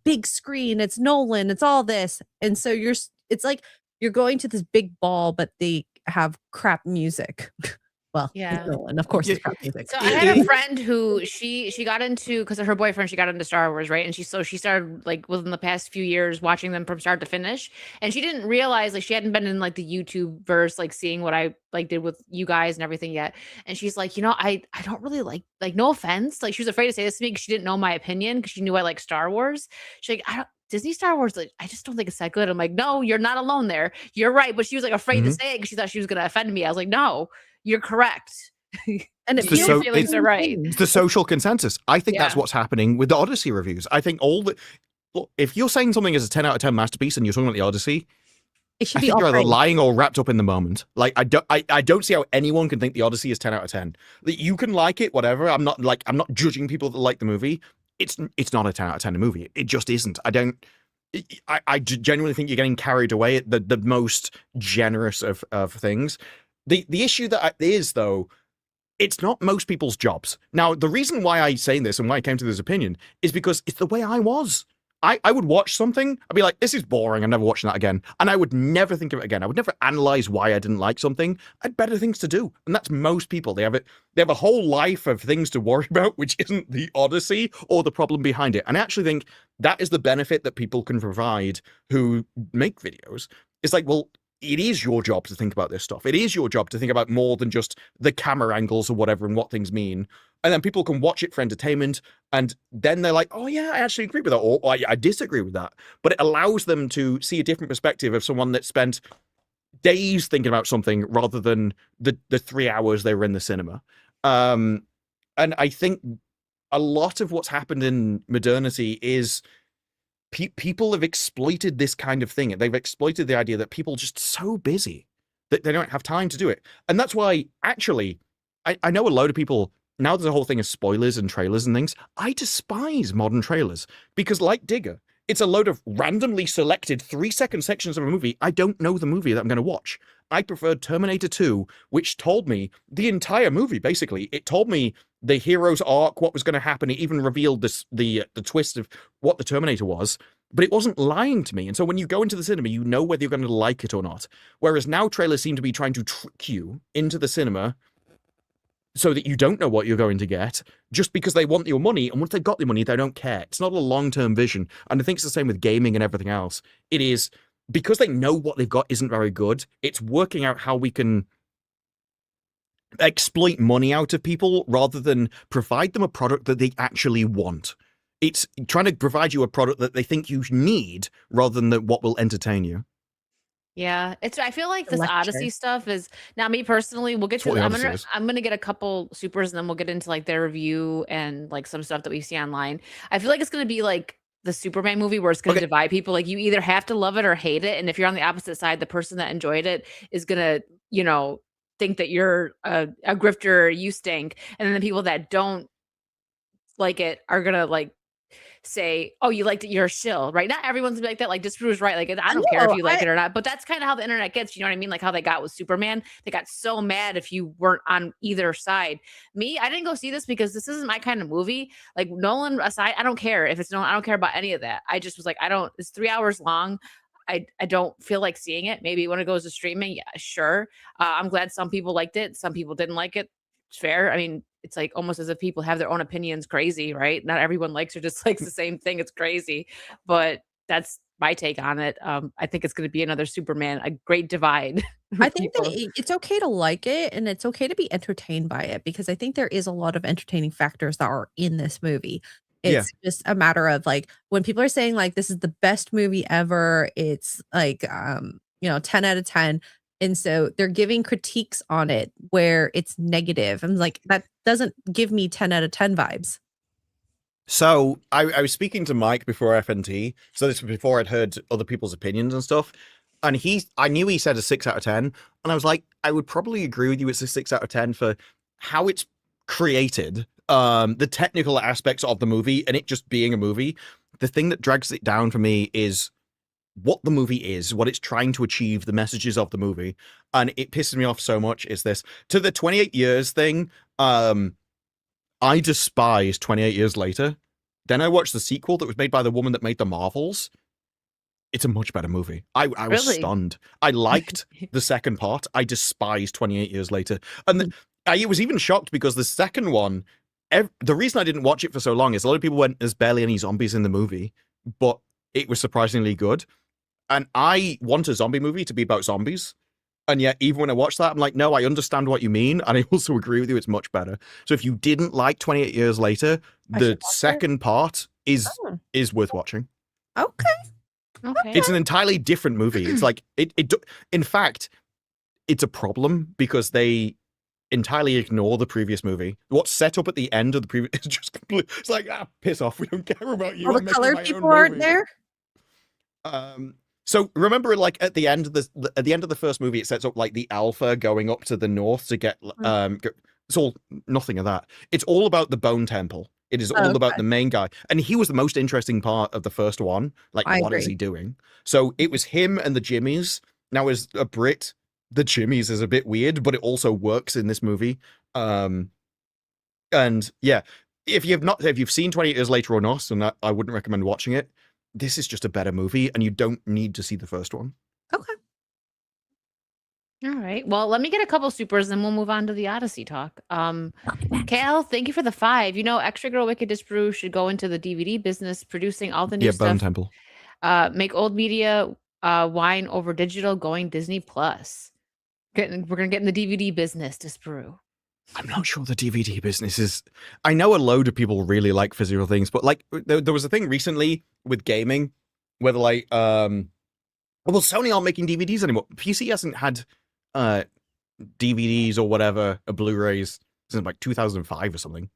big screen. It's Nolan. It's all this. And so it's like you're going to this big ball, but they have crap music. Well, Yeah. Nolan, of course, it's crap music. So I had a friend who she got into, because of her boyfriend, she got into Star Wars, right? And she started like within the past few years watching them from start to finish. And she didn't realize, like, she hadn't been in like the YouTube verse, like seeing what I like did with you guys and everything yet. And she's like, I don't really like, no offense. Like, she was afraid to say this to me because she didn't know my opinion, because she knew I like Star Wars. She's like, Disney Star Wars, like, I just don't think it's that good. I'm like, no, you're not alone there. You're right. But she was like afraid to say it because she thought she was going to offend me. I was like, no, you're correct. And it your feelings are right. It's the social consensus. I think that's what's happening with the Odyssey reviews. I think if you're saying something is a 10 out of 10 masterpiece and you're talking about the Odyssey, it should I be think you're either praise. lying or wrapped up in the moment. Like, I don't see how anyone can think the Odyssey is 10 out of 10. You can like it, whatever. I'm not judging people that like the movie. It's not a 10 out of 10 movie. It just isn't. I genuinely think you're getting carried away at the most generous of things. The issue that is, though, it's not most people's jobs. Now, the reason why I say this and why I came to this opinion is because it's the way I was. I would watch something, I'd be like, this is boring, I'm never watching that again. And I would never think of it again. I would never analyze why I didn't like something. I had better things to do. And that's most people. They have a whole life of things to worry about, which isn't the Odyssey or the problem behind it. And I actually think that is the benefit that people can provide who make videos. It's like, well, it is your job to think about this stuff. It is your job to think about more than just the camera angles or whatever and what things mean. And then people can watch it for entertainment, and then they're like, oh yeah, I actually agree with that, or I disagree with that. But it allows them to see a different perspective of someone that spent days thinking about something rather than the 3 hours they were in the cinema. And I think a lot of what's happened in modernity is people have exploited this kind of thing. They've exploited the idea that people are just so busy that they don't have time to do it. And that's why, actually, I know a load of people, now there's a whole thing of spoilers and trailers and things. I despise modern trailers because, like Digger, it's a load of randomly selected 3-second sections of a movie. I don't know the movie that I'm going to watch. I preferred Terminator 2, which told me the entire movie, basically. It told me the hero's arc, what was going to happen. It even revealed the twist of what the Terminator was, but it wasn't lying to me. And so when you go into the cinema, you know whether you're going to like it or not. Whereas now trailers seem to be trying to trick you into the cinema so that you don't know what you're going to get, just because they want your money. And once they've got the money, they don't care. It's not a long-term vision. And I think it's the same with gaming and everything else. It is because they know what they've got isn't very good. It's working out how we can exploit money out of people rather than provide them a product that they actually want. It's trying to provide you a product that they think you need rather than what will entertain you. Yeah, I feel like this Lecture. Odyssey stuff is, now me personally, we'll get to, That's what the Odyssey is. I'm gonna get a couple supers and then we'll get into like their review and like some stuff that we see online. I feel like it's gonna be like the Superman movie where it's going to divide people. Like you either have to love it or hate it. And if you're on the opposite side, the person that enjoyed it is going to, you know, think that you're a grifter, you stink. And then the people that don't like it are going to like say, oh, you liked it, you're a shill, right? Not everyone's like that. Like Disprew's right. Like I don't care if you like it or not, but that's kind of how the internet gets. You know what I mean? Like how they got with Superman. They got so mad if you weren't on either side. Me, I didn't go see this because this isn't my kind of movie. Like Nolan aside, I don't care if it's Nolan. I don't care about any of that. I just was like, it's 3 hours long. I don't feel like seeing it. Maybe when it goes to streaming, yeah, sure. I'm glad some people liked it. Some people didn't like it. It's fair. I mean, it's like almost as if people have their own opinions. Crazy, right? Not everyone likes or dislikes the same thing. It's crazy, but that's my take on it. I think it's going to be another Superman, a great divide. I think that it's okay to like it and it's okay to be entertained by it because I think there is a lot of entertaining factors that are in this movie. It's just a matter of like when people are saying like this is the best movie ever, it's like 10 out of 10. And so they're giving critiques on it where it's negative. I'm like, that doesn't give me 10 out of 10 vibes. So I was speaking to Mike before FNT. So this was before I'd heard other people's opinions and stuff. And I knew he said a 6 out of 10. And I was like, I would probably agree with you. It's a 6 out of 10 for how it's created, the technical aspects of the movie and it just being a movie. The thing that drags it down for me is what the movie is, what it's trying to achieve, the messages of the movie. And it pisses me off so much is this. To the 28 years thing, I despise 28 Years Later. Then I watched the sequel that was made by the woman that made The Marvels. It's a much better movie. I was stunned. I liked the second part. I despise 28 Years Later. And I was even shocked because the second one, the reason I didn't watch it for so long is a lot of people went, there's barely any zombies in the movie, but it was surprisingly good. And I want a zombie movie to be about zombies. And yet, even when I watch that, I'm like, no, I understand what you mean. And I also agree with you. It's much better. So if you didn't like 28 Years Later, the second part is worth watching. Okay. It's an entirely different movie. It's like, in fact, it's a problem because they entirely ignore the previous movie. What's set up at the end of the previous is just complete. It's like, piss off. We don't care about you. All the colored people aren't there? So remember, like at the end of the first movie, it sets up like the Alpha going up to the north to get it's all nothing of that. It's all about the Bone Temple. It is all about the main guy, and he was the most interesting part of the first one. Like, what is he doing? So it was him and the Jimmies. Now, as a Brit, the Jimmies is a bit weird, but it also works in this movie. And yeah, if you've seen 20 Years Later or not, and I wouldn't recommend watching it. This is just a better movie, and you don't need to see the first one. Okay. All right. Well, let me get a couple supers, and we'll move on to the Odyssey talk. Cal, thank you for the 5. You know, Extra Girl Wicked Disbrew should go into the DVD business, producing all the new stuff. Bone Temple. Make old media wine over digital, going Disney Plus. We're gonna get in the DVD business, Disbrew. I'm not sure the DVD business is. I know a load of people really like physical things, but like there was a thing recently with gaming where they're like, well, Sony aren't making DVDs anymore. PC hasn't had DVDs or whatever, Blu-rays since like 2005 or something.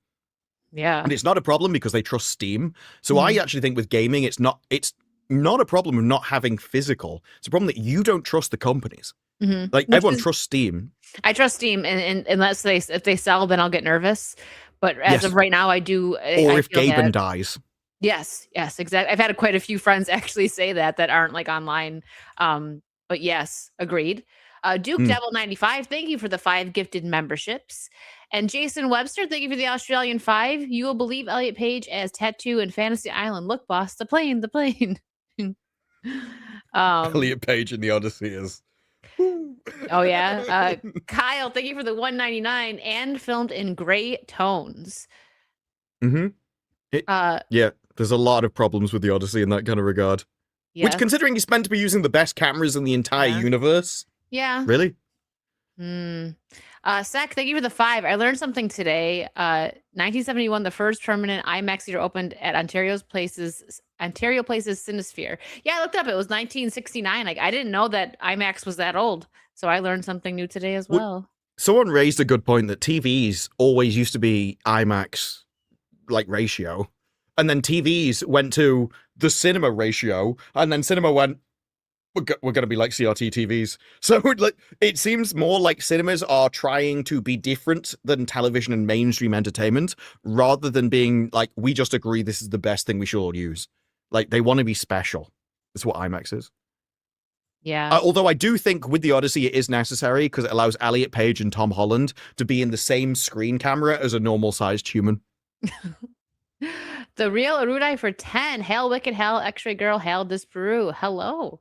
Yeah, and it's not a problem because they trust Steam. So I actually think with gaming, it's not a problem of not having physical. It's a problem that you don't trust the companies. Like everyone trusts Steam. I trust Steam, and unless if they sell, then I'll get nervous. But as of right now, I do. Or if Gaben dies. Yes, exactly. I've had quite a few friends actually say that aren't like online. But yes, agreed. Duke Devil 95, thank you for the 5 gifted memberships. And Jason Webster, thank you for the Australian 5. You will believe Elliot Page as Tattoo in Fantasy Island. Look, boss, the plane. Elliot Page in the Odyssey is. Oh yeah. Kyle, thank you for the 199 and filmed in gray tones. Yeah, there's a lot of problems with the Odyssey in that kind of regard. Yes. Which, considering he's meant to be using the best cameras in the entire universe. Yeah. Really? Sec, thank you for the 5. I learned something today. 1971, the first permanent IMAX theater opened at Ontario Place's Cinesphere. Yeah, I looked up. It was 1969. Like, I didn't know that IMAX was that old. So I learned something new today as well. Someone raised a good point that TVs always used to be IMAX like ratio. And then TVs went to the cinema ratio, and then cinema went, we're going to be like CRT TVs. So it seems more like cinemas are trying to be different than television and mainstream entertainment, rather than being like, we just agree this is the best thing we should all use. Like, they want to be special. That's what IMAX is. Yeah. Although I do think with the Odyssey it is necessary because it allows Elliot Page and Tom Holland to be in the same screen camera as a normal-sized human. The Real Erudite for 10. Hail Wicked, Hail X-Ray Girl, Hail Disparu. Hello.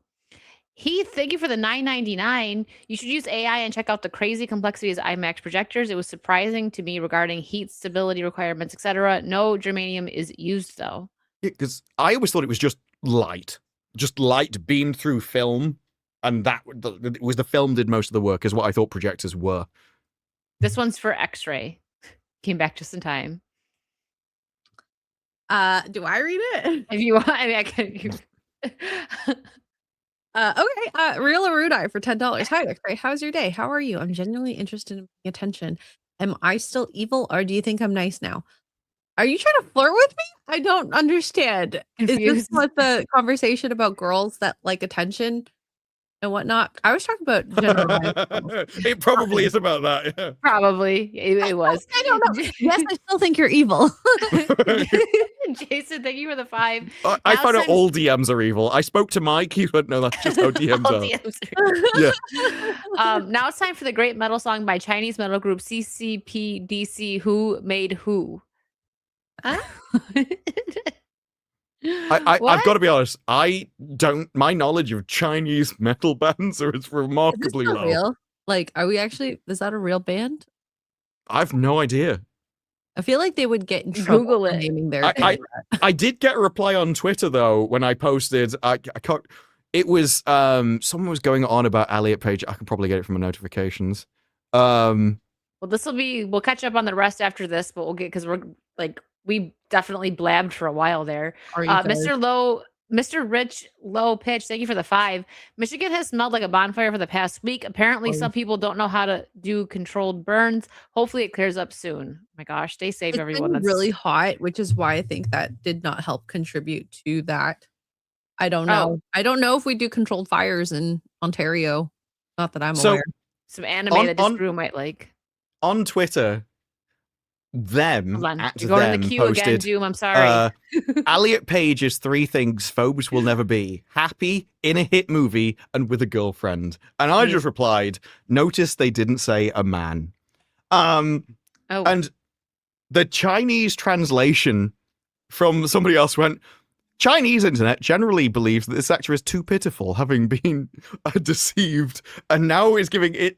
Heath, thank you for the $9.99. You should use AI and check out the crazy complexities of IMAX projectors. It was surprising to me regarding heat, stability requirements, etc. No germanium is used, though. Yeah, because I always thought it was just light beamed through film, and that it was the film did most of the work, is what I thought projectors were. This one's for X-ray. Came back just in time. Do I read it? If you want, I mean, I can. Okay. Real Erudite for $10. Hi, X-Ray. How's your day? How are you? I'm genuinely interested in paying attention. Am I still evil, or do you think I'm nice now? Are you trying to flirt with me? I don't understand. Confused. Is this what the conversation about girls that like attention and whatnot? I was talking about general. It probably is about that. Yeah. Probably. It was. I don't know. Yes, I still think you're evil. Jason, thank you for the 5. I found out all DMs are evil. I spoke to Mike. He went, no, that's just how DMs All are. DMs are- Yeah. Now it's time for the great metal song by Chinese metal group CCPDC. Who made who? Huh? I've got to be honest. My knowledge of Chinese metal bands is remarkably Is this low. real? Like, are we actually? Is that a real band? I've no idea. I feel like they would get in trouble Google for it. naming their. I did get a reply on Twitter though when I posted. I can't. It was someone was going on about Elliot Page. I can probably get it from my notifications. Well, we'll catch up on the rest after this, but we'll get, because we're like, we definitely blabbed for a while there. Mr. Rich Low Pitch, thank you for the 5. Michigan has smelled like a bonfire for the past week. Apparently, some people don't know how to do controlled burns. Hopefully, it clears up soon. My gosh, stay safe, It's everyone. been really hot, which is why I think that did not help contribute to that. I don't know. I don't know if we do controlled fires in Ontario. Not that I'm aware. Some anime that Disparu might like. On Twitter, them at You're going them to the queue posted, again, Doom. I'm sorry. Elliot Page is 3 things phobes will never be: happy, in a hit movie, and with a girlfriend. And I just replied, notice they didn't say a man. And the Chinese translation from somebody else went, Chinese internet generally believes that this actor is too pitiful, having been deceived, and now is giving it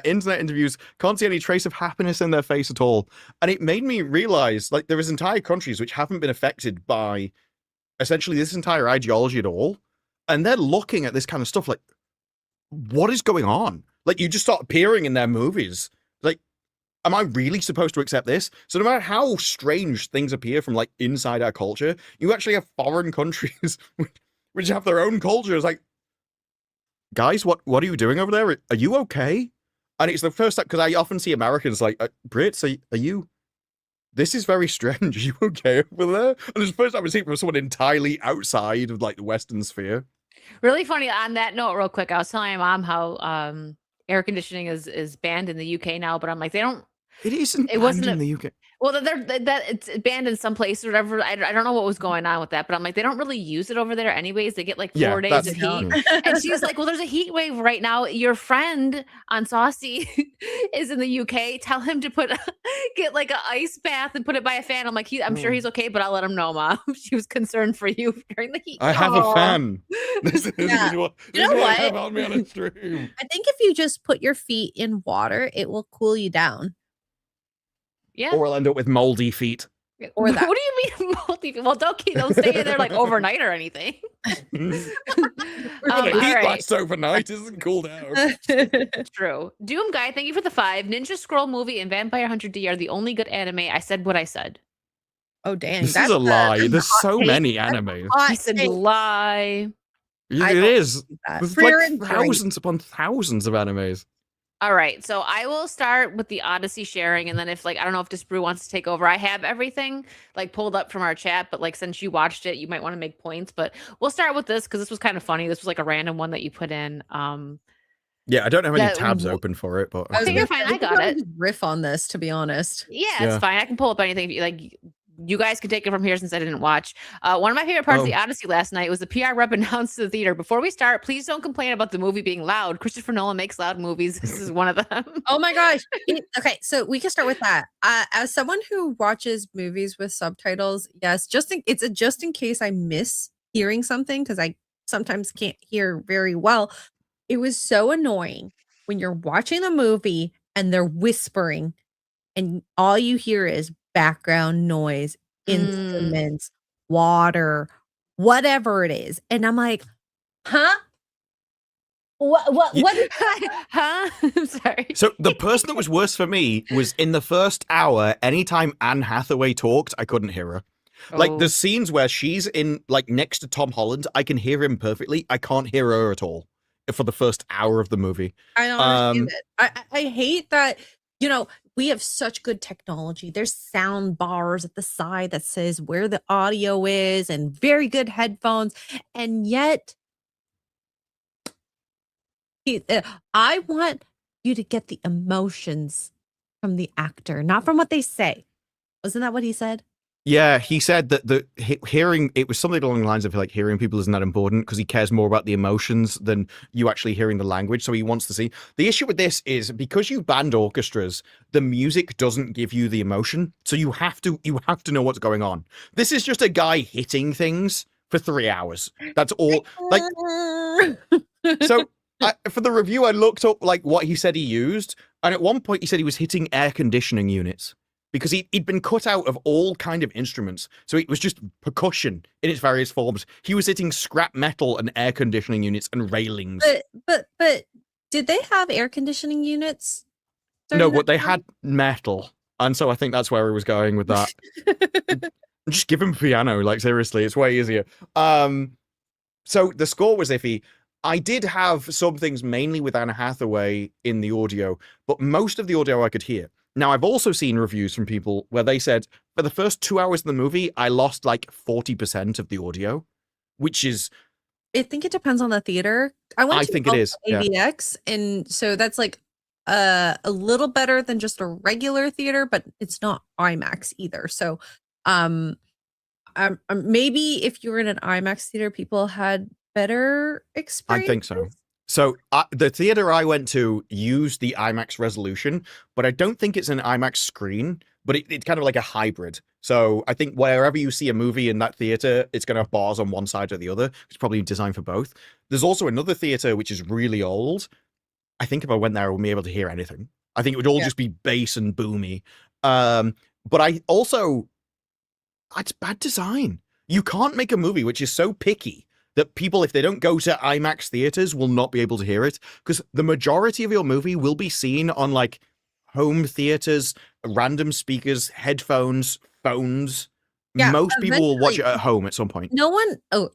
internet interviews, can't see any trace of happiness in their face at all. And it made me realize, like, there is entire countries which haven't been affected by essentially this entire ideology at all, and they're looking at this kind of stuff like, what is going on? Like, you just start appearing in their movies. Like, am I really supposed to accept this? So no matter how strange things appear from like inside our culture, you actually have foreign countries which have their own culture. It's like, guys, what are you doing over there? Are you okay? And it's the first time, because I often see Americans like, Brits, are you? This is very strange. Are you okay over there? And it's the first time I see it from someone entirely outside of like the Western sphere. Really funny. On that note, real quick, I was telling my mom how air conditioning is banned in the UK now, but I'm like, they don't. It isn't. It wasn't in the UK. Well, that it's banned in some places or whatever. I don't know what was going on with that, but I'm like, they don't really use it over there anyways. They get like 4 days of heat. And she's like, well, there's a heat wave right now. Your friend on Saucy is in the UK. Tell him to get like an ice bath and put it by a fan. I'm like, I'm sure he's okay, but I'll let him know, Mom. She was concerned for you during the heat. I have a fan. This is what I have on me on a stream. I think if you just put your feet in water, it will cool you down. Yeah. Or I'll end up with moldy feet. Or that. What do you mean moldy? Well, don't stay in there like overnight or anything. Heat lasts overnight, isn't cool down. True. Doom Guy, thank you for the 5. Ninja Scroll Movie and Vampire Hunter D are the only good anime. I said what I said. Oh, dang. This is a lie. There's so many animes. He said lie. It is. There's like thousands upon thousands of animes. All right, so I will start with the Odyssey sharing, and then if I don't know if Disbrew wants to take over. I have everything pulled up from our chat, but since you watched it, you might want to make points. But we'll start with this because this was kind of funny. This was a random one that you put in. Yeah, I don't have any tabs open for it, but okay, you're fine. I got it. Riff on this, to be honest. Yeah, it's fine. I can pull up anything if you you guys can take it from here since I didn't watch. One of my favorite parts of the Odyssey last night was the PR rep announced to the theater, before we start, please don't complain about the movie being loud. Christopher Nolan makes loud movies. This is one of them. Oh my gosh. Okay, so we can start with that. As someone who watches movies with subtitles, yes, it's a just in case I miss hearing something, because I sometimes can't hear very well. It was so annoying when you're watching a movie and they're whispering and all you hear is background noise, instruments, water, whatever it is. And I'm like, huh? What? Huh? I'm sorry. So the person that was worse for me was in the first hour, anytime Anne Hathaway talked, I couldn't hear her. The scenes where she's in next to Tom Holland, I can hear him perfectly. I can't hear her at all for the first hour of the movie. I don't understand it. I hate that, we have such good technology. There's sound bars at the side that says where the audio is and very good headphones. And yet I want you to get the emotions from the actor, not from what they say. Wasn't that what he said? Yeah, he said that the hearing, it was something along the lines of hearing people isn't that important because he cares more about the emotions than you actually hearing the language. So he wants to see. The issue with this is because you band orchestras, the music doesn't give you the emotion. So you have to know what's going on. This is just a guy hitting things for 3 hours. That's all. So for the review, I looked up what he said he used. And at one point he said he was hitting air conditioning units. Because he'd been cut out of all kind of instruments. So it was just percussion in its various forms. He was hitting scrap metal and air conditioning units and railings. But did they have air conditioning units? No, but they had metal. And so I think that's where he was going with that. Just give him a piano, seriously, it's way easier. So the score was iffy. I did have some things mainly with Anne Hathaway in the audio, but most of the audio I could hear. Now, I've also seen reviews from people where they said, for the first 2 hours of the movie, I lost 40% of the audio, which is... I think it depends on the theater. I think it is. AVX, and so that's a little better than just a regular theater, but it's not IMAX either. So maybe if you were in an IMAX theater, people had better experience. I think so. So the theater I went to used the IMAX resolution, but I don't think it's an IMAX screen, but it's kind of like a hybrid. So I think wherever you see a movie in that theater, it's going to have bars on one side or the other. It's probably designed for both. There's also another theater, which is really old. I think if I went there, I wouldn't be able to hear anything. I think it would all just be bass and boomy. But it's bad design. You can't make a movie which is so picky that people, if they don't go to IMAX theaters, will not be able to hear it. Because the majority of your movie will be seen on home theaters, random speakers, headphones, phones. Yeah, most people will watch it at home at some point.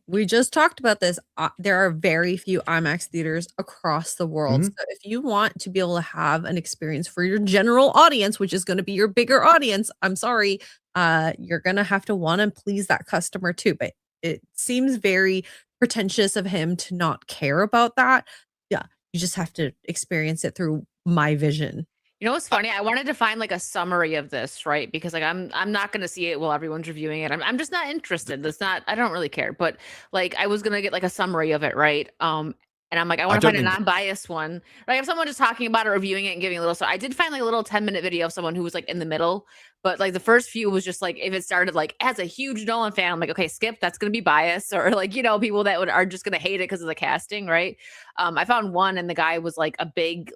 We just talked about this. There are very few IMAX theaters across the world. So if you want to be able to have an experience for your general audience, which is going to be your bigger audience, I'm sorry, you're going to have to want to please that customer too. But it seems very pretentious of him to not care about that. Yeah, you just have to experience it through my vision. You know what's funny? I wanted to find a summary of this, right? Because I'm not going to see it while everyone's reviewing it. I'm just not interested. I don't really care. But I was going to get a summary of it, right? And I'm I want to find a non-biased one. Right? If someone just talking about it, reviewing it, and giving a little. So I did find a little 10-minute video of someone who was in the middle. But the first few was just if it started as a huge Nolan fan, I'm okay, skip. That's gonna be biased, or people that are just gonna hate it because of the casting, right? I found one, and the guy was a big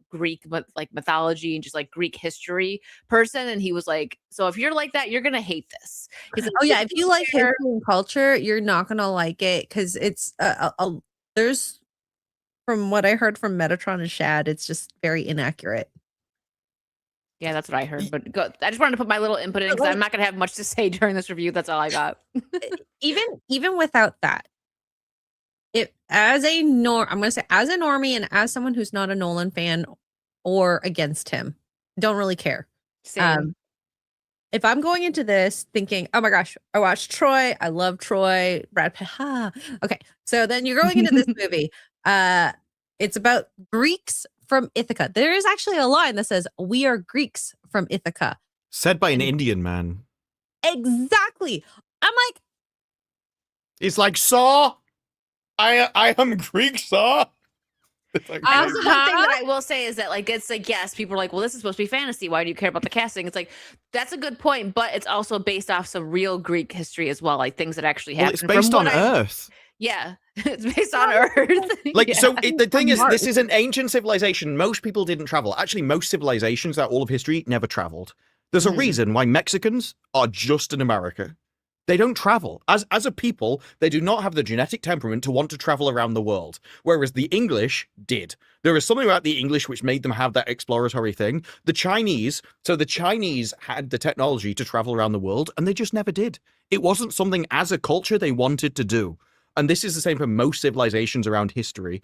Greek mythology and just Greek history person, and he was so if you're like that, you're gonna hate this. He's oh yeah, if you like history and culture, you're not gonna like it because it's there's. From what I heard from Metatron and Shad, it's just very inaccurate. Yeah, that's what I heard. But I just wanted to put my little input in because I'm not going to have much to say during this review. That's all I got. even without that, I'm going to say as a normie and as someone who's not a Nolan fan, or against him. Don't really care. Same. If I'm going into this thinking, oh my gosh, I watched Troy, I love Troy, Brad Pitt. Okay, so then you're going into this movie. It's about Greeks from Ithaca. There is actually a line that says, "We are Greeks from Ithaca." Said by an Indian man. Exactly. I'm like, it's like, Saw, I am Greek, Saw. One thing that I will say is that, like, it's like, yes, people are like, well, this is supposed to be fantasy. Why do you care about the casting? It's like, that's a good point, but it's also based off some real Greek history as well, like things that actually happened. Well, it's based on Earth. Yeah, it's based on Earth. Like, yeah. so the thing is, this is an ancient civilization. Most people didn't travel. Actually, most civilizations out all of history never traveled. There's a reason why Mexicans are just in America. They don't travel. As a people, they do not have the genetic temperament to want to travel around the world, whereas the English did. There is something about the English which made them have that exploratory thing. The Chinese had the technology to travel around the world, and they just never did. It wasn't something as a culture they wanted to do. And this is the same for most civilizations around history,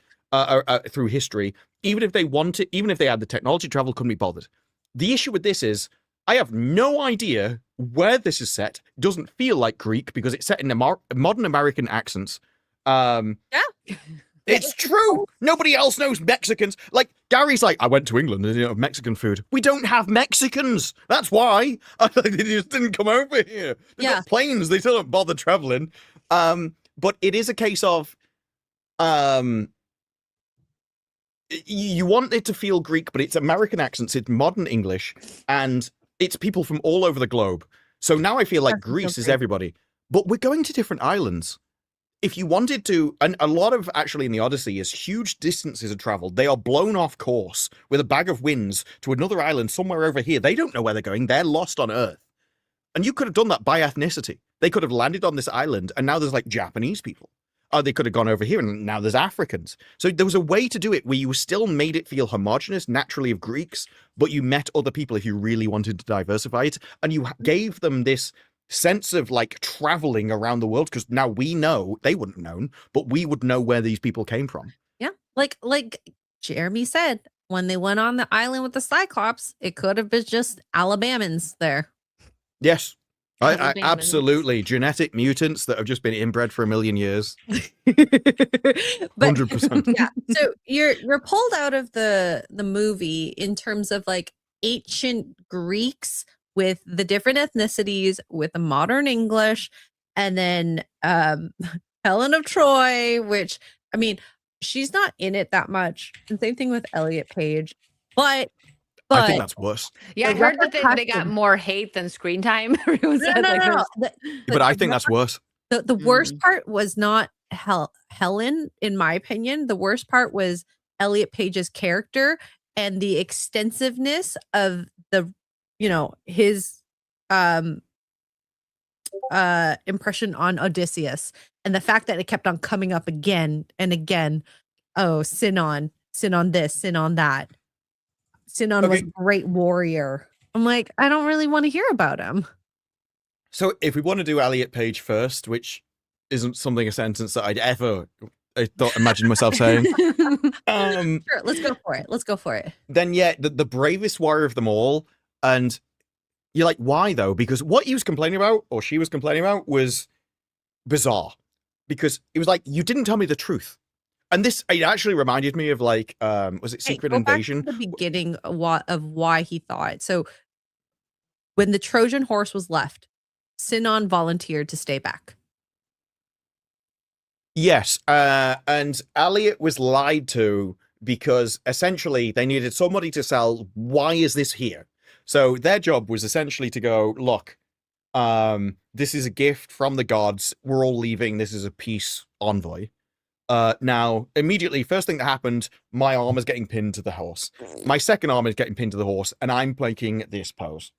through history. Even if they had the technology to travel, couldn't be bothered. The issue with this is, I have no idea where this is set. It doesn't feel like Greek because it's set in modern American accents. yeah. It's true. Nobody else knows Mexicans. Like, Gary's like, I went to England and have Mexican food. We don't have Mexicans. That's why. They just didn't come over here. They've got planes. They still don't bother traveling. But it is a case of you want it to feel Greek, but it's American accents, it's modern English, and it's people from all over the globe. So now I feel like Greece is everybody. But we're going to different islands. If you wanted to, and a lot of actually in the Odyssey is huge distances are traveled. They are blown off course with a bag of winds to another island somewhere over here. They don't know where they're going. They're lost on Earth. And you could have done that by ethnicity. They could have landed on this island and now there's like Japanese people. They could have gone over here and now there's Africans. So there was a way to do it where you still made it feel homogenous, naturally of Greeks, but you met other people if you really wanted to diversify it. And you gave them this sense of like traveling around the world, because now we know, they wouldn't have known, but we would know where these people came from. Yeah. Like Jeremy said, when they went on the island with the Cyclops, it could have been just Alabamans there. Yes. I absolutely. Genetic mutants that have just been inbred for 1 million years. 100%. Yeah. So you're pulled out of the movie in terms of like ancient Greeks with the different ethnicities, with the modern English, and then Helen of Troy, which, I mean, she's not in it that much. And same thing with Elliot Page. But I think that's worse. Yeah, I heard that they got more hate than screen time. No. But I think that's worse. The worst part was not Helen, in my opinion. The worst part was Elliot Page's character and the extensiveness of his impression on Odysseus, and the fact that it kept on coming up again and again. Oh, Sinon this, Sinon that. Sinon was a great warrior. I'm like, I don't really want to hear about him. So if we want to do Elliot Page first, which isn't a sentence that I'd ever imagine myself saying. Sure, let's go for it. Then yeah, the bravest warrior of them all. And you're like, why though? Because what he was complaining about, or she was complaining about, was bizarre. Because it was like, you didn't tell me the truth. And this, it actually reminded me of like, was it Secret Invasion? Back to the beginning of why he thought. So when the Trojan horse was left, Sinon volunteered to stay back. Yes, and Elliot was lied to because essentially they needed somebody to sell, why is this here? So their job was essentially to go, look, this is a gift from the gods. We're all leaving. This is a peace envoy. Now, immediately, first thing that happened, my arm is getting pinned to the horse. My second arm is getting pinned to the horse, and I'm making this pose.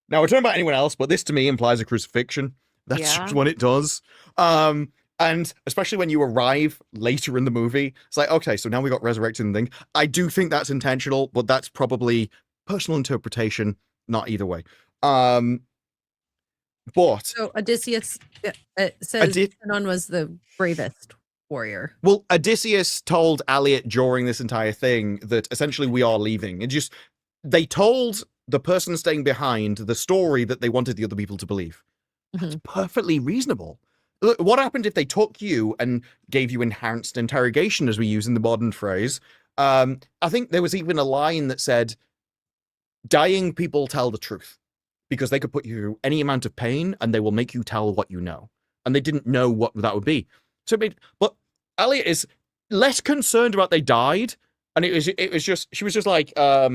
Now, I don't know about anyone else, but this to me implies a crucifixion. That's just what it does. And especially when you arrive later in the movie, it's like, okay, so now we got resurrected and thing. I do think that's intentional, but that's probably personal interpretation, not either way. But so Odysseus says Sinon was the bravest. warrior. Well, Odysseus told Aliot during this entire thing that essentially we are leaving. They told the person staying behind the story that they wanted the other people to believe. That's perfectly reasonable. Look, what happened if they took you and gave you enhanced interrogation, as we use in the modern phrase? I think there was even a line that said, dying people tell the truth because they could put you through any amount of pain and they will make you tell what you know. And they didn't know what that would be. But Elliot is less concerned about they died. And she was just like, I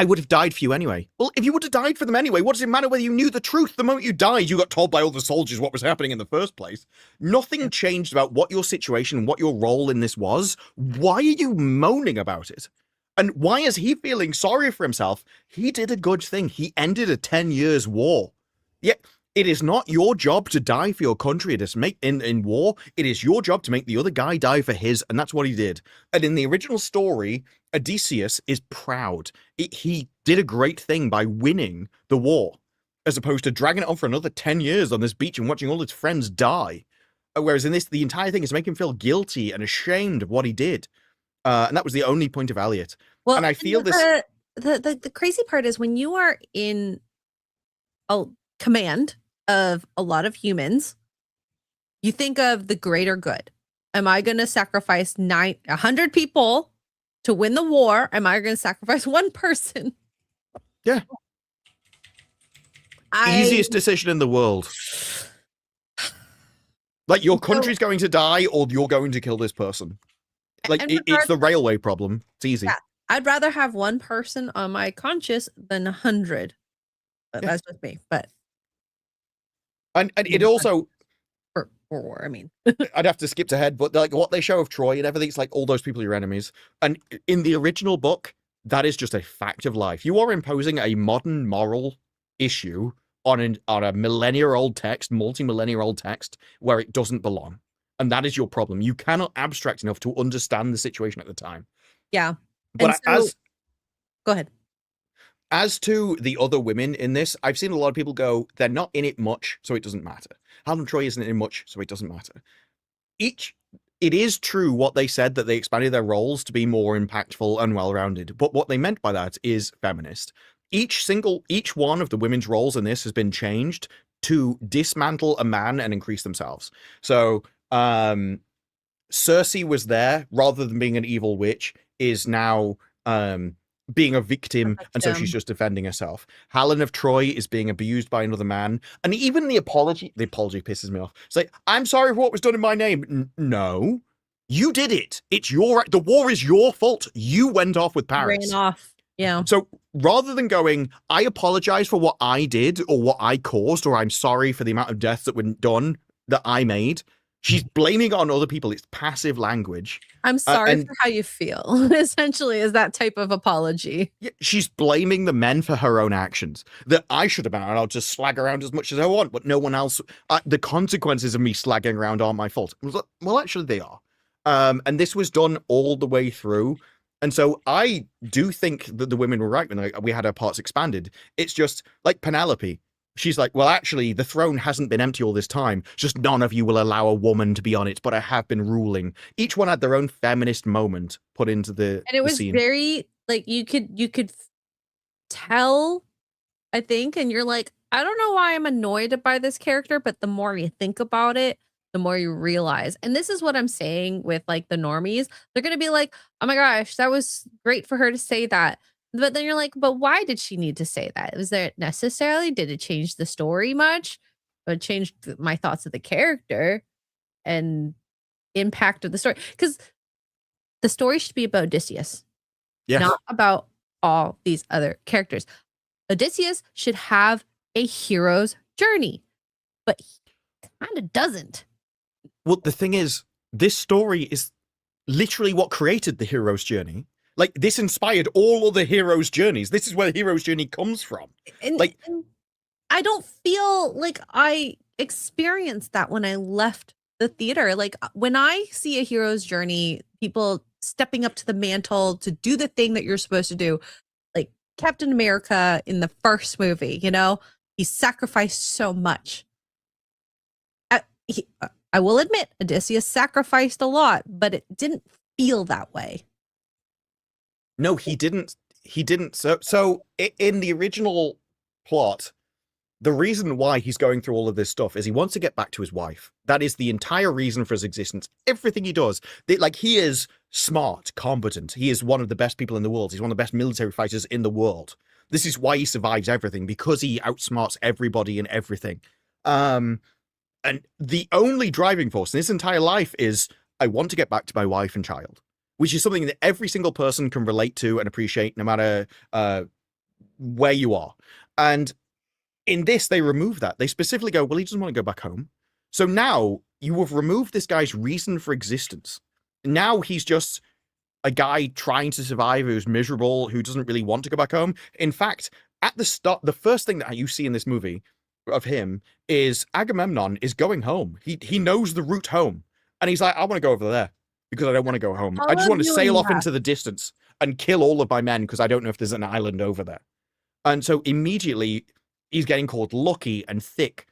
would have died for you anyway. Well, if you would have died for them anyway, what does it matter whether you knew the truth? The moment you died, you got told by all the soldiers what was happening in the first place. Nothing changed about what your situation, what your role in this was. Why are you moaning about it? And why is he feeling sorry for himself? He did a good thing. He ended a 10 years war. Yeah, it is not your job to die for your country. It is in war. It is your job to make the other guy die for his, and that's what he did. And in the original story, Odysseus is proud. He did a great thing by winning the war, as opposed to dragging it on for another 10 years on this beach and watching all his friends die. Whereas in this, the entire thing is to make him feel guilty and ashamed of what he did. And that was the only point of Aliot. Well, and I feel the crazy part is when you are in a command of a lot of humans, you think of the greater good. Am I going to sacrifice 100 people to win the war? Am I going to sacrifice one person? Yeah. Easiest decision in the world. Like, your country's going to die or you're going to kill this person. Like, it's the railway problem. It's easy. Yeah, I'd rather have one person on my conscience than 100. But that's just me. But and it also for war, I mean. I'd have to skip ahead, but like what they show of Troy and everything, it's like all those people are your enemies. And in the original book, that is just a fact of life. You are imposing a modern moral issue on a millennia-old text, multi-millennia-old text, where it doesn't belong. And that is your problem. You cannot abstract enough to understand the situation at the time. Yeah. But go ahead. As to the other women in this, I've seen a lot of people go, they're not in it much, so it doesn't matter. Helen Troy isn't in much, so it doesn't matter. It is true what they said, that they expanded their roles to be more impactful and well-rounded. But what they meant by that is feminist. Each one of the women's roles in this has been changed to dismantle a man and increase themselves. So Cersei was there, rather than being an evil witch, is now being a victim, and so she's just defending herself. Helen of Troy is being abused by another man, and even the apology pisses me off. It's like, I'm sorry for what was done in my name. No, you did it. The war is your fault. You went off with Paris. Ran off. Yeah. So rather than going, I apologize for what I did or what I caused, or I'm sorry for the amount of deaths that were done that I made, she's blaming it on other people. It's passive language. I'm sorry for how you feel, essentially, is that type of apology. Yeah, she's blaming the men for her own actions. That I should have been, and I'll just slag around as much as I want, but no one else. The consequences of me slagging around aren't my fault. Well, actually, they are. And this was done all the way through. And so I do think that the women were right when we had our parts expanded. It's just like Penelope. She's like, well, actually, the throne hasn't been empty all this time. Just none of you will allow a woman to be on it, but I have been ruling. Each one had their own feminist moment put into the And it was scene. very, like, you could tell, I think, and you're like, I don't know why I'm annoyed by this character, but the more you think about it, the more you realize. And this is what I'm saying with, like, the normies. They're going to be like, oh my gosh, that was great for her to say that. But then you're like, but why did she need to say that? Was there necessarily? Did it change the story much? It changed my thoughts of the character and impact of the story. Because the story should be about Odysseus, not about all these other characters. Odysseus should have a hero's journey, but he kind of doesn't. Well, the thing is, this story is literally what created the hero's journey. Like, this inspired all other heroes' journeys. This is where the hero's journey comes from. And I don't feel like I experienced that when I left the theater. Like, when I see a hero's journey, people stepping up to the mantle to do the thing that you're supposed to do, like Captain America in the first movie, he sacrificed so much. I will admit, Odysseus sacrificed a lot, but it didn't feel that way. No, he didn't. He didn't. So in the original plot, the reason why he's going through all of this stuff is he wants to get back to his wife. That is the entire reason for his existence. Everything he does, like, he is smart, competent. He is one of the best people in the world. He's one of the best military fighters in the world. This is why he survives everything, because he outsmarts everybody and everything. And the only driving force in his entire life is, I want to get back to my wife and child, which is something that every single person can relate to and appreciate, no matter where you are. And in this, they remove that. They specifically go, well, he doesn't want to go back home. So now you have removed this guy's reason for existence. Now he's just a guy trying to survive who's miserable, who doesn't really want to go back home. In fact, at the start, the first thing that you see in this movie of him is Agamemnon is going home. He knows the route home. And he's like, I want to go over there because I don't want to go home. I just want to sail off into the distance and kill all of my men because I don't know if there's an island over there. And so immediately he's getting called lucky and thick.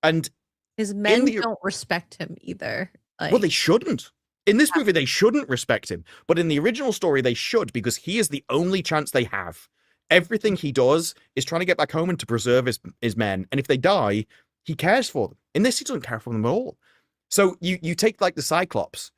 And his men don't respect him either. Well, they shouldn't. In this movie, they shouldn't respect him. But in the original story, they should, because he is the only chance they have. Everything he does is trying to get back home and to preserve his men. And if they die, he cares for them. In this, he doesn't care for them at all. So you take, like, the Cyclops.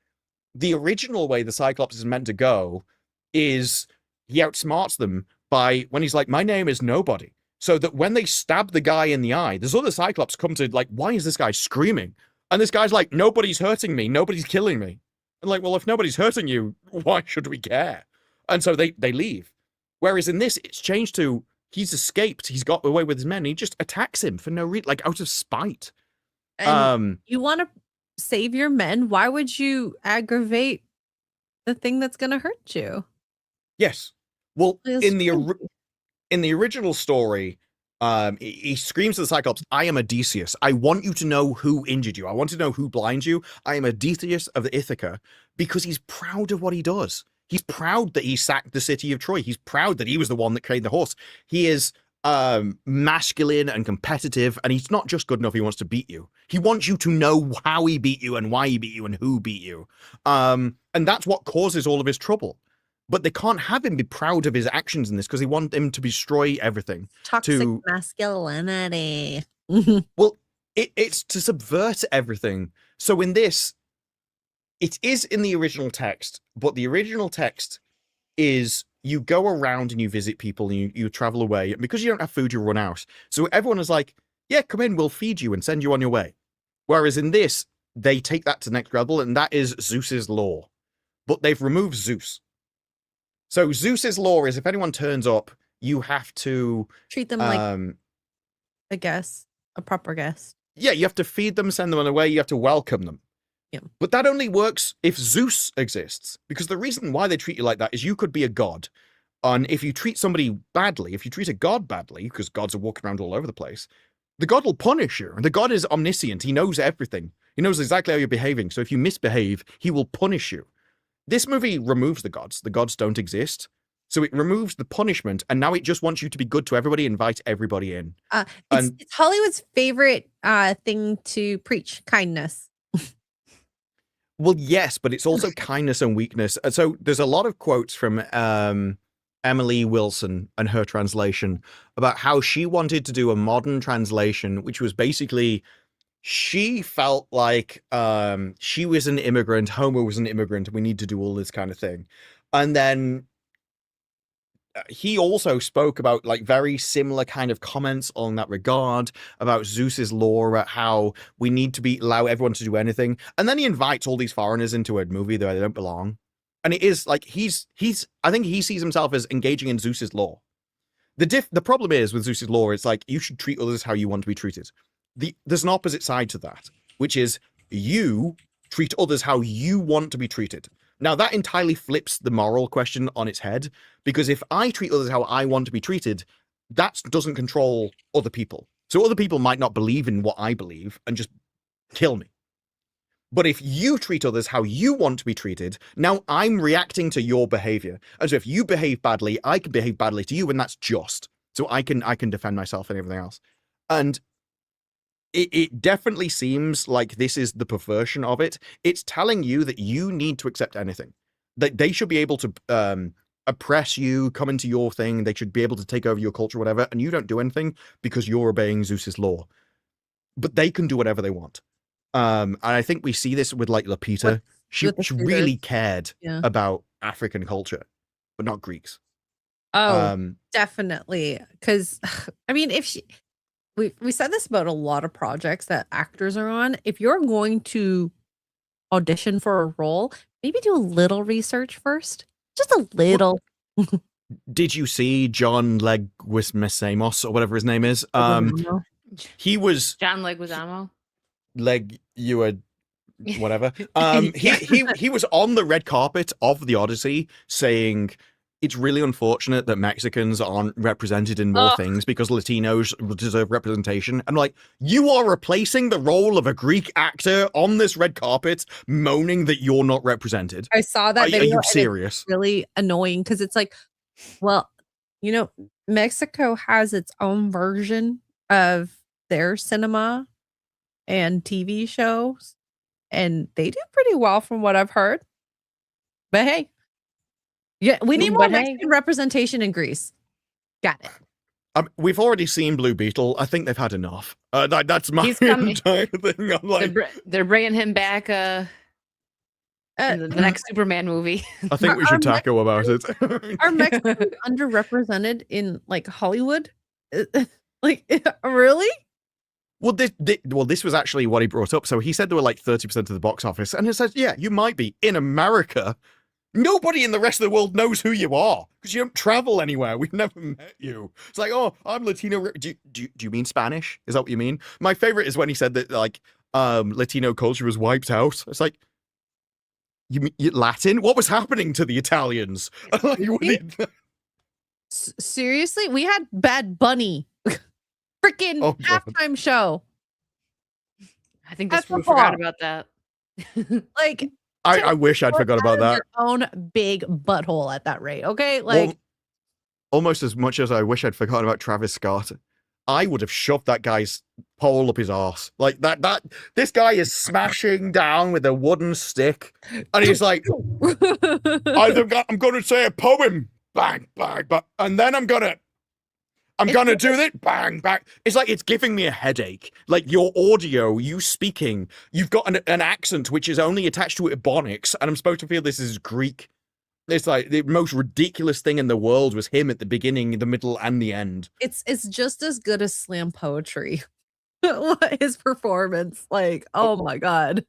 The original way the Cyclops is meant to go is he outsmarts them by, when he's like, my name is nobody. So that when they stab the guy in the eye, there's other Cyclops come to, like, why is this guy screaming? And this guy's like, nobody's hurting me. Nobody's killing me. And like, well, if nobody's hurting you, why should we care? And so they leave. Whereas in this, it's changed to, he's escaped. He's got away with his men. And he just attacks him for no reason, like, out of spite. And you want to save your men. Why would you aggravate the thing that's going to hurt you? Yes. Well, in the original story, he screams to the Cyclops, I am Odysseus. I want you to know who injured you. I want to know who blinds you. I am Odysseus of Ithaca, because he's proud of what he does. He's proud that he sacked the city of Troy. He's proud that he was the one that created the horse. He is masculine and competitive, and he's not just good enough. He wants to beat you. He wants you to know how he beat you and why he beat you and who beat you. And that's what causes all of his trouble. But they can't have him be proud of his actions in this because they want him to destroy everything. Toxic masculinity. Well, it's to subvert everything. So in this, it is in the original text, but the original text is you go around and you visit people and you travel away. And because you don't have food, you run out. So everyone is like, yeah, come in, we'll feed you and send you on your way. Whereas in this, they take that to the next level, and that is Zeus's law. But they've removed Zeus. So Zeus's law is if anyone turns up, you have to treat them like a guest, a proper guest. Yeah, you have to feed them, send them on their way, you have to welcome them. Yeah. But that only works if Zeus exists, because the reason why they treat you like that is you could be a god. And if you treat somebody badly, if you treat a god badly, because gods are walking around all over the place, the god will punish you. And the god is omniscient. He knows everything. He knows exactly how you're behaving. So if you misbehave, he will punish you. This movie removes the gods. The gods don't exist. So it removes the punishment, and now it just wants you to be good to everybody, invite everybody in. It's Hollywood's favorite thing to preach, kindness. Well, yes, but it's also kindness and weakness. So there's a lot of quotes from Emily Wilson and her translation about how she wanted to do a modern translation, which was basically, she felt like she was an immigrant, Homer was an immigrant, and we need to do all this kind of thing. And then he also spoke about like very similar kind of comments on that regard about Zeus's law, about how we need to allow everyone to do anything. And then he invites all these foreigners into a movie that they don't belong. And it is like, I think he sees himself as engaging in Zeus's law. The problem is with Zeus's law, it's like, you should treat others how you want to be treated. There's an opposite side to that, which is you treat others how you want to be treated. Now, that entirely flips the moral question on its head, because if I treat others how I want to be treated, that doesn't control other people. So other people might not believe in what I believe and just kill me. But if you treat others how you want to be treated, now I'm reacting to your behavior. And so if you behave badly, I can behave badly to you, and that's just. So I can defend myself and everything else. And it definitely seems like this is the perversion of it. It's telling you that you need to accept anything. That they should be able to oppress you, come into your thing. They should be able to take over your culture, whatever, and you don't do anything because you're obeying Zeus's law. But they can do whatever they want. And I think we see this with like Lapita. She really cared about African culture, but not Greeks. Oh, definitely. Because I mean, if we said this about a lot of projects that actors are on. If you're going to audition for a role, maybe do a little research first, just a little. Did you see John Leguizamo or whatever his name is? He was John Leguizamo. Whatever. He was on the red carpet of the Odyssey saying it's really unfortunate that Mexicans aren't represented in more things because Latinos deserve representation. I'm like, you are replacing the role of a Greek actor on this red carpet, moaning that you're not represented. I saw that video. Are you serious? It's really annoying because it's like, well, you know, Mexico has its own version of their cinema and TV shows, and they do pretty well from what I've heard. But hey, yeah, we need more Mexican representation in Greece. Got it. We've already seen Blue Beetle. I think they've had enough. That's my entire thing. I'm like, they're bringing him back in the next Superman movie. I think we should tackle about it. Are Mexicans underrepresented in like Hollywood? Like, really? Well, this was actually what he brought up. So he said there were like 30% of the box office, and he says, yeah, you might be in America. Nobody in the rest of the world knows who you are because you don't travel anywhere. We've never met you. It's like, oh, I'm Latino. Do you mean Spanish? Is that what you mean? My favorite is when he said that like Latino culture was wiped out. It's like, you mean Latin? What was happening to the Italians? Seriously, we had Bad Bunny, freaking halftime show. I think we forgot about that. Like. I wish I'd forgot about that. Your own big butthole at that rate, okay? Like, almost as much as I wish I'd forgotten about Travis Scott. I would have shoved that guy's pole up his arse. Like that. This guy is smashing down with a wooden stick, and he's like, "I'm going to say a poem, bang, bang, bang, and then I'm gonna do this, bang, bang." It's like it's giving me a headache. Like your audio, you speaking, you've got an accent which is only attached to Ebonics, and I'm supposed to feel this is Greek. It's like the most ridiculous thing in the world was him at the beginning, the middle, and the end. It's just as good as slam poetry. His performance, like, oh my god.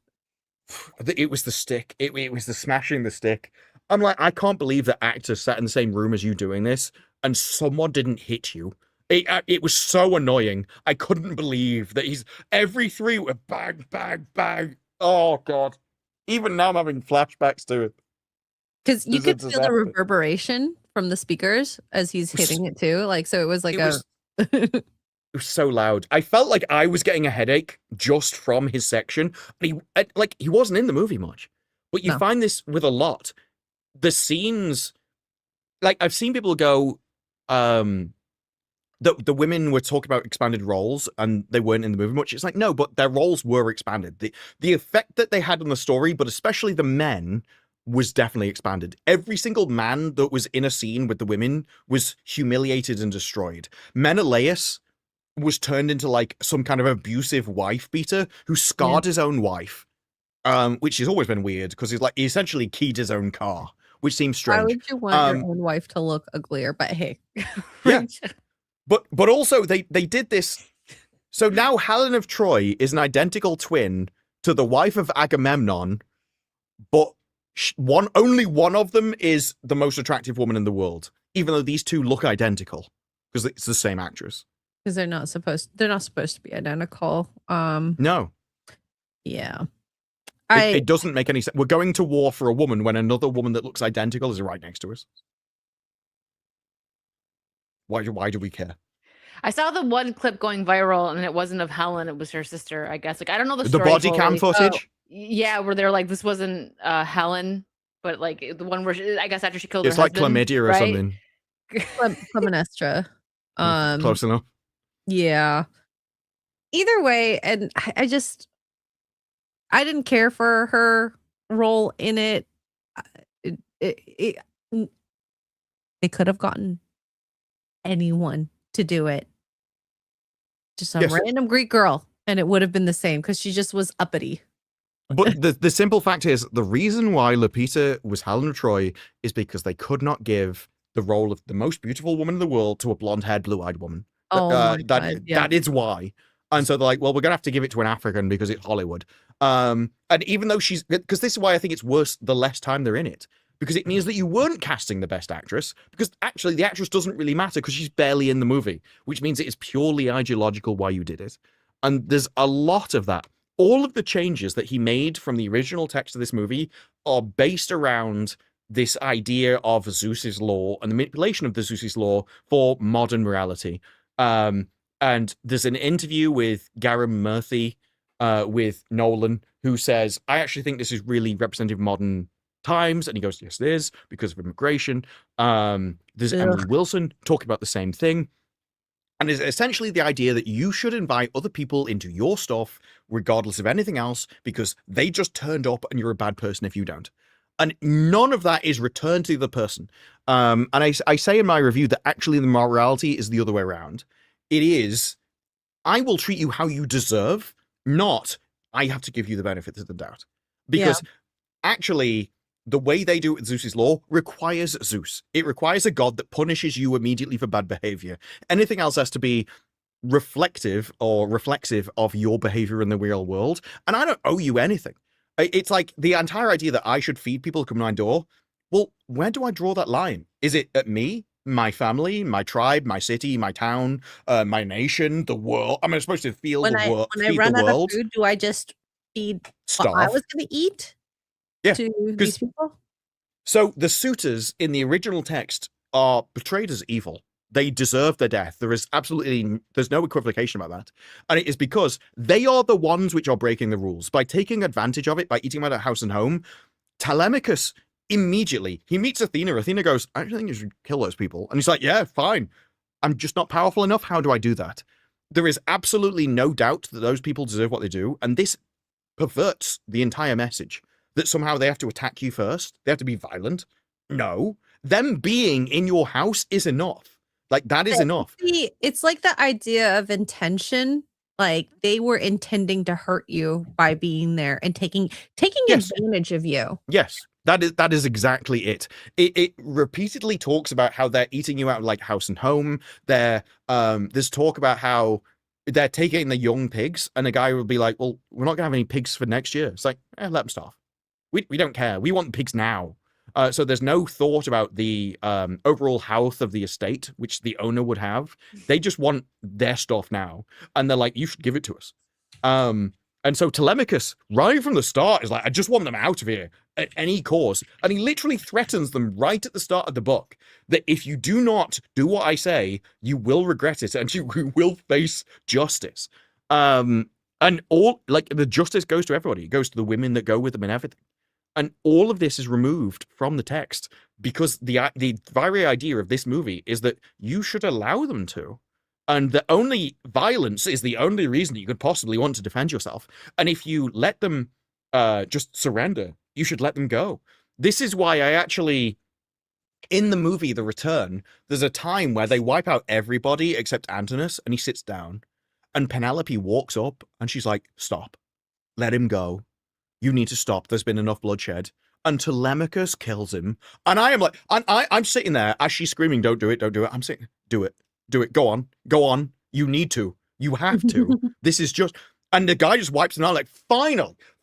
It was the stick. It was the smashing the stick. I'm like, I can't believe that actors sat in the same room as you doing this, and someone didn't hit you. It was so annoying. I couldn't believe that every three were bang, bang, bang. Oh god. Even now I'm having flashbacks to it. Because you could feel the reverberation from the speakers as he's hitting it too. Like, so it was like it was so loud. I felt like I was getting a headache just from his section. And he wasn't in the movie much. But you find this with a lot. The scenes, like I've seen people go, the women were talking about expanded roles and they weren't in the movie much. It's like, no, but their roles were expanded. The effect that they had on the story, but especially the men, was definitely expanded. Every single man that was in a scene with the women was humiliated and destroyed. Menelaus was turned into like some kind of abusive wife beater who scarred his own wife, which has always been weird because he essentially keyed his own car, which seems strange. Why would you want your own wife to look uglier? But hey, yeah. But also they did this. So now Helen of Troy is an identical twin to the wife of Agamemnon, but only one of them is the most attractive woman in the world, even though these two look identical because it's the same actress. Because they're not supposed to be identical. No. Yeah. It doesn't make any sense. We're going to war for a woman when another woman that looks identical is right next to us. Why do we care? I saw the one clip going viral, and it wasn't of Helen; it was her sister, I guess. Like I don't know the story. The body cam footage. Yeah, where they're like, this wasn't Helen, but like the one where I guess after she killed her husband. It's like chlamydia or right? something. Clemenestra. Close enough. Yeah. either way, and I didn't care for her role in it. It, it, it they could have gotten anyone to do it. Just some random Greek girl, and it would have been the same because she just was uppity. But the simple fact is, the reason why Lupita was Helen of Troy is because they could not give the role of the most beautiful woman in the world to a blonde-haired, blue-eyed woman. Oh my God, yeah. That is why. And so they're like, well, we're gonna have to give it to an African because it's Hollywood. And even though because this is why I think it's worse the less time they're in it, because it means that you weren't casting the best actress, because actually the actress doesn't really matter because she's barely in the movie, which means it is purely ideological why you did it. And there's a lot of that. All of the changes that he made from the original text of this movie are based around this idea of Zeus's law and the manipulation of the Zeus's law for modern morality. And there's an interview with Garam Murthy with Nolan, who says, I actually think this is really representative of modern times. And he goes, yes, it is, because of immigration. There's Emily Wilson talking about the same thing. And it's essentially the idea that you should invite other people into your stuff, regardless of anything else, because they just turned up and you're a bad person if you don't. And none of that is returned to the person. And I say in my review that actually the morality is the other way around. It is, I will treat you how you deserve, not I have to give you the benefit of the doubt. Because actually, the way they do it with Zeus's law requires Zeus. It requires a god that punishes you immediately for bad behavior. Anything else has to be reflective or reflexive of your behavior in the real world. And I don't owe you anything. It's like the entire idea that I should feed people who come to my door. Well, where do I draw that line? Is it at me, my family, my tribe, my city, my town, my nation, the world? I'm supposed to feel the world. When I run out of food, do I just feed what I was going to eat? Yeah, to these people? So the suitors in the original text are portrayed as evil. They deserve their death. There's no equivocation about that. And it is because they are the ones which are breaking the rules. By taking advantage of it, by eating out of house and home, Telemachus immediately, he meets Athena. Athena goes, I don't think you should kill those people. And he's like, yeah, fine. I'm just not powerful enough. How do I do that? There is absolutely no doubt that those people deserve what they do. And this perverts the entire message. That somehow they have to attack you first. They have to be violent. No. Them being in your house is enough. Like, that is enough. It's like the idea of intention. Like, they were intending to hurt you by being there and taking advantage of you. Yes. That is exactly it. It repeatedly talks about how they're eating you out of, like, house and home. There's talk about how they're taking the young pigs, and a guy will be like, well, we're not going to have any pigs for next year. It's like, let them starve. We don't care. We want the pigs now. So there's no thought about the overall health of the estate, which the owner would have. They just want their stuff now. And they're like, you should give it to us. And so Telemachus, right from the start, is like, I just want them out of here at any cost. And he literally threatens them right at the start of the book that if you do not do what I say, you will regret it and you will face justice. And all, like, the justice goes to everybody. It goes to the women that go with them and everything. And all of this is removed from the text because the very idea of this movie is that you should allow them to. And the only violence is the only reason you could possibly want to defend yourself. And if you let them just surrender, you should let them go. This is why I actually, in the movie The Return, there's a time where they wipe out everybody except Antinous, and he sits down. And Penelope walks up and she's like, stop. Let him go. You need to stop. There's been enough bloodshed. And Telemachus kills him. And I am like, I'm sitting there as she's screaming, don't do it, don't do it. I'm saying, do it, go on. You need to. You have to. This is just, and the guy just wipes it out like,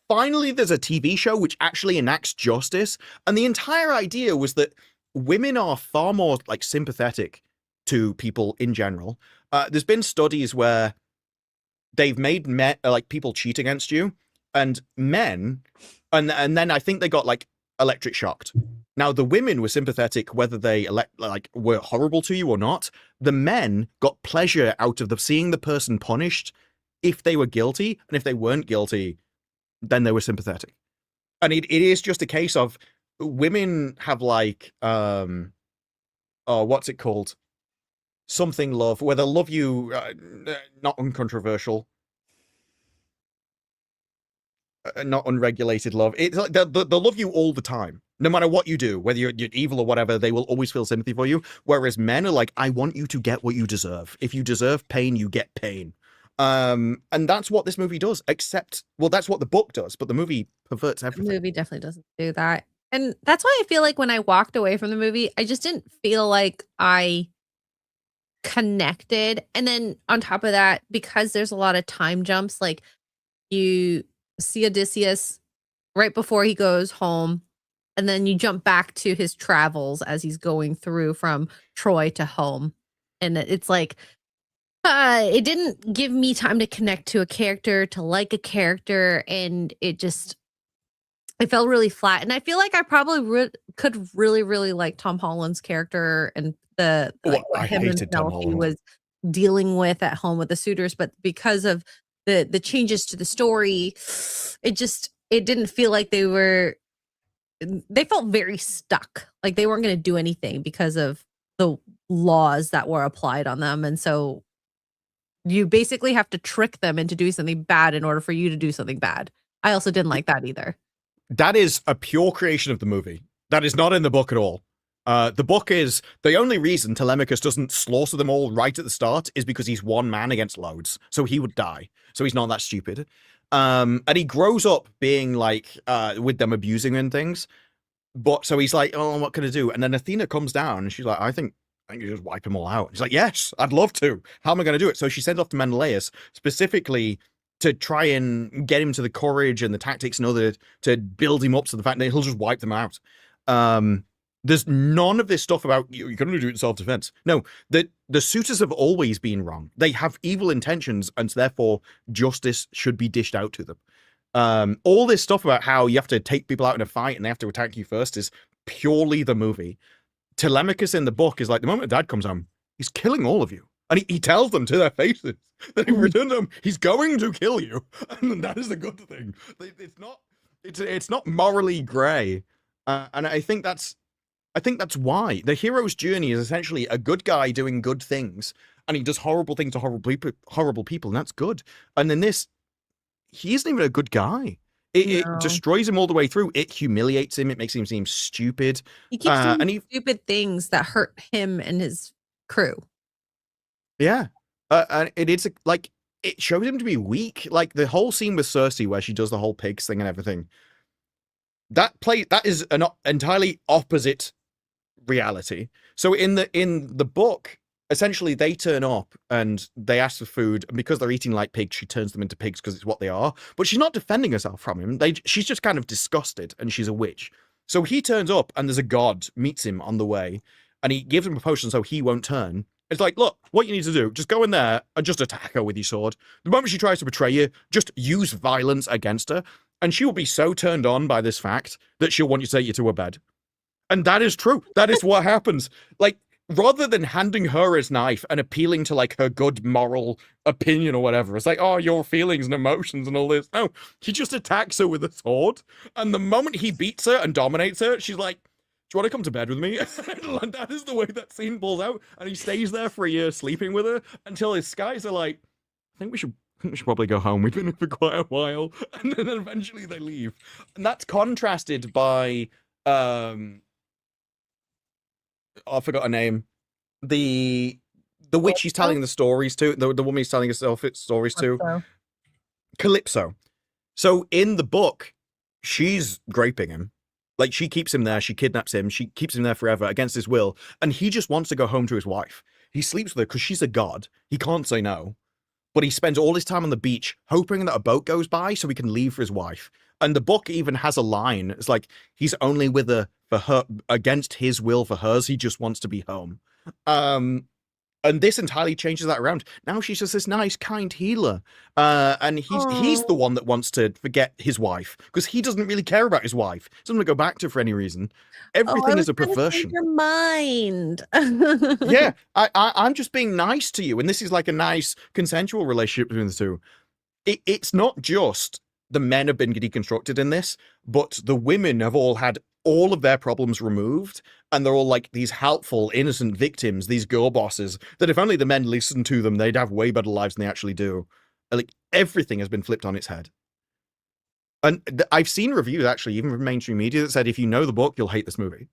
finally there's a TV show which actually enacts justice. And the entire idea was that women are far more like sympathetic to people in general. There's been studies where they've made like people cheat against you. And men, and then I think they got like electric shocked. Now the women were sympathetic whether they were horrible to you or not. The men got pleasure out of seeing the person punished if they were guilty, and if they weren't guilty, then they were sympathetic. And it is just a case of women have like what's it called? Something love, where they'll love you, not uncontroversial. not unregulated love. It's like they'll love you all the time. No matter what you do, whether you're evil or whatever, they will always feel sympathy for you. Whereas men are like, I want you to get what you deserve. If you deserve pain, you get pain. And that's what this movie does, except, well, that's what the book does, but the movie perverts everything. The movie definitely doesn't do that. And that's why I feel like when I walked away from the movie, I just didn't feel like I connected. And then on top of that, because there's a lot of time jumps, like you see Odysseus right before he goes home, and then you jump back to his travels as he's going through from Troy to home. And it's like, it didn't give me time to connect to a character, to like a character, and it felt really flat. And I feel like I probably could really, really like Tom Holland's character and what him and Penelope was dealing with at home with the suitors, but because of the changes to the story, it didn't feel like they felt very stuck. Like they weren't going to do anything because of the laws that were applied on them. And so you basically have to trick them into doing something bad in order for you to do something bad. I also didn't like that either. That is a pure creation of the movie. That is not in the book at all. The book is, the only reason Telemachus doesn't slaughter them all right at the start is because he's one man against loads. So he would die. So he's not that stupid. And he grows up being like, with them abusing him and things. But so he's like, oh, what can I do? And then Athena comes down and she's like, I think you just wipe them all out. He's like, yes, I'd love to. How am I going to do it? So she sends off to Menelaus specifically to try and get him to the courage and the tactics in order to build him up to the fact that he'll just wipe them out. There's none of this stuff about you're going to do it in self-defense. No, the suitors have always been wrong. They have evil intentions, and so therefore justice should be dished out to them. All this stuff about how you have to take people out in a fight and they have to attack you first is purely the movie. Telemachus in the book is like, the moment Dad comes home, he's killing all of you. And he tells them to their faces that in return to them, he's going to kill you. And that is the good thing. It's not morally grey. And I think that's why the hero's journey is essentially a good guy doing good things, and he does horrible things to horrible people, and that's good. And in this, he isn't even a good guy. It destroys him all the way through. It humiliates him. It makes him seem stupid. He keeps doing stupid things that hurt him and his crew. Yeah. And it's like, it shows him to be weak. Like the whole scene with Saucy where she does the whole pigs thing and everything. That is an entirely opposite reality. So in the book, essentially they turn up and they ask for food, and because they're eating like pigs, she turns them into pigs because it's what they are. But she's not defending herself from him. She's just kind of disgusted, and she's a witch. So he turns up and there's a god meets him on the way, and he gives him a potion so he won't turn. It's like, look, what you need to do, just go in there and just attack her with your sword. The moment she tries to betray you, just use violence against her, and she will be so turned on by this fact that she'll want you to take you to her bed. And that is true. That is what happens. Like, rather than handing her his knife and appealing to like her good moral opinion or whatever, it's like, oh, your feelings and emotions and all this. No, he just attacks her with a sword. And the moment he beats her and dominates her, she's like, do you want to come to bed with me? And that is the way that scene pulls out. And he stays there for a year sleeping with her until his skies are like, I think we should probably go home. We've been here for quite a while. And then eventually they leave. And that's contrasted by I forgot her name. The witch he's telling the stories to, the woman he's telling herself stories to. Calypso. So in the book, she's raping him. Like, she keeps him there, she kidnaps him, she keeps him there forever against his will, and he just wants to go home to his wife. He sleeps with her because she's a god. He can't say no. But he spends all his time on the beach hoping that a boat goes by so he can leave for his wife. And the book even has a line. It's like, he's only with her for her, against his will for hers. He just wants to be home. And this entirely changes that around. Now she's just this nice, kind healer. And he's the one that wants to forget his wife because he doesn't really care about his wife. He doesn't want to go back to her for any reason. Everything is a perversion. Your mind. Yeah, I'm just being nice to you. And this is like a nice consensual relationship between the two. It's not just the men have been deconstructed in this, but the women have all had all of their problems removed, and they're all like these helpful, innocent victims, these girl bosses, that if only the men listened to them, they'd have way better lives than they actually do. Like, everything has been flipped on its head. And I've seen reviews, actually, even from mainstream media, that said if you know the book, you'll hate this movie.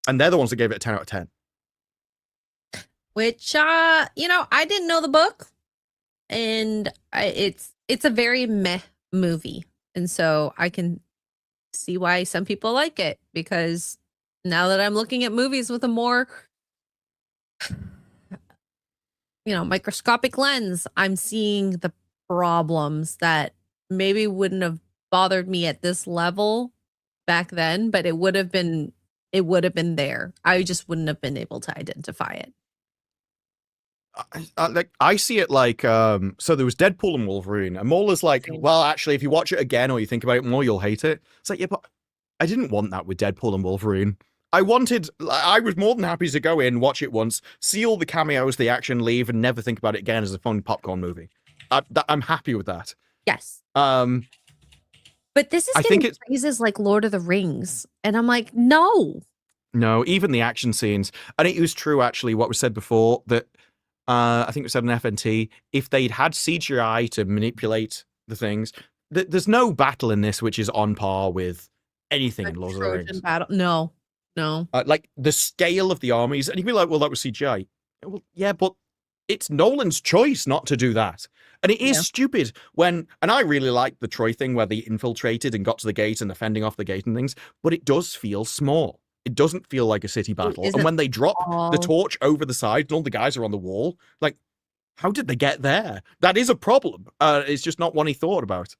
And they're the ones that gave it a 10 out of 10. Which, I didn't know the book. And it's a very meh movie. And so I can see why some people like it. Because now that I'm looking at movies with a more, microscopic lens, I'm seeing the problems that maybe wouldn't have bothered me at this level back then, but it would have been there. I just wouldn't have been able to identify it. I see it like, so there was Deadpool and Wolverine, and Mola's like, well, actually, if you watch it again or you think about it more, you'll hate it. It's like, yeah, but I didn't want that with Deadpool and Wolverine. I was more than happy to go in, watch it once, see all the cameos, the action, leave, and never think about it again as a fun popcorn movie. I'm happy with that. Yes. But this is getting praises like Lord of the Rings, and I'm like, no. No, even the action scenes. And it was true, actually, what was said before, that I think it was said in FNT, if they'd had CGI to manipulate the things, there's no battle in this which is on par with anything in Lord of the Rings. Battle. No. Like the scale of the armies, and you'd be like, well, that was CGI. Well, yeah, but it's Nolan's choice not to do that. And it is stupid and I really like the Troy thing where they infiltrated and got to the gate and they're fending off the gate and things, but it does feel small. It doesn't feel like a city battle. And when they drop the torch over the side and all the guys are on the wall, like, how did they get there? That is a problem. It's just not one he thought about.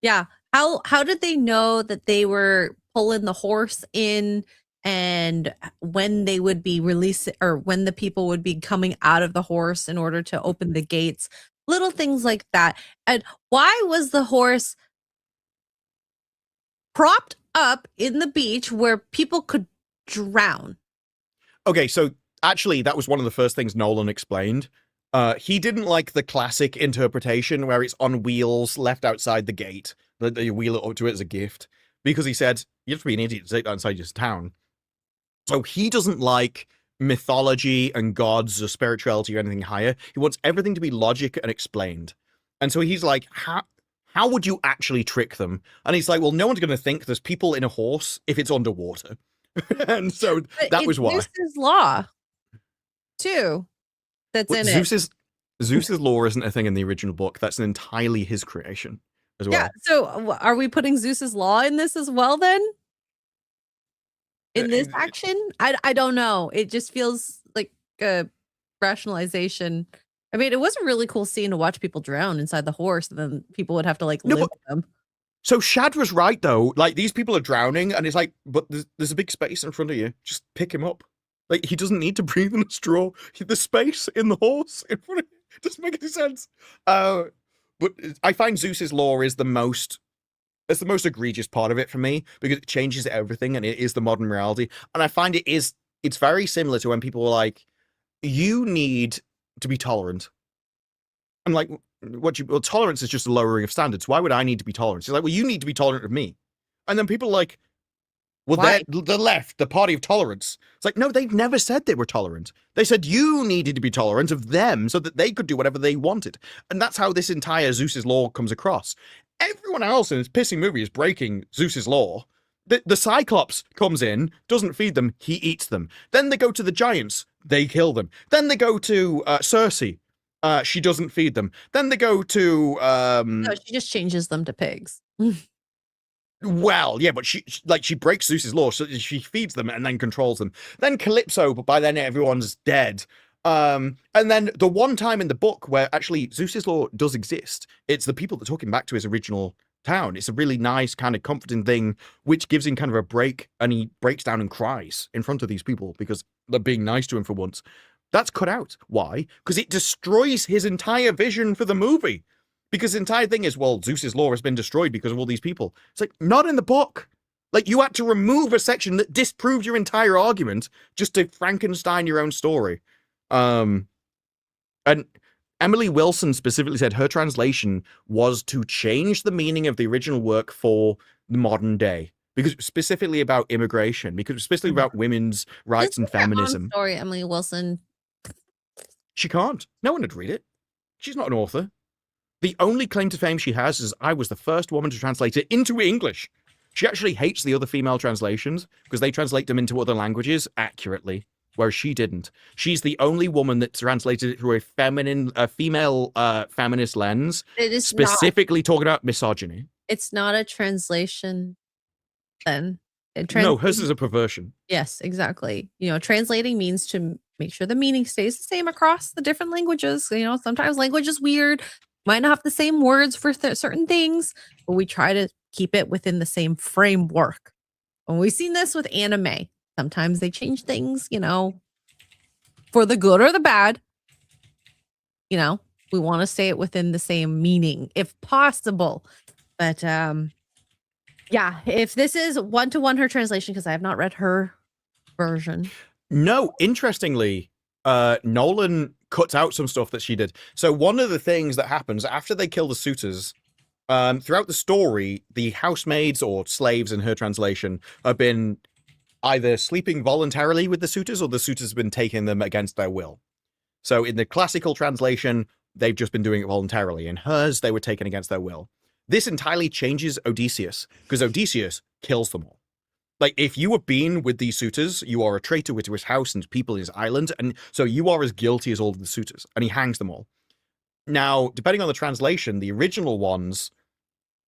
Yeah. How did they know that they were pulling the horse in and when they would be releasing or when the people would be coming out of the horse in order to open the gates? Little things like that. And why was the horse propped up in the beach where people could drown? Okay, so actually that was one of the first things Nolan explained. He didn't like the classic interpretation where it's on wheels left outside the gate, that you wheel it up to it as a gift, because he said, you have to be an idiot to take that inside your town. So he doesn't like mythology and gods or spirituality or anything higher. He wants everything to be logic and explained. And so he's like, how would you actually trick them? And he's like, well, no one's going to think there's people in a horse if it's underwater. And so that was why. Zeus's law, too, that's in it. Zeus's law isn't a thing in the original book. That's entirely his creation as well. Yeah, so are we putting Zeus's law in this as well, then? In this action? I don't know. It just feels like a rationalization. I mean, it was a really cool scene to watch people drown inside the horse, and then people would have to live with them. So Shad was right, though. Like, these people are drowning, and it's like, but there's a big space in front of you. Just pick him up. Like, he doesn't need to breathe in a straw. The space in the horse in front of him doesn't make any sense. But I find Zeus's law is the most egregious part of it for me, because it changes everything, and it is the modern reality. And I find it's very similar to when people were like, you need to be tolerant. I'm like, tolerance is just a lowering of standards. Why would I need to be tolerant? She's like, well, you need to be tolerant of me. And then people are like, well, they're the left, the party of tolerance. It's like, no, they've never said they were tolerant. They said you needed to be tolerant of them so that they could do whatever they wanted. And that's how this entire Zeus's law comes across. Everyone else in this pissing movie is breaking Zeus's law. The Cyclops comes in, doesn't feed them, he eats them. Then they go to the giants, they kill them. Then they go to Saucy. She doesn't feed them. Then they go to no, she just changes them to pigs. Well, yeah, but she breaks Zeus's law, so she feeds them and then controls them. Then Calypso, but by then everyone's dead. And then the one time in the book where actually Zeus's law does exist, it's the people that took him back to his original town. It's a really nice kind of comforting thing, which gives him kind of a break, and he breaks down and cries in front of these people because they're being nice to him for once. That's cut out. Why? Because it destroys his entire vision for the movie. Because the entire thing is, well, Zeus's law has been destroyed because of all these people. It's like, not in the book. Like, you had to remove a section that disproved your entire argument just to Frankenstein your own story. And Emily Wilson specifically said her translation was to change the meaning of the original work for the modern day. Because specifically about immigration, because specifically about women's rights and feminism. Story, Emily Wilson. She can't. No one would read it. She's not an author. The only claim to fame she has is I was the first woman to translate it into English. She actually hates the other female translations because they translate them into other languages accurately, whereas she didn't. She's the only woman that translated it through a female feminist lens, It is specifically talking about misogyny. It's not a translation then. No, hers is a perversion. Yes, exactly. Translating means to make sure the meaning stays the same across the different languages. Sometimes language is weird, might not have the same words for certain things, but we try to keep it within the same framework. And we've seen this with anime. Sometimes they change things, for the good or the bad. We want to say it within the same meaning if possible. But yeah, if this is one-to-one her translation, because I have not read her version. No, interestingly, Nolan cuts out some stuff that she did. So one of the things that happens after they kill the suitors, throughout the story, the housemaids or slaves in her translation have been either sleeping voluntarily with the suitors or the suitors have been taking them against their will. So in the classical translation, they've just been doing it voluntarily. In hers, they were taken against their will. This entirely changes Odysseus, because Odysseus kills them all. Like, if you have been with these suitors, you are a traitor to his house and people in his island, and so you are as guilty as all of the suitors, and he hangs them all. Now, depending on the translation, the original ones,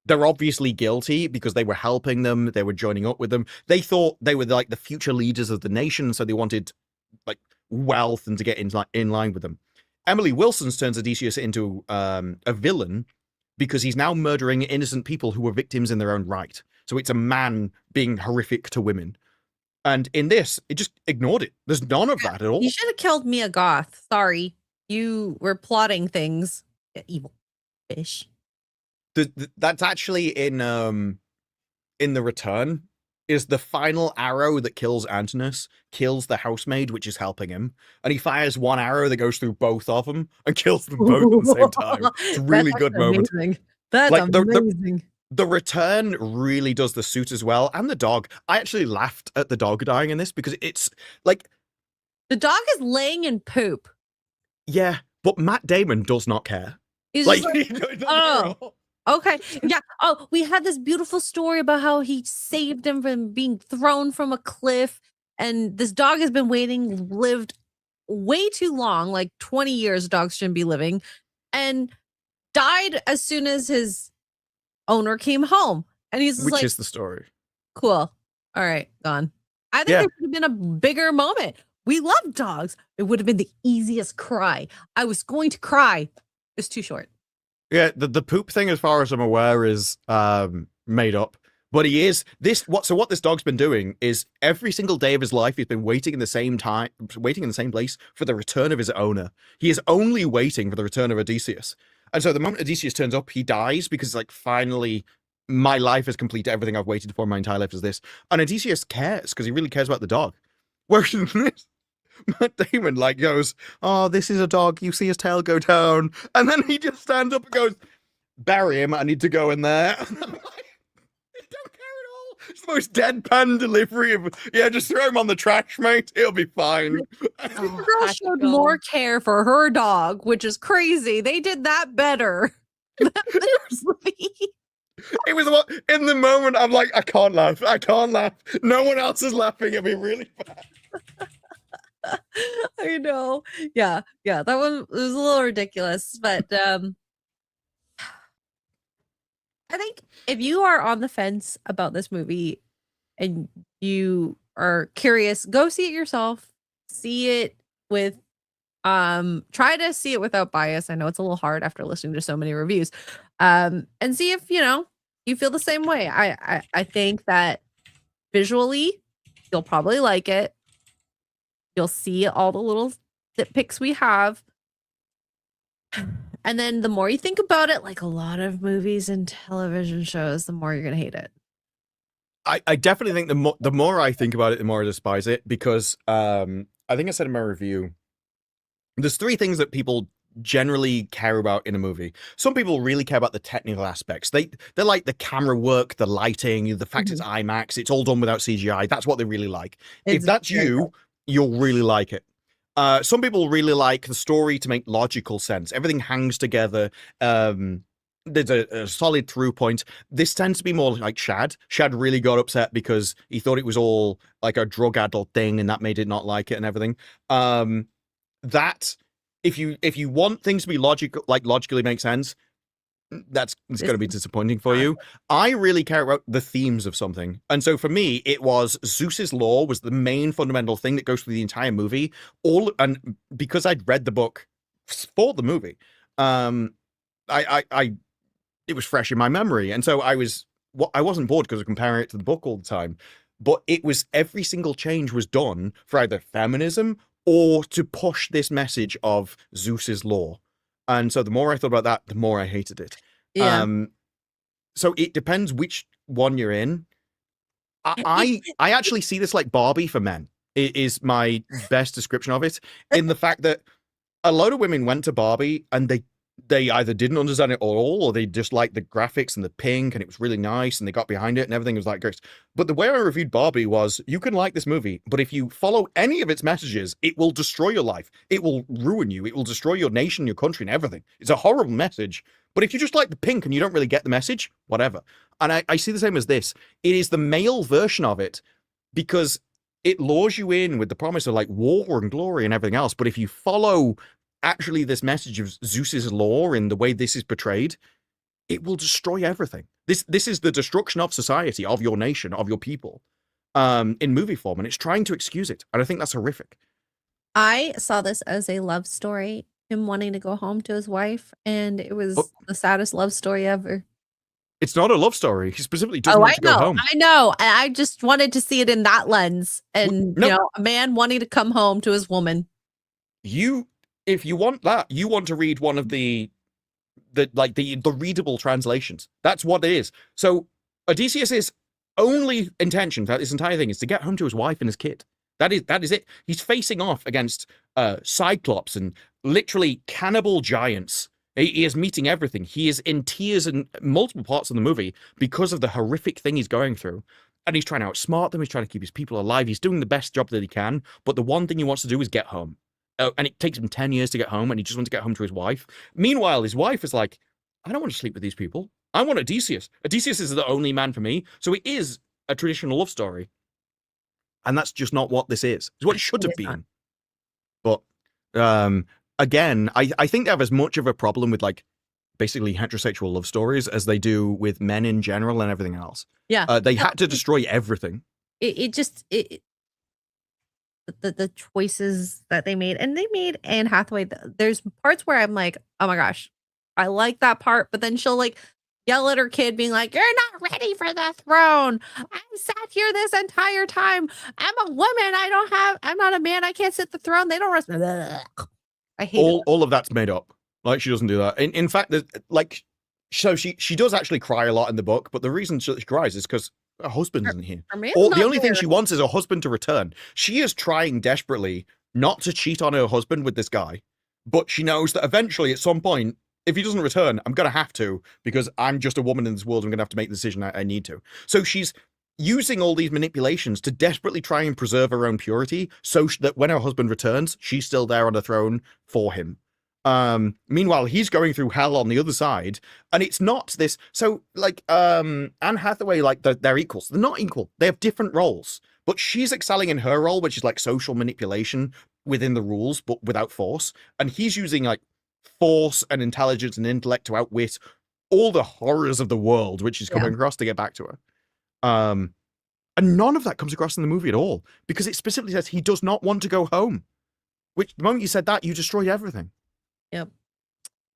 they're obviously guilty because they were helping them, they were joining up with them. They thought they were like the future leaders of the nation, so they wanted like wealth and to get in line with them. Emily Wilson's turns Odysseus into a villain because he's now murdering innocent people who were victims in their own right. So it's a man being horrific to women. And in this, it just ignored it. There's none of that at all. You should have killed Mia Goth. Sorry. You were plotting things. Evil fish. That's actually in The Return, is the final arrow that kills Antinous, kills the housemaid, which is helping him. And he fires one arrow that goes through both of them and kills them both at the same time. It's a really good moment. That's like, amazing. The Return really does the suit as well, and the dog. I actually laughed at the dog dying in this because it's like... The dog is laying in poop. Yeah, but Matt Damon does not care. He's like, just like, oh, okay. Yeah. Oh, we had this beautiful story about how he saved him from being thrown from a cliff. And this dog has been lived way too long, like 20 years dogs shouldn't be living, and died as soon as his owner came home. And he's Which like, is the story. Cool. All right, gone. I think there should have been a bigger moment. We love dogs. It would have been the easiest cry. I was going to cry. It's too short. Yeah, the poop thing, as far as I'm aware, is made up. But he is what this dog's been doing is every single day of his life he's been waiting in the same place for the return of his owner. He is only waiting for the return of Odysseus. And so the moment Odysseus turns up, he dies because like finally my life has completed everything I've waited for my entire life is this. And Odysseus cares because he really cares about the dog. Whereas in this, Matt Damon like goes, "Oh, this is a dog. You see his tail go down," and then he just stands up and goes, "Bury him. I need to go in there." And I'm like, I don't care at all. It's the most deadpan delivery of, yeah, just throw him on the trash, mate. It'll be fine. The girl showed more care for her dog, which is crazy. They did that better. It was what in the moment I'm like, I can't laugh. No one else is laughing. It'll be really bad. I know. Yeah. That one was a little ridiculous, but I think if you are on the fence about this movie and you are curious, go see it yourself. See it with try to see it without bias. I know it's a little hard after listening to so many reviews. And see if you feel the same way. I think that visually you'll probably like it. You'll see all the little nitpicks we have. And then the more you think about it, like a lot of movies and television shows, the more you're going to hate it. I definitely think the more I think about it, the more I despise it, because I think I said in my review, there's three things that people generally care about in a movie. Some people really care about the technical aspects. They like the camera work, the lighting, the fact it's IMAX, it's all done without CGI. That's what they really like. If that's you, you'll really like it. Some people really like the story to make logical sense. Everything hangs together. There's a solid through point. This tends to be more like Shad. Shad really got upset because he thought it was all like a drug-addled thing, and that made it not like it and everything. That if you want things to be logically make sense, it's going to be disappointing for you. I really care about the themes of something. And so for me, it was Zeus's law was the main fundamental thing that goes through the entire movie. And because I'd read the book for the movie, it was fresh in my memory. And so I wasn't bored because of comparing it to the book all the time. But it was every single change was done for either feminism or to push this message of Zeus's law. And so the more I thought about that, the more I hated it. Yeah. So it depends which one you're in. I actually see this like Barbie for men. It is my best description of it, in the fact that a load of women went to Barbie and they either didn't understand it at all, or they just liked the graphics and the pink and it was really nice and they got behind it and everything was like great. But the way I reviewed Barbie was, you can like this movie, but if you follow any of its messages, it will destroy your life. It will ruin you. It will destroy your nation, your country, and everything. It's a horrible message. But if you just like the pink and you don't really get the message, whatever. And I see the same as this. It is the male version of it because it lures you in with the promise of like war and glory and everything else. But if you follow actually this message of Zeus's law in the way this is portrayed, it will destroy everything. This is the destruction of society, of your nation, of your people, in movie form, and it's trying to excuse it. And I think that's horrific. I saw this as a love story, him wanting to go home to his wife, and it was the saddest love story ever. It's not a love story. He specifically doesn't want to go home. I know. I just wanted to see it in that lens, and a man wanting to come home to his woman. If you want that, you want to read one of the readable translations. That's what it is. So Odysseus's only intention throughout this entire thing is to get home to his wife and his kid. That is it. He's facing off against Cyclops and literally cannibal giants. He is meeting everything. He is in tears in multiple parts of the movie because of the horrific thing he's going through. And he's trying to outsmart them. He's trying to keep his people alive. He's doing the best job that he can. But the one thing he wants to do is get home. And it takes him 10 years to get home, and he just wants to get home to his wife. Meanwhile, his wife is like, I don't want to sleep with these people. I want Odysseus. Odysseus is the only man for me. So it is a traditional love story. And that's just not what this is. It's what it should have been. But again, I think they have as much of a problem with like basically heterosexual love stories as they do with men in general and everything else. Yeah. They had to destroy everything. The choices that they made, and they made Anne Hathaway. There's parts where I'm like, oh my gosh, I like that part, but then she'll like yell at her kid, being like, "You're not ready for the throne. I sat here this entire time. I'm a woman. I'm not a man. I can't sit the throne. They don't respect." I hate all of that's made up. Like, she doesn't do that. In fact, like, so she does actually cry a lot in the book, but the reason she cries is because her husband isn't here. The only thing she wants is her husband to return. She is trying desperately not to cheat on her husband with this guy, but she knows that eventually, at some point, if he doesn't return, I'm going to have to, because I'm just a woman in this world. I'm going to have to make the decision I need to. So she's using all these manipulations to desperately try and preserve her own purity so that when her husband returns, she's still there on the throne for him. Meanwhile, he's going through hell on the other side, and it's not this. So, like, Anne Hathaway, like, they're equals. They're not equal. They have different roles, but she's excelling in her role, which is like social manipulation within the rules, but without force. And he's using like force and intelligence and intellect to outwit all the horrors of the world, which is coming across to get back to her. And none of that comes across in the movie at all, because it specifically says he does not want to go home. Which, the moment you said that, you destroyed everything. Yep.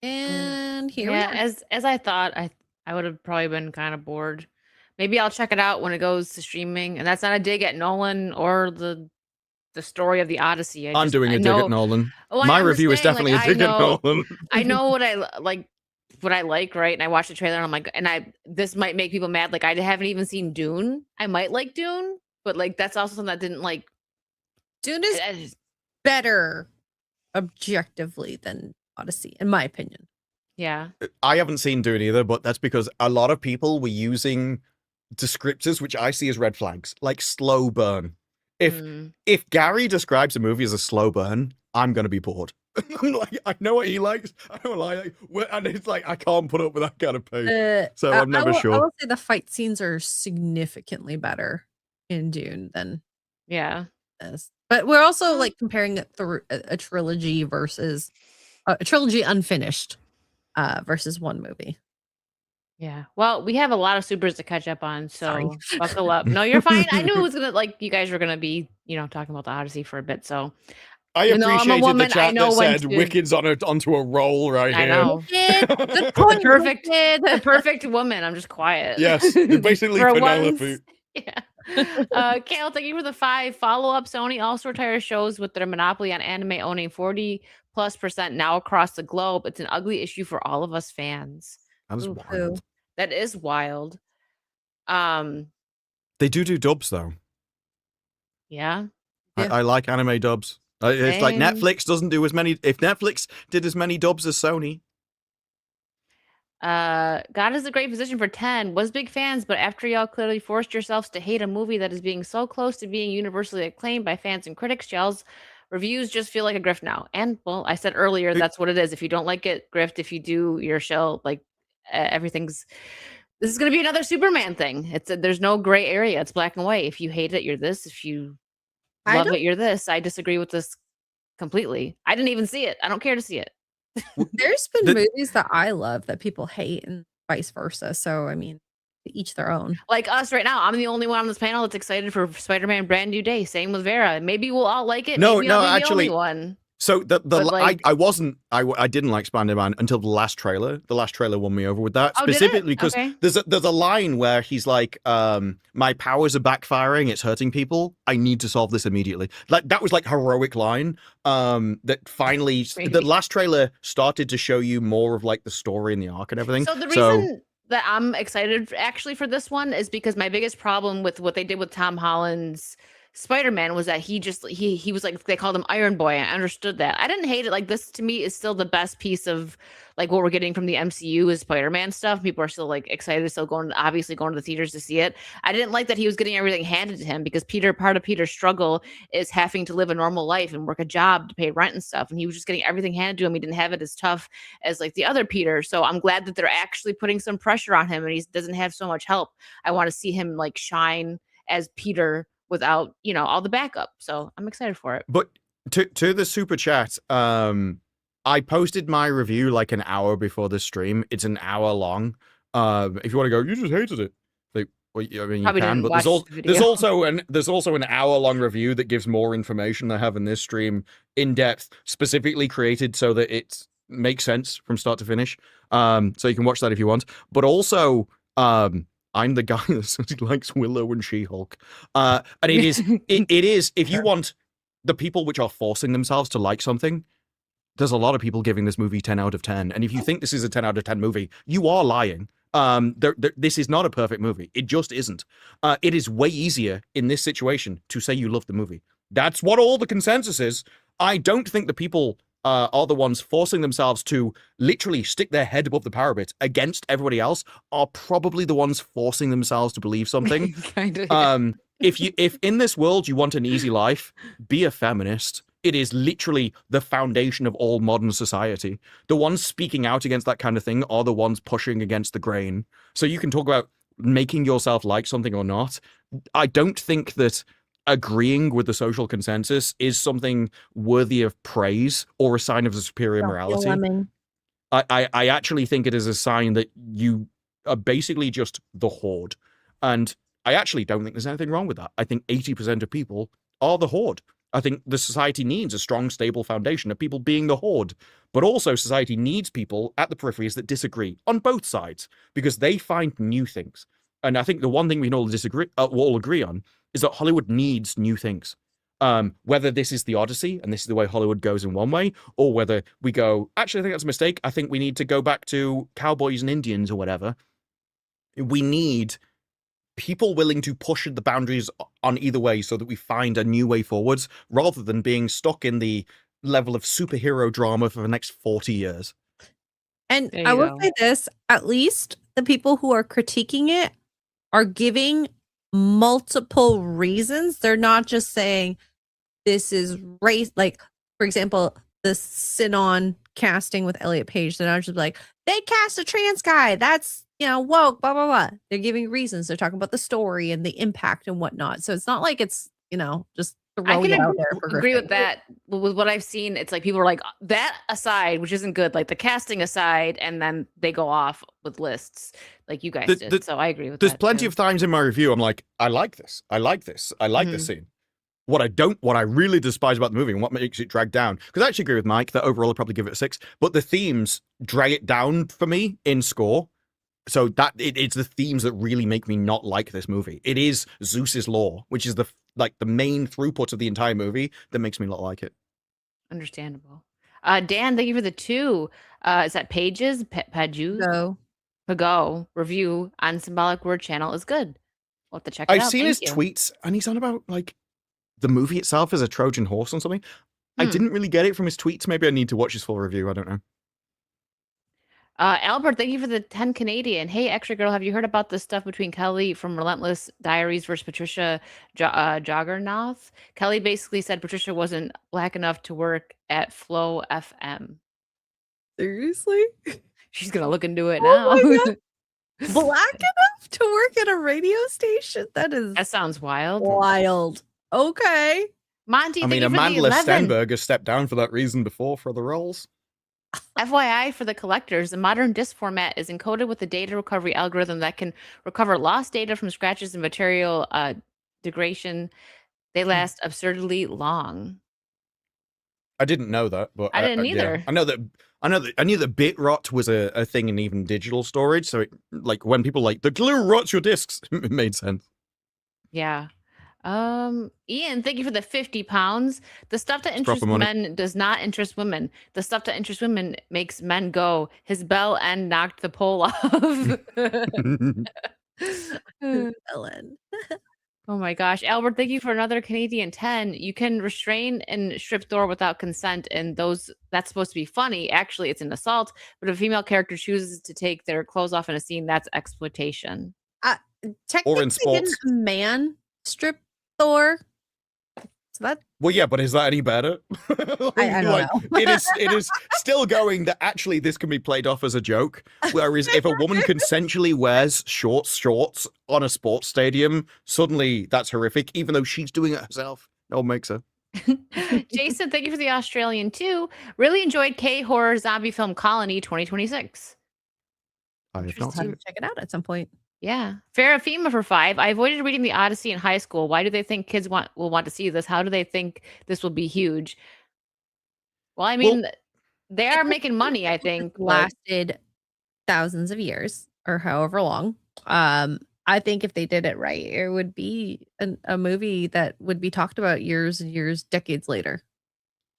And here we are. As I thought, I would have probably been kind of bored. Maybe I'll check it out when it goes to streaming. And that's not a dig at Nolan or the story of the Odyssey. I'm doing a dig at Nolan. My review is definitely a dig at Nolan. I know what I like, right? And I watched the trailer and I'm like, this might make people mad. Like, I haven't even seen Dune. I might like Dune, but like, that's also something that didn't like. Dune is better objectively than Odyssey, in my opinion. Yeah. I haven't seen Dune either, but that's because a lot of people were using descriptors which I see as red flags, like slow burn. if Gary describes a movie as a slow burn, I'm gonna be bored. Like, I know what he likes. I know what I like, and it's like I can't put up with that kind of pace. So I'm never sure. I will say the fight scenes are significantly better in Dune than this. But we're also like comparing it through a trilogy versus a trilogy unfinished versus one movie. Yeah. Well, we have a lot of supers to catch up on, so buckle up. No, you're fine. I knew it was gonna you guys were gonna be, talking about the Odyssey for a bit. So I appreciated the chat that said Wicked's onto a roll right here. I know. Good point. The perfect woman. I'm just quiet. Yes, you're basically Penelope. Yeah. Kale, thank you for the 5 follow-up. Sony also retires shows with their monopoly on anime owning 40+% now across the globe. It's an ugly issue for all of us fans. That is wild. That is wild. They do dubs though. Yeah. I like anime dubs. It's like Netflix doesn't do as many. If Netflix did as many dubs as Sony. God is a great position for 10. Was big fans, but after y'all clearly forced yourselves to hate a movie that is being so close to being universally acclaimed by fans and critics, y'all's reviews just feel like a grift now. And well, I said earlier, that's what it is. If you don't like it, grift. If you do, your shell, like everything's. This is going to be another Superman thing. There's no gray area. It's black and white. If you hate it, you're this. If you love it, you're this. I disagree with this completely. I didn't even see it. I don't care to see it. There's been movies that I love that people hate and vice versa. So, I mean, each their own. Like us right now. I'm the only one on this panel that's excited for Spider-Man Brand New Day. Same with Vera. Maybe we'll all like it. No, Maybe I'll be actually, the only one. So I didn't like Spider-Man until the last trailer. The last trailer won me over with that. Specifically because there's a line where he's like, my powers are backfiring, it's hurting people. I need to solve this immediately. Like that was like heroic line. That finally the last trailer started to show you more of like the story and the arc and everything. So the reason that I'm excited actually for this one is because my biggest problem with what they did with Tom Holland's Spider-Man was that he was like, they called him Iron Boy. I understood that. I didn't hate it. Like, this to me is still the best piece of like what we're getting from the MCU is Spider-Man stuff. People are still like excited, still obviously going to the theaters to see it. I didn't like that he was getting everything handed to him because part of Peter's struggle is having to live a normal life and work a job to pay rent and stuff. And he was just getting everything handed to him. He didn't have it as tough as like the other Peter. So I'm glad that they're actually putting some pressure on him and he doesn't have so much help. I want to see him like shine as Peter without, all the backup. So I'm excited for it. But to the super chat, I posted my review like an hour before the stream. It's an hour long. If you want to go, you just hated it. Like, well, I mean, you can, but there's also an hour long review that gives more information than I have in this stream, in depth, specifically created so that it makes sense from start to finish. So you can watch that if you want. But also, I'm the guy that says he likes Willow and She-Hulk. And it is, if you want the people which are forcing themselves to like something, there's a lot of people giving this movie 10 out of 10. And if you think this is a 10 out of 10 movie, you are lying. This is not a perfect movie. It just isn't. It is way easier in this situation to say you love the movie. That's what all the consensus is. I don't think the people are the ones forcing themselves to literally stick their head above the parapet against everybody else are probably the ones forcing themselves to believe something. If in this world you want an easy life, be a feminist. It is literally the foundation of all modern society. The ones speaking out against that kind of thing are the ones pushing against the grain. So you can talk about making yourself like something or not. I don't think that agreeing with the social consensus is something worthy of praise or a sign of a superior morality. I actually think it is a sign that you are basically just the horde. And I actually don't think there's anything wrong with that. I think 80% of people are the horde. I think the society needs a strong, stable foundation of people being the horde. But also society needs people at the peripheries that disagree on both sides because they find new things. And I think the one thing we can all agree on is that Hollywood needs new things. Whether this is the Odyssey, and this is the way Hollywood goes in one way, or whether we go, actually, I think that's a mistake. I think we need to go back to cowboys and Indians or whatever. We need people willing to push the boundaries on either way so that we find a new way forwards, rather than being stuck in the level of superhero drama for the next 40 years. And I will say this, at least the people who are critiquing it are giving multiple reasons. They're not just saying this is race. Like, for example, the Sinon casting with Elliot Page. They're not just like, they cast a trans guy. That's, woke, blah, blah, blah. They're giving reasons. They're talking about the story and the impact and whatnot. So it's not like it's, just I throwing can it out there for agree with Griffin. that. With what I've seen, it's like people are like, that aside, which isn't good, like the casting aside, and then they go off with lists like you guys did. So I agree with There's that. plenty of times in my review I'm like, I like this. I like this. I like this scene. What I really despise about the movie and what makes it drag down, because I actually agree with Mike that overall I'd probably give it a 6, but the themes drag it down for me in score. So that it's the themes that really make me not like this movie. It is Zeus's law, which is the main throughput of the entire movie that makes me not like it. Understandable. Dan, thank you for the 2. Is that Pages? Paju? Pago review on Symbolic Word channel is good. We'll have to check it out. I've seen his tweets, and he's on about like the movie itself as a Trojan horse or something. I didn't really get it from his tweets. Maybe I need to watch his full review. I don't know. Albert, thank you for the 10 Canadian. Hey, Extra Girl, have you heard about the stuff between Kelly from Relentless Diaries versus Patricia Joggernoth? Kelly basically said Patricia wasn't black enough to work at Flow FM. Seriously? She's going to look into it Oh my now. God. Black enough to work at a radio station? That sounds wild. Wild. Okay. Monty, I mean, Amanda Stenberg has stepped down for that reason before for other roles. FYI for the collectors, the modern disk format is encoded with a data recovery algorithm that can recover lost data from scratches and material degradation. They last absurdly long. I didn't know that, but I didn't either. Yeah. I knew that bit rot was a thing in even digital storage. So it, like when people like the glue rots your discs, it made sense. Yeah. Ian, thank you for the 50 pounds. The stuff that interests men does not interest women. The stuff that interests women makes men go. His bell end knocked the pole off. Ellen. Oh my gosh. Albert, thank you for another Canadian 10. You can restrain and strip Thor without consent, and that's supposed to be funny. Actually, it's an assault, but if a female character chooses to take their clothes off in a scene, that's exploitation. Technically, didn't a man strip Thor? So that well, yeah, but is that any better? I don't know. It is still going that actually this can be played off as a joke. Whereas if a woman consensually wears shorts on a sports stadium, suddenly that's horrific, even though she's doing it herself. No one makes her. Jason, thank you for the Australian too. Really enjoyed K-horror zombie film Colony 2026. I have not seen it. Check it out at some point. Yeah. Farafima for 5. I avoided reading the Odyssey in high school. Why do they think kids will want to see this? How do they think this will be huge? Well, I mean, they are making money, I think. Lasted thousands of years or however long. I think if they did it right, it would be a movie that would be talked about years and years, decades later.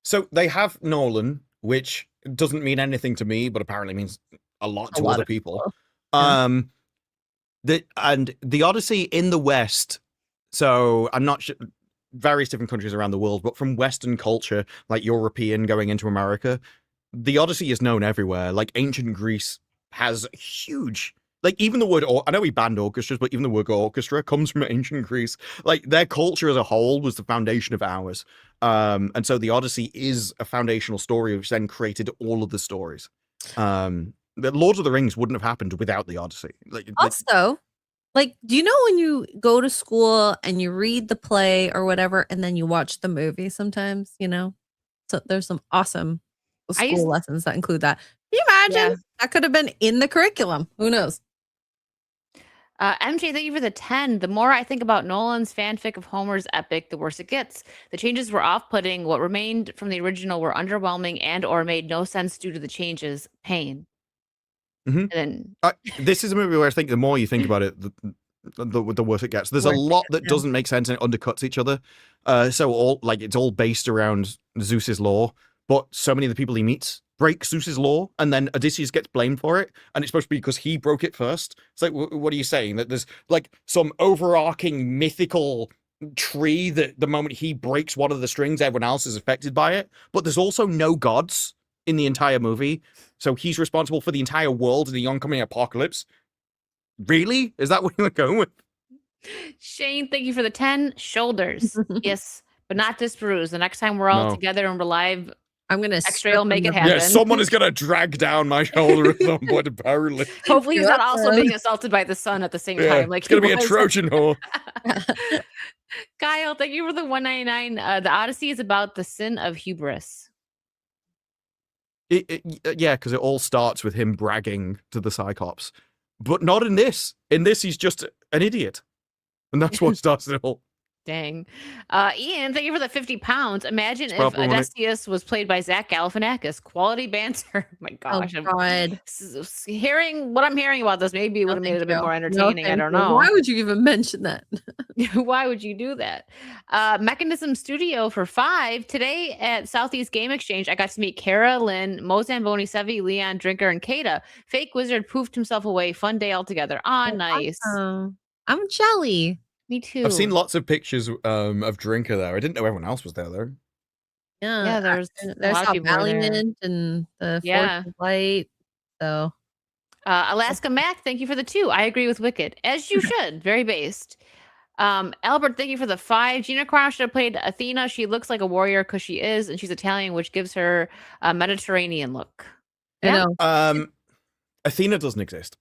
So they have Nolan, which doesn't mean anything to me, but apparently means a lot to other people. Yeah. The Odyssey in the West, so I'm not sure, various different countries around the world, but from Western culture, like European going into America, the Odyssey is known everywhere. Like ancient Greece has huge, like even the word, I know we banned orchestras, but even the word orchestra comes from ancient Greece. Like their culture as a whole was the foundation of ours. And so the Odyssey is a foundational story, which then created all of the stories. The Lord of the Rings wouldn't have happened without the Odyssey. Also, do you know when you go to school and you read the play or whatever, and then you watch the movie sometimes, So there's some awesome school lessons that include that. Can you imagine? Yeah. That could have been in the curriculum. Who knows? MJ, thank you for the 10. The more I think about Nolan's fanfic of Homer's epic, the worse it gets. The changes were off-putting. What remained from the original were underwhelming and or made no sense due to the changes. Pain. Mm-hmm. And then this is a movie where I think the more you think about it, the worse it gets. There's a lot that doesn't make sense and it undercuts each other. So it's all based around Zeus's law, but so many of the people he meets break Zeus's law, and then Odysseus gets blamed for it, and it's supposed to be because he broke it first. It's like, what are you saying? That there's like some overarching mythical tree that the moment he breaks one of the strings, everyone else is affected by it. But there's also no gods in the entire movie, so he's responsible for the entire world in the oncoming apocalypse. Really? Is that what you were going with? Shane, thank you for the 10 shoulders. Yes, but not this bruise. The next time we're all together and we're live, I'm gonna X-ray will make it happen. Yeah, someone is gonna drag down my shoulder at some point, apparently. Hopefully he's not also being assaulted by the sun at the same time. Like it's gonna be a Trojan horse. Kyle, thank you for the 199. The Odyssey is about the sin of hubris. Yeah, because it all starts with him bragging to the Cyclops. But not in this. In this, he's just an idiot. And that's what starts it all. Dang. Ian, thank you for the 50 pounds. Imagine if problematic. Odysseus was played by Zach Galifianakis. Quality banter. My gosh. Oh, God. Hearing what I'm hearing about this, maybe it would have made it a bit more entertaining. I don't you. know. Why would you even mention that? Why would you do that? Mechanism Studio for 5. Today at Southeast Game Exchange, I got to meet Kara, Lynn, Mo Zamboni, Sevi, Leon, Drinker, and Kata. Fake Wizard poofed himself away. Fun day altogether. Nice. Awesome. I'm jelly. Me too. I've seen lots of pictures of Drinker there. I didn't know everyone else was there, though. Yeah, there's How Valiant and the Force of Light. So, Alaska Mac, thank you for the 2. I agree with Wicked, as you should. Very based. Albert, thank you for the 5. Gina Carano should have played Athena. She looks like a warrior because she is, and she's Italian, which gives her a Mediterranean look. Yeah. I know. Athena doesn't exist.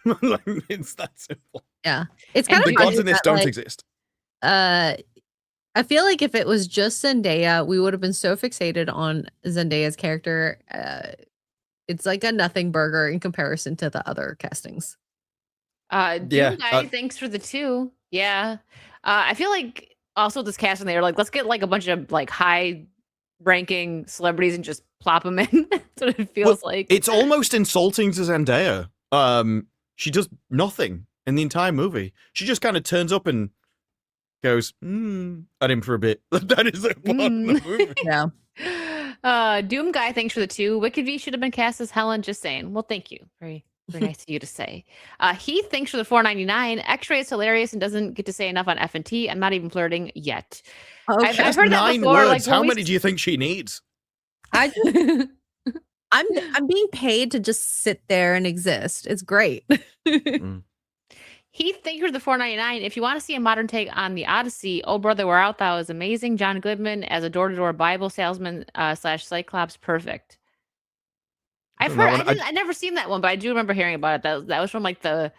Like, it's that simple. Yeah, it's kind of the gods in this don't exist. I feel like if it was just Zendaya, we would have been so fixated on Zendaya's character. It's like a nothing burger in comparison to the other castings. Doom Guy, thanks for the 2. Yeah. I feel like also this casting, they were like, let's get like a bunch of like high ranking celebrities and just plop them in. That's what it feels like. It's almost insulting to Zendaya. She does nothing in the entire movie. She just kind of turns up and goes, at him for a bit. That is the plot of the movie. Yeah. Doom Guy, thanks for the 2. Wicked V should have been cast as Helen, just saying. Well, thank you. Very, very nice of you to say. Heath, thanks for the 499. X-Ray is hilarious and doesn't get to say enough on F&T. I'm not even flirting yet. Okay. I've heard that 9 before. words. Like, How many do you think she needs? I'm being paid to just sit there and exist. It's great. Heath, thank you for the 499. If you want to see a modern take on the Odyssey, Oh Brother, We're Out Thou is amazing. John Goodman as a door-to-door Bible salesman / Cyclops, perfect. I've heard. I never seen that one, but I do remember hearing about it. That was from like the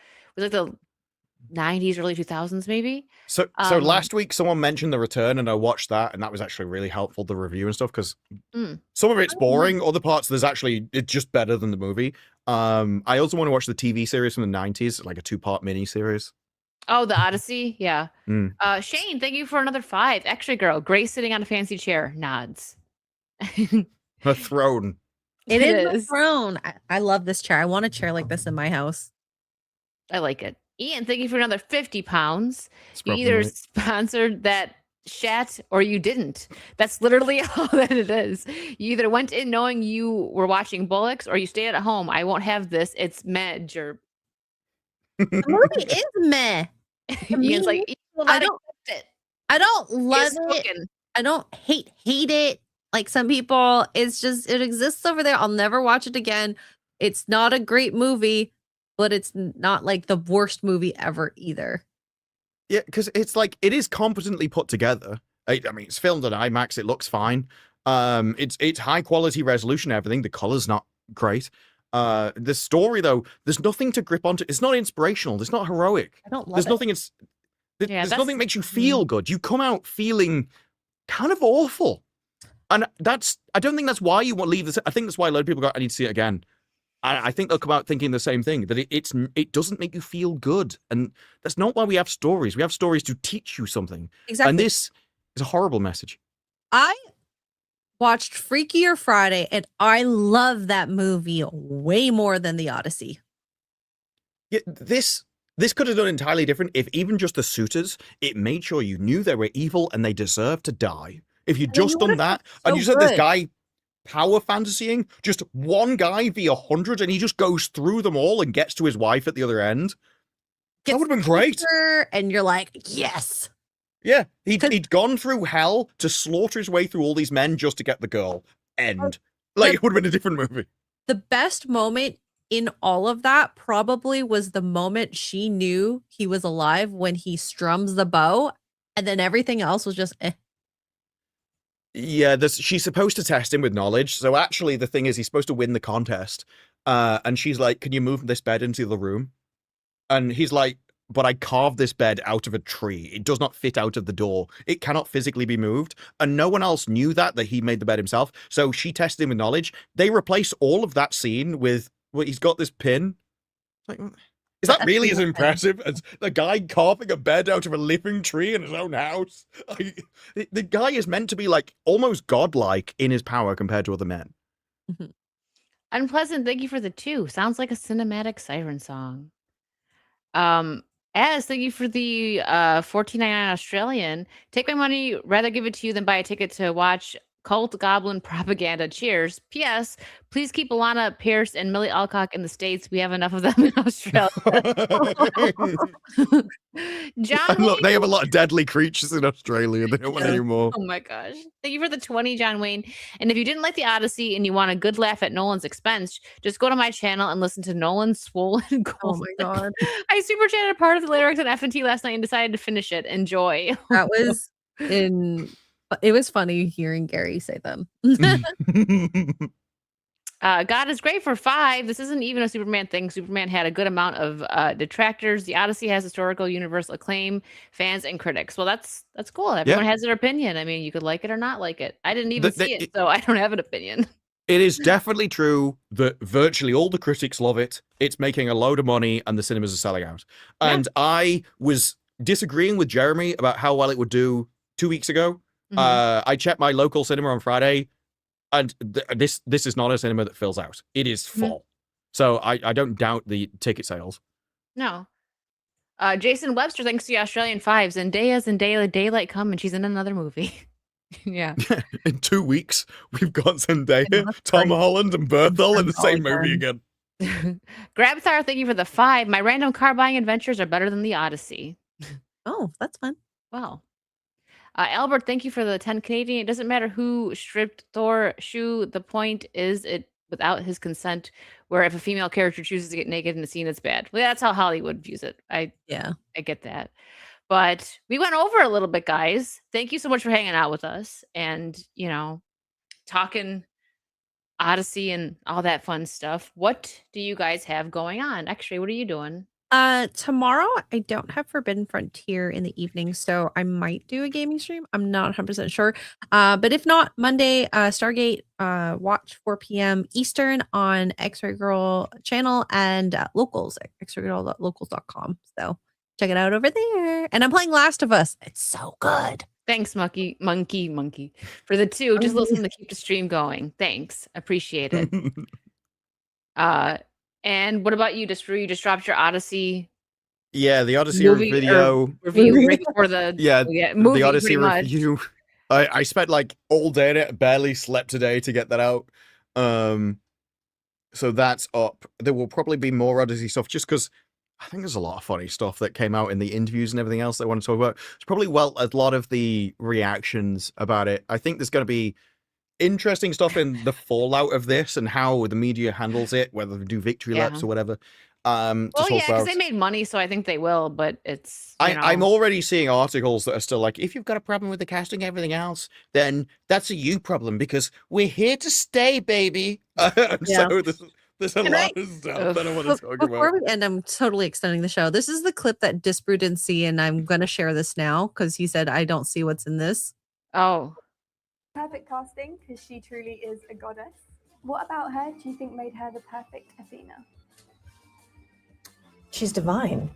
90s, early 2000s, maybe. So last week someone mentioned The Return, and I watched that, and that was actually really helpful, the review and stuff, because some of it's boring. Other parts, it's just better than the movie. I also want to watch the TV series from the 90s, like a 2-part mini series. Oh, the Odyssey, yeah. Shane, thank you for another 5. X-Ray Girl, Grace sitting on a fancy chair, nods. Her throne. It is a throne. I love this chair. I want a chair like this in my house. I like it. Ian, thank you for another 50 pounds. You either sponsored that chat or you didn't. That's literally all that it is. You either went in knowing you were watching Bullocks or you stayed at home. I won't have this. It's meh, jerp. The movie is meh. Ian's like, I don't love it. I don't hate it. Like some people, it's just, it exists over there. I'll never watch it again. It's not a great movie, but it's not like the worst movie ever either. Yeah, because it's like, it is competently put together. I mean, it's filmed on IMAX. It looks fine. It's high quality resolution, everything. The color's not great. The story, though, there's nothing to grip onto. It's not inspirational. It's not heroic. I don't love there's it. nothing. There's nothing makes you feel good. You come out feeling kind of awful. And I don't think that's why you want to leave this. I think that's why a lot of people go, I need to see it again. I think they'll come out thinking the same thing, that it doesn't make you feel good. And that's not why we have stories. We have stories to teach you something. Exactly. And this is a horrible message. I watched Freakier Friday, and I love that movie way more than The Odyssey. Yeah, this could have done entirely different if even just the suitors, it made sure you knew they were evil and they deserved to die. If you'd just done that, and you said this guy power fantasying, just one guy via 100, and he just goes through them all and gets to his wife at the other end. That would have been great. And you're like, yes. Yeah, he'd gone through hell to slaughter his way through all these men just to get the girl. End. Like, it would have been a different movie. The best moment in all of that probably was the moment she knew he was alive when he strums the bow, and then everything else was just Yeah, she's supposed to test him with knowledge. So actually, the thing is, he's supposed to win the contest. And she's like, "Can you move this bed into the room?" And he's like, "But I carved this bed out of a tree. It does not fit out of the door. It cannot physically be moved." And no one else knew that he made the bed himself. So she tested him with knowledge. They replace all of that scene with, well, he's got this pin. Like, is that really as impressive as the guy carving a bed out of a living tree in his own house? Like, the guy is meant to be like almost godlike in his power compared to other men. Unpleasant, thank you for the 2. Sounds like a cinematic siren song. As thank you for the $14.99 Australian. Take my money, rather give it to you than buy a ticket to watch Cult Goblin Propaganda. Cheers. P.S. Please keep Alana Pierce and Millie Alcock in the States. We have enough of them in Australia. John, look, they have a lot of deadly creatures in Australia. They don't want any more. Oh my gosh. Thank you for the 20, John Wayne. And if you didn't like the Odyssey and you want a good laugh at Nolan's expense, just go to my channel and listen to Nolan's Swollen Gold. Oh my god. I super chatted part of the lyrics on F&T last night and decided to finish it. Enjoy. That was it was funny hearing Gary say them. God is great for 5. This isn't even a Superman thing. Superman had a good amount of detractors. The Odyssey has historical universal acclaim, fans and critics. Well, that's cool. Everyone has their opinion. I mean, you could like it or not like it. I didn't even see it, so I don't have an opinion. It is definitely true that virtually all the critics love it. It's making a load of money and the cinemas are selling out. And I was disagreeing with Jeremy about how well it would do 2 weeks ago. I checked my local cinema on Friday. And this is not a cinema that fills out. It is full. So I don't doubt the ticket sales. No. Jason Webster, thanks to the Australian 5s. Zendaya's in Daylight Come, and she's in another movie. Yeah. In 2 weeks, we've got Zendaya, Tom Holland, and Berthel in the same movie again. Grabthar, thank you for the 5. My random car buying adventures are better than the Odyssey. Oh, that's fun. Wow. Albert, thank you for the 10 Canadian. It doesn't matter who stripped Thor shoe. The point is it without his consent, where if a female character chooses to get naked in a scene, it's bad. Well, that's how Hollywood views it. I get that. But we went over a little bit, guys. Thank you so much for hanging out with us and, talking Odyssey and all that fun stuff. What do you guys have going on? Actually, what are you doing? Tomorrow I don't have Forbidden Frontier in the evening, so I might do a gaming stream. I'm not 100% sure. But if not, Monday, Stargate watch 4 p.m. Eastern on X-Ray Girl channel and Locals at xraygirl.locals.com. So check it out over there. And I'm playing Last of Us. It's so good. Thanks, Monkey, for the 2. Just listen to keep the stream going. Thanks, appreciate it. And what about you? You just dropped your Odyssey. Yeah, the Odyssey video review right before the movie, the Odyssey pretty review. much. I spent like all day in it, barely slept today to get that out. So that's up. There will probably be more Odyssey stuff just because I think there's a lot of funny stuff that came out in the interviews and everything else that I want to talk about. It's probably a lot of the reactions about it. I think there's going to be interesting stuff in the fallout of this and how the media handles it, whether they do victory laps or whatever. Because they made money, so I think they will, but it's I'm already seeing articles that are still like, if you've got a problem with the casting, everything else, then that's a you problem because we're here to stay, baby. So there's a lot of stuff that I want to talk about. Before we end, I'm totally extending the show. This is the clip that Disbrew didn't see, and I'm going to share this now because he said, I don't see what's in this. Oh. Perfect casting because she truly is a goddess. What about her do you think made her the perfect Athena? She's divine.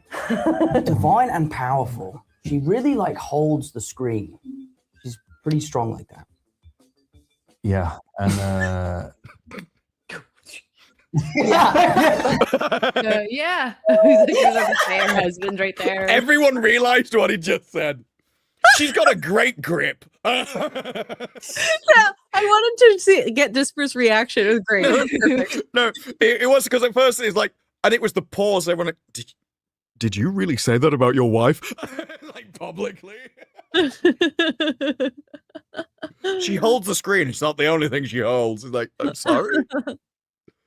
Divine and powerful. She really holds the screen. She's pretty strong like that. Yeah, and yeah. Her husband right there. Everyone realized what he just said. She's got a great grip. Yeah, I wanted to get Disper's reaction. It was great. It was perfect. No, it was because at first it's like, and it was the pause. Everyone, did you really say that about your wife? Publicly. She holds the screen. It's not the only thing she holds. It's like, I'm sorry.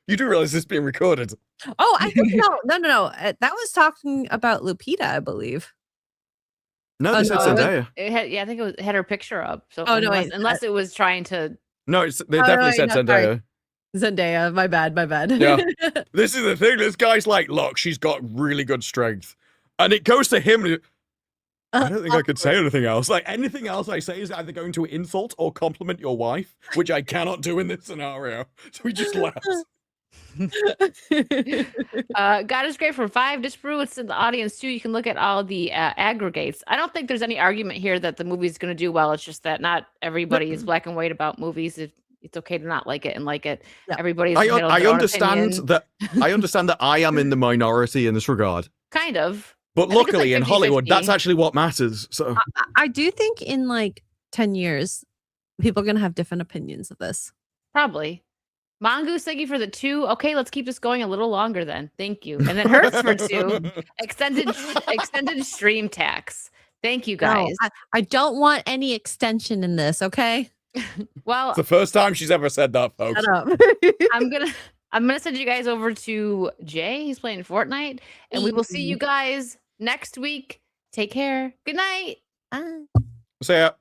You do realize this is being recorded? Oh, I think no. That was talking about Lupita, I believe. No, they said Zendaya. I think it had her picture up. So Oh, no, unless it was trying to. No, they definitely said Zendaya. Zendaya, my bad. Yeah. This is the thing. This guy's like, look, she's got really good strength. And it goes to him. I don't think I could say anything else. Like, anything else I say is either going to insult or compliment your wife, which I cannot do in this scenario. So he just laughs. God is great for 5. Disprove it's in the audience too. You can look at all the aggregates. I don't think there's any argument here that the movie's going to do well. It's just that not everybody is black and white about movies. It's okay to not like it and like it. Yeah. Everybody's. I understand that. I understand that I am in the minority in this regard. Kind of. But luckily, in Hollywood, that's actually what matters. So I do think in like 10 years, people are going to have different opinions of this. Probably. Mongoose, thank you for the 2. Okay, let's keep this going a little longer then. Thank you. And then Hertz for 2. Extended stream tax. Thank you, guys. No, I don't want any extension in this, okay? Well, it's the first time she's ever said that, folks. Shut up. I'm gonna send you guys over to Jay. He's playing Fortnite, and we will see you guys next week. Take care. Good night. See ya.